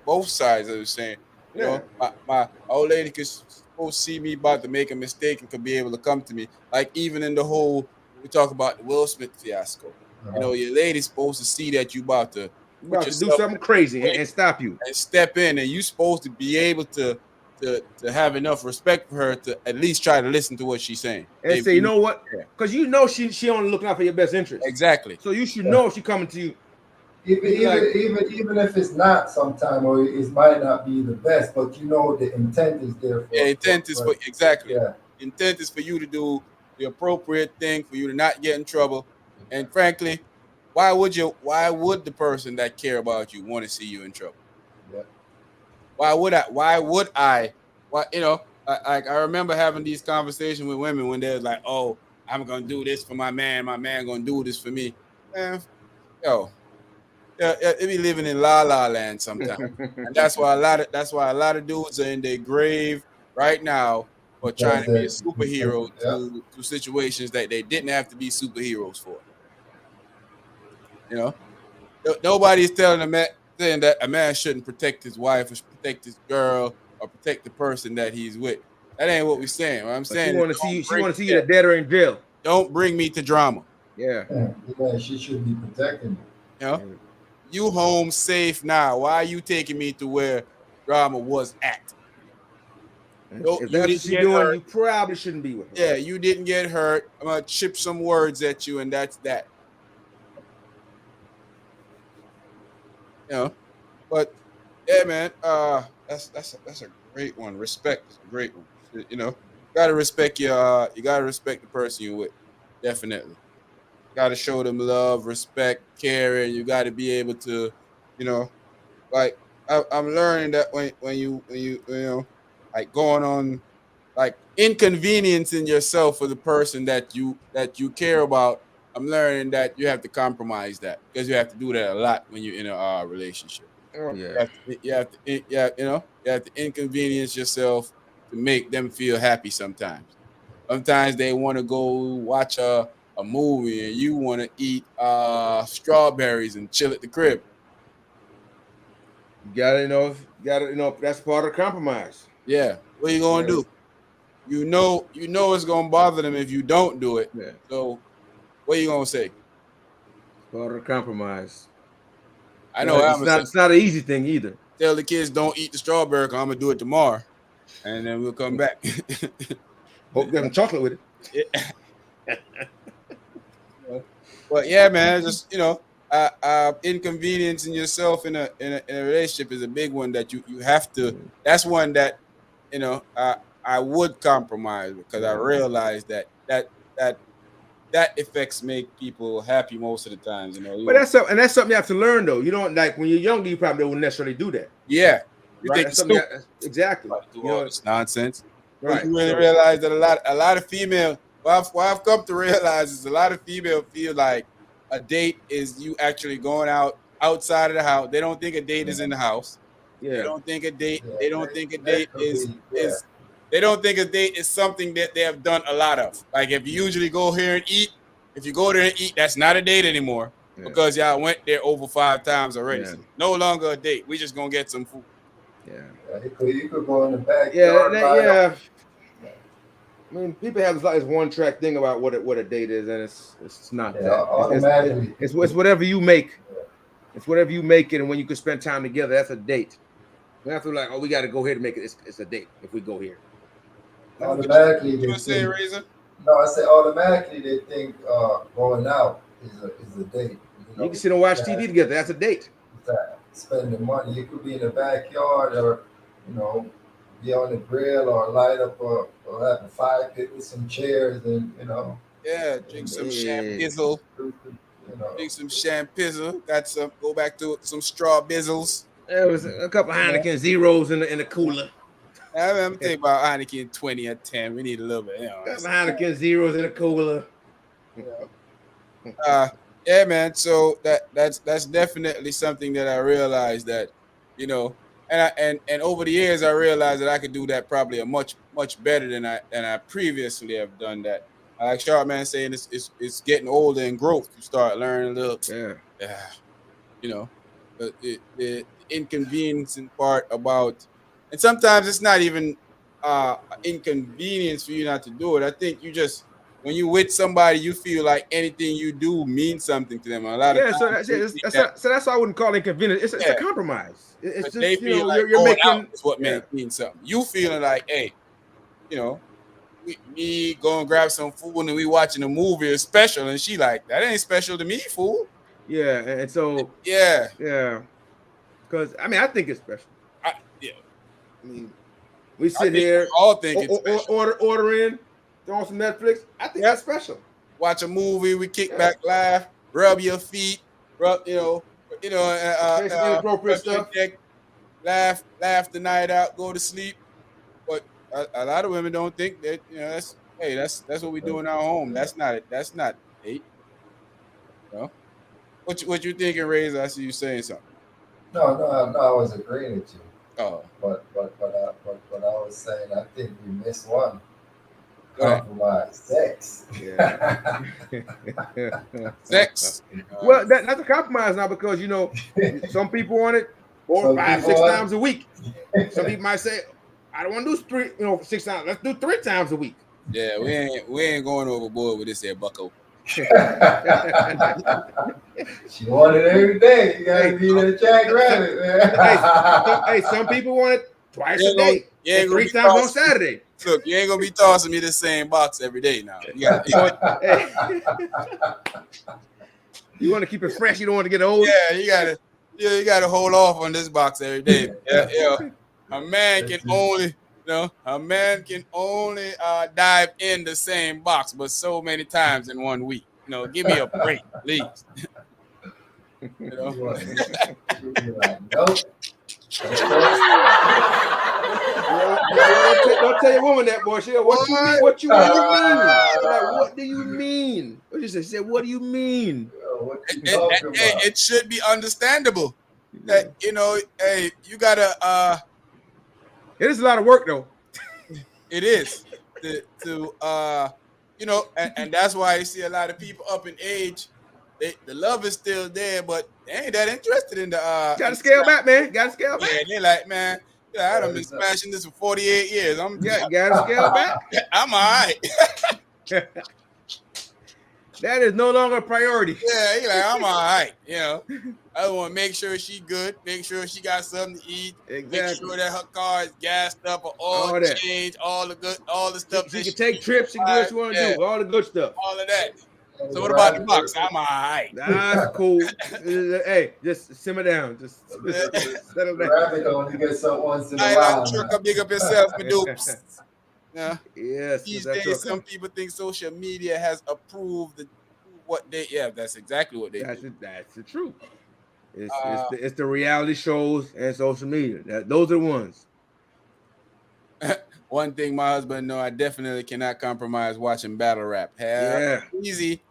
both sides of the saying. Yeah. My old lady could supposed to see me about to make a mistake and could be able to come to me. Like even in the whole we talk about the Will Smith fiasco. Your lady's supposed to see that you about to You're put about to do yourself something crazy and stop you. and step in, and you supposed to be able to have enough respect for her to at least try to listen to what she's saying. And say, you know what? Because she only looking out for your best interest. Exactly. So you should know if she coming to you. Even if it's not sometime or it might not be the best, but the intent is there for. Yeah, intent is for exactly. Yeah. Intent is for you to do the appropriate thing, for you to not get in trouble. And frankly, why would the person that care about you want to see you in trouble? Yeah. Why would I? Why I remember having these conversations with women when they're like, "Oh, I'm gonna do this for my man gonna do this for me." Man, it be living in la la land sometimes, and that's why a lot of dudes are in their grave right now for trying to be a superhero to situations that they didn't have to be superheroes for. Nobody's telling a man saying that a man shouldn't protect his wife or protect his girl or protect the person that he's with. That ain't what we're saying. What I'm saying she want to see you. She want to see you dead or in jail. Don't bring me to drama. Yeah. Yeah, she should be protecting you. You home safe now. Why are you taking me to where drama was at? If that's what she's doing, you probably shouldn't be with her. Yeah, you didn't get hurt. I'm gonna chip some words at you, and that's that. But yeah, man. That's a great one. Respect is a great one. Gotta respect you gotta respect the person you're with. Definitely. Gotta show them love, respect, care, and you gotta be able to, like I'm learning that when you like going on like inconveniencing yourself for the person that you care about. I'm learning that you have to compromise that because you have to do that a lot when you're in a relationship. Oh yeah. You have to inconvenience yourself to make them feel happy sometimes. Sometimes they want to go watch a movie and you want to eat strawberries and chill at the crib. You gotta that's part of the compromise. Yeah. What are you gonna do? You know it's gonna bother them if you don't do it. Yeah. So what are you gonna say? Part of the compromise. I know it's not an easy thing either. Tell the kids don't eat the strawberry because I'm gonna do it tomorrow. And then we'll come back. Hope there's some chocolate with it. Yeah. But yeah, man, just inconveniencing yourself in a relationship is a big one that you have to. That's one that I would compromise because I realize that effects make people happy most of the times. But that's something you have to learn though. You don't like when you're younger, you probably don't necessarily do that. Yeah, right. Exactly. It's nonsense. Right. You really realize that a lot of female. What I've come to realize is a lot of female feel like a date is you actually going outside of the house. They don't think a date is in the house. Yeah. They don't think a date. They don't think a date is. They don't think a date is something that they have done a lot of. Like if you usually go here and eat, if you go there and eat, that's not a date anymore because y'all went there over 5 times already. Yeah. So no longer a date. We just gonna get some food. You could go in the backyard. Yeah. I mean, people have this one track thing about what a date is, and it's not that. Automatically, it's whatever you make. It's whatever you make it, and when you can spend time together, that's a date. We have to like, we got to go here to make it. It's a date if we go here. Automatically, you say, Razor? No, I say automatically they think going out is a date. You can sit and watch TV together. That's a date. Spending money. You could be in the backyard, or be on the grill, or light up or have a fire pit with some chairs, and Yeah, drink some champizzle. Drink some champizzle. Got some. Go back to some straw bizzles. There was a couple Heineken Zeros in the cooler. I'm thinking about Heineken 20 or 10. We need a little bit. Heineken Zeros in the cooler. Yeah, man. So that's definitely something that I realized that, and over the years I realized that I could do that probably a much better than I previously have done that. Like Sharp Man saying, it's getting older and growth. You start learning a little. The inconveniencing part about, and sometimes it's not even inconvenience for you not to do it. I think when you with somebody, you feel like anything you do means something to them. A lot of times, so that's why I wouldn't call it inconvenience. It's a compromise. It's just they feel like you're making out is what means something. You feeling like, hey, we go and grab some food and we watching a movie is special, and she like, that ain't special to me, fool. Yeah, and so because I think it's special. We sit here, all think it's special. Order in, throw on some Netflix. I think that's special. Watch a movie, we kick back, laugh, rub your feet, inappropriate stuff. Laugh the night out, go to sleep. But a lot of women don't think that that's what we do in our home. That's not it. That's not date. What you thinking, Razor? I see you saying something. No, I was agreeing with you. Oh, but I was saying I think we missed one. Compromise. Sex. Yeah. Sex. Well, that's a compromise now, because some people want it 4, 5, 6 times a week. Some people might say, I don't want to do 6 times. Let's do 3 times a week. Yeah, we ain't going overboard with this here, bucko. She want it every day. You gotta be the Jackrabbit, man. Hey, some people want it twice a day. And 3 times on Saturday. Look, you ain't gonna be tossing me the same box every day now. You want to keep it fresh. You don't want to get old. Yeah, you gotta hold off on this box every day. Yeah. A man can only dive in the same box, but so many times in 1 week. Give me a break, please. Nope. Don't tell your woman that, boy. She said, what you mean? What you mean? Like, what do you mean? What you say? She said, what do you mean? It should be understandable that hey, you gotta. It is a lot of work, though. It is and that's why you see a lot of people up in age. The love is still there, but they ain't that interested in the. Gotta scale back, man. Gotta scale back. Yeah, they're like, man. I done been smashing this for 48 years. Gotta scale back. I'm all right. That is no longer a priority. Yeah, you're like, I'm all right. I want to make sure she good, make sure she got something to eat, make sure that her car is gassed up, or all change, all the stuff. She can take trips, she can do what she want to do, all the good stuff. All of that. So what about the box? I'm all right. That's cool. Hey, just simmer down. Just settle down. Rabbit only get some once in a while. Truck big up yourself, my dupes. Yeah. Yes. These days, some people think social media has approved what they. Yeah, that's exactly what they do. That's the truth. It's the reality shows and social media. Those are the ones. One thing my husband know, I definitely cannot compromise watching battle rap. Easy.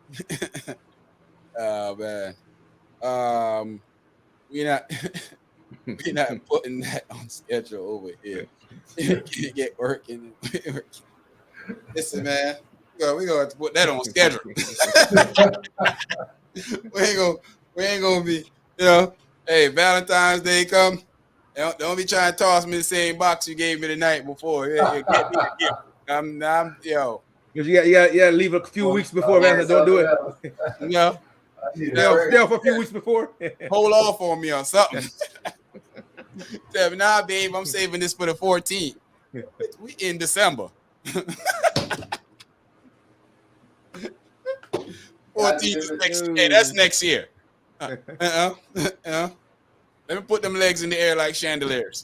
Oh man. We're not putting that on schedule over here. Get working. Listen, man. We gonna have to put that on schedule. we ain't gonna be, hey, Valentine's Day come. Don't be trying to toss me the same box you gave me the night before. Get me a gift. I'm yo. Because you gotta leave a few weeks before, man. Don't do it. No. Stay for a few weeks before. Hold off on me or something. Tell me, nah, babe, I'm saving this for the 14th. We in December. 14th is next. Hey, that's next year. Let me put them legs in the air like chandeliers.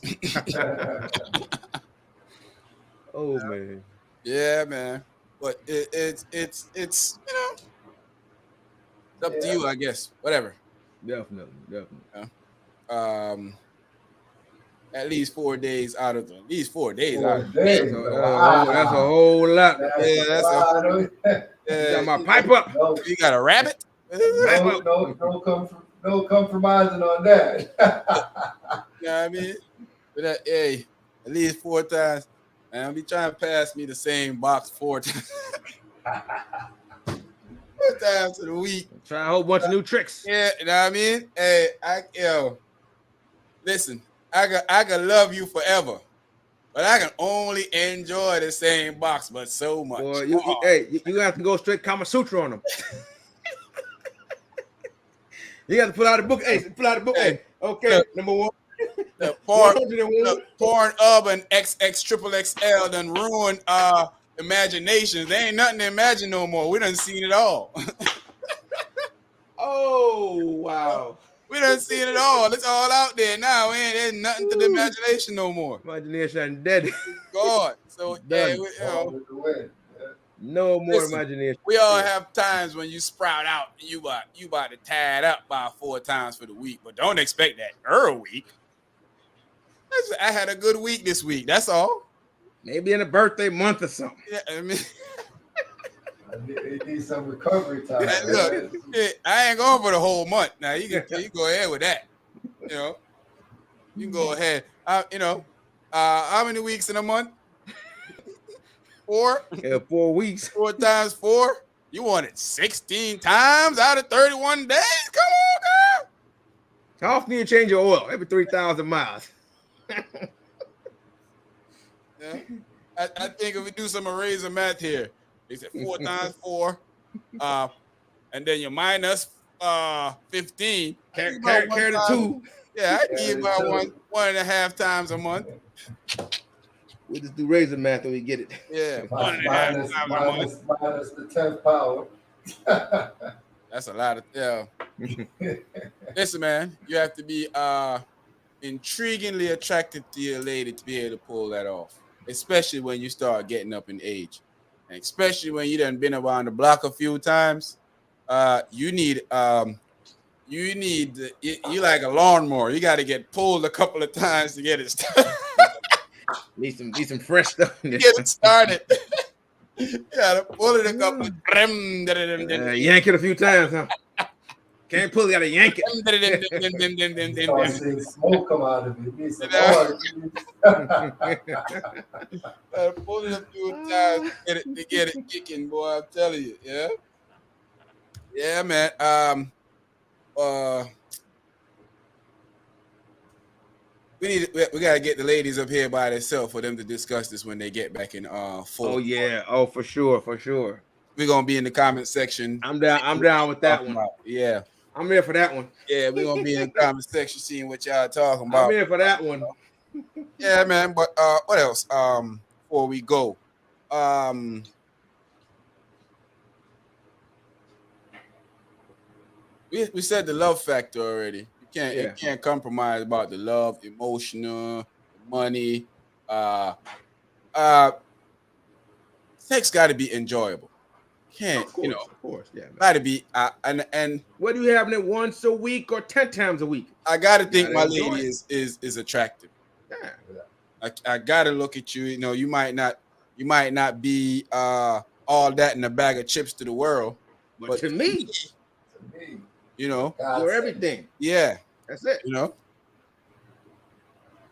Oh man. Yeah, man. But it's it's up to you, I guess. Whatever. Definitely. At least 4 days out of them. At least 4 days out of days. That's a whole lot. Yeah, that's a got my pipe up. No, you got a rabbit? no compromising on that. You know what I mean? But hey, at least 4 times. And I'll be trying to pass me the same box 4 times. 4 times in a week. Try a whole bunch of new tricks. Yeah, you know what I mean? Hey, listen, I can love you forever, but I can only enjoy the same box, but so much. Boy, you have to go straight Kama Sutra on them. You got to pull out a book. Hey, pull out a book. Hey, okay, number one. The Pornhub and XXXXL done ruined imaginations. There ain't nothing to imagine no more. We done seen it all. Oh, wow. We done seen it all. It's all out there now. There's nothing to the imagination no more. Imagination dead. God. So, no more imagination. We all have times when you sprout out and you about to tie it up by 4 times for the week, but don't expect that every week. I had a good week this week. That's all. Maybe in a birthday month or something. Yeah, I mean, it needs some recovery time. Look, I ain't going for the whole month. Now you go ahead with that. You know, you can go ahead. How many weeks in a month? 4. Yeah, 4 weeks. 4 times 4. You want it 16 times out of 31 days? Come on, girl. How often do you change your oil? Every 3,000 miles. Yeah. I think if we do some eraser math here, they said 4 times 4, and then you minus 15. Carry the 2. Yeah, I give about 1.5 times a month. We just do razor math and we get it. Yeah, minus the 10th power. That's a lot of Listen, man, you have to be intriguingly attracted to your lady to be able to pull that off, especially when you start getting up in age, and especially when you done been around the block a few times. You like a lawnmower. You got to get pulled a couple of times to get it started. Need some fresh stuff. Get it started. You gotta pull it a couple of yank it a few times, huh? Can't pull it, gotta yank it. Smoke come out of it. Pull it a few times to get it kicking, boy. I'm telling you, yeah. Yeah, man. We gotta get the ladies up here by themselves for them to discuss this when they get back in full. Oh yeah, oh for sure. We're gonna be in the comment section. I'm down with that one. Yeah. I'm here for that one. Yeah, we're gonna be in the comment section seeing what y'all talking about. I'm here for that one. Yeah, man. But what else? Before we go. We said the love factor already. You can't compromise about the love, emotional, money. Sex got to be enjoyable. Can't of course, yeah. Got to be and whether you having it once a week or 10 times a week. I got to think my lady is attractive. Yeah. I got to look at you. You know, you might not be all that in a bag of chips to the world, but to me. You know, you're everything. Yeah, that's it. You know,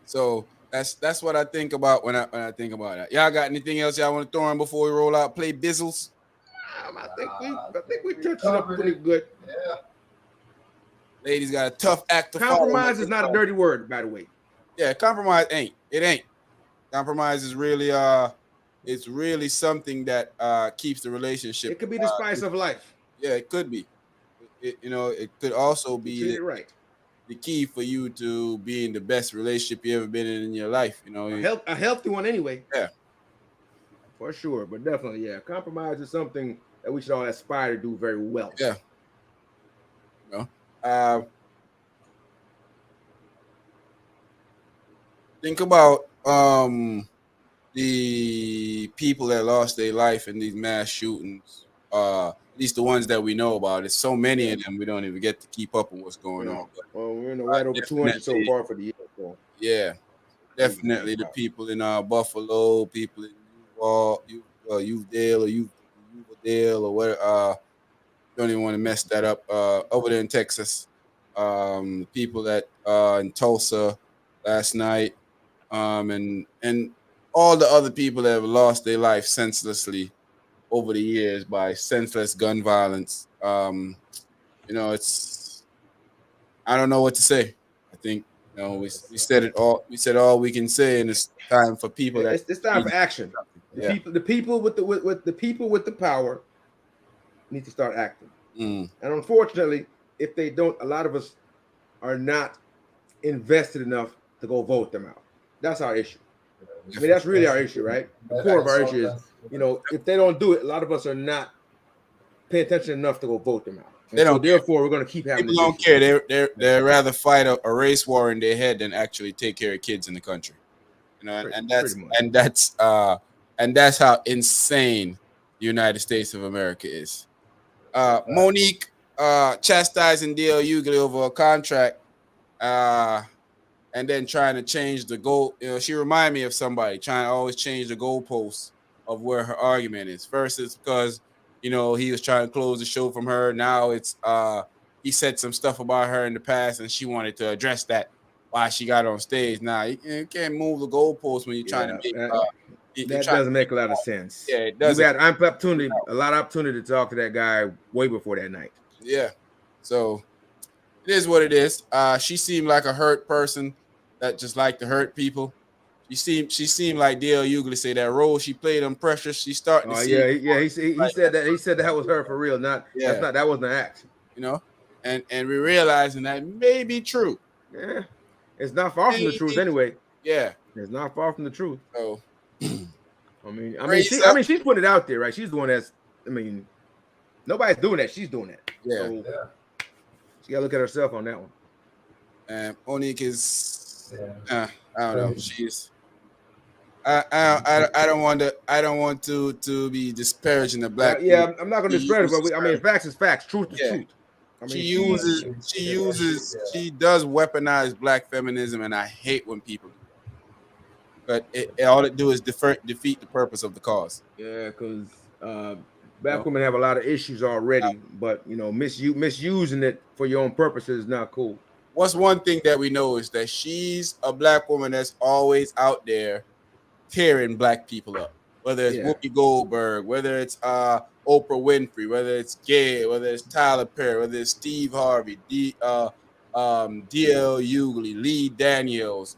so that's what I think about when I think about that. Y'all got anything else y'all want to throw in before we roll out? Play bizzles. I think we touched it up pretty good. Yeah. Ladies got a tough act to compromise is not a dirty word, by the way. Yeah, compromise ain't. It ain't. Compromise is really it's really something that keeps the relationship. It could be the spice of life. Yeah, it could be. It could also You be treat it right. the key for you to being the best relationship you ever been in your life. A healthy one anyway, Yeah, for sure. But definitely, yeah, compromise is something that we should all aspire to do very well. yeah. You know, uh, think about the people that lost their life in these mass shootings. At least the ones that we know about. There's so many of them we don't even get to keep up with what's going on. But Well, we're right over 200 so definitely, far for the year. So yeah, crazy to definitely think the about. people in Buffalo, people in Youthville or Youthville or what. Don't even want to mess that up. Over there in Texas, people that in Tulsa last night, and all the other people that have lost their life senselessly over the years by senseless gun violence. It's I don't know what to say. I think we said it all. We said all we can say, and it's time for people that It's time for action. yeah. The people with the people with the power need to start acting. Mm. And unfortunately, if they don't, a lot of us are not invested enough to go vote them out. That's our issue. I mean, that's really our issue, right? The core of our issue is, if they don't do it, a lot of us are not paying attention enough to go vote them out. And They so don't care. therefore, we're going to keep having People this don't issue. care. They'd rather fight a race war in their head than actually take care of kids in the country. And that's how insane the United States of America is. Monique chastising D.L. Hughley over a contract, and then trying to change the goal. She reminded me of somebody trying to always change the goalposts of where her argument is. First, it's because he was trying to close the show from her. Now it's he said some stuff about her in the past, and she wanted to address that while she got on stage. Now you can't move the goalposts when you're trying to make. You're That trying to doesn't make a lot of sense. Yeah, it We've doesn't. had a lot of opportunity to talk to that guy way before that night. Yeah. So it is what it is. She seemed like a hurt person that just liked to hurt people. She seemed like D.L. Hughley say that role she played on pressure. She starting to Oh see. yeah. He said that was her for real. Yeah. That wasn't an act. And we're realizing that may be true. Yeah, it's not far from the truth anyway. Yeah, it's not far from the truth. So, she's putting it out there, right? She's the one that's. Nobody's doing that. She's doing that. Yeah. So she gotta look at herself on that one. And Monique is. I don't know. She's. I don't want to be disparaging the black. I'm not going to disparage it, but facts is facts. Truth is truth. She does weaponize black feminism, and I hate when people do that. But all it do is defeat the purpose of the cause. Yeah, because black women have a lot of issues already, but misusing it for your own purposes is not cool. What's one thing that we know is that she's a black woman that's always out there tearing black people up. Whether it's Whoopi Goldberg, whether it's Oprah Winfrey, whether it's Gay, whether it's Tyler Perry, whether it's Steve Harvey, D.L. Hughley, Lee Daniels,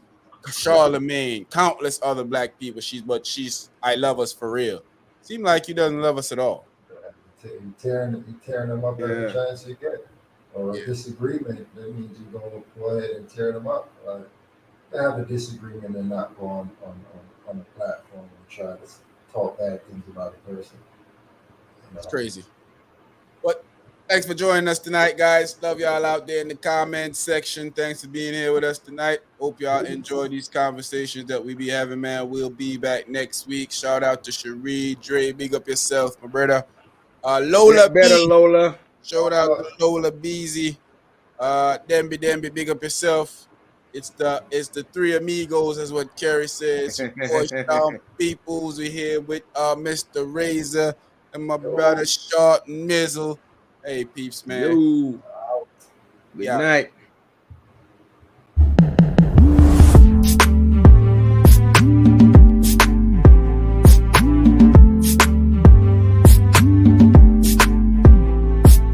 Charlemagne, countless other black people. She's I love us for real. Seems like he doesn't love us at all. You tearing them up every chance you get. Or a disagreement, that means you're going to go ahead and tear them up. Like, have a disagreement and not go on the platform and try to talk bad things about a person. It's crazy. But thanks for joining us tonight, guys. Love y'all out there in the comments section. Thanks for being here with us tonight. Hope y'all enjoy these conversations that we be having, man. We'll be back next week. Shout out to Cherie, Dre, big up yourself, my brother. Lola better B. Lola. Shout out to Lola Beezy. Demby, big up yourself. It's the three amigos, as what Kerry says. Peoples, we here with Mr. Razor and my brother Short Mizzle. Hey peeps, man. Good night.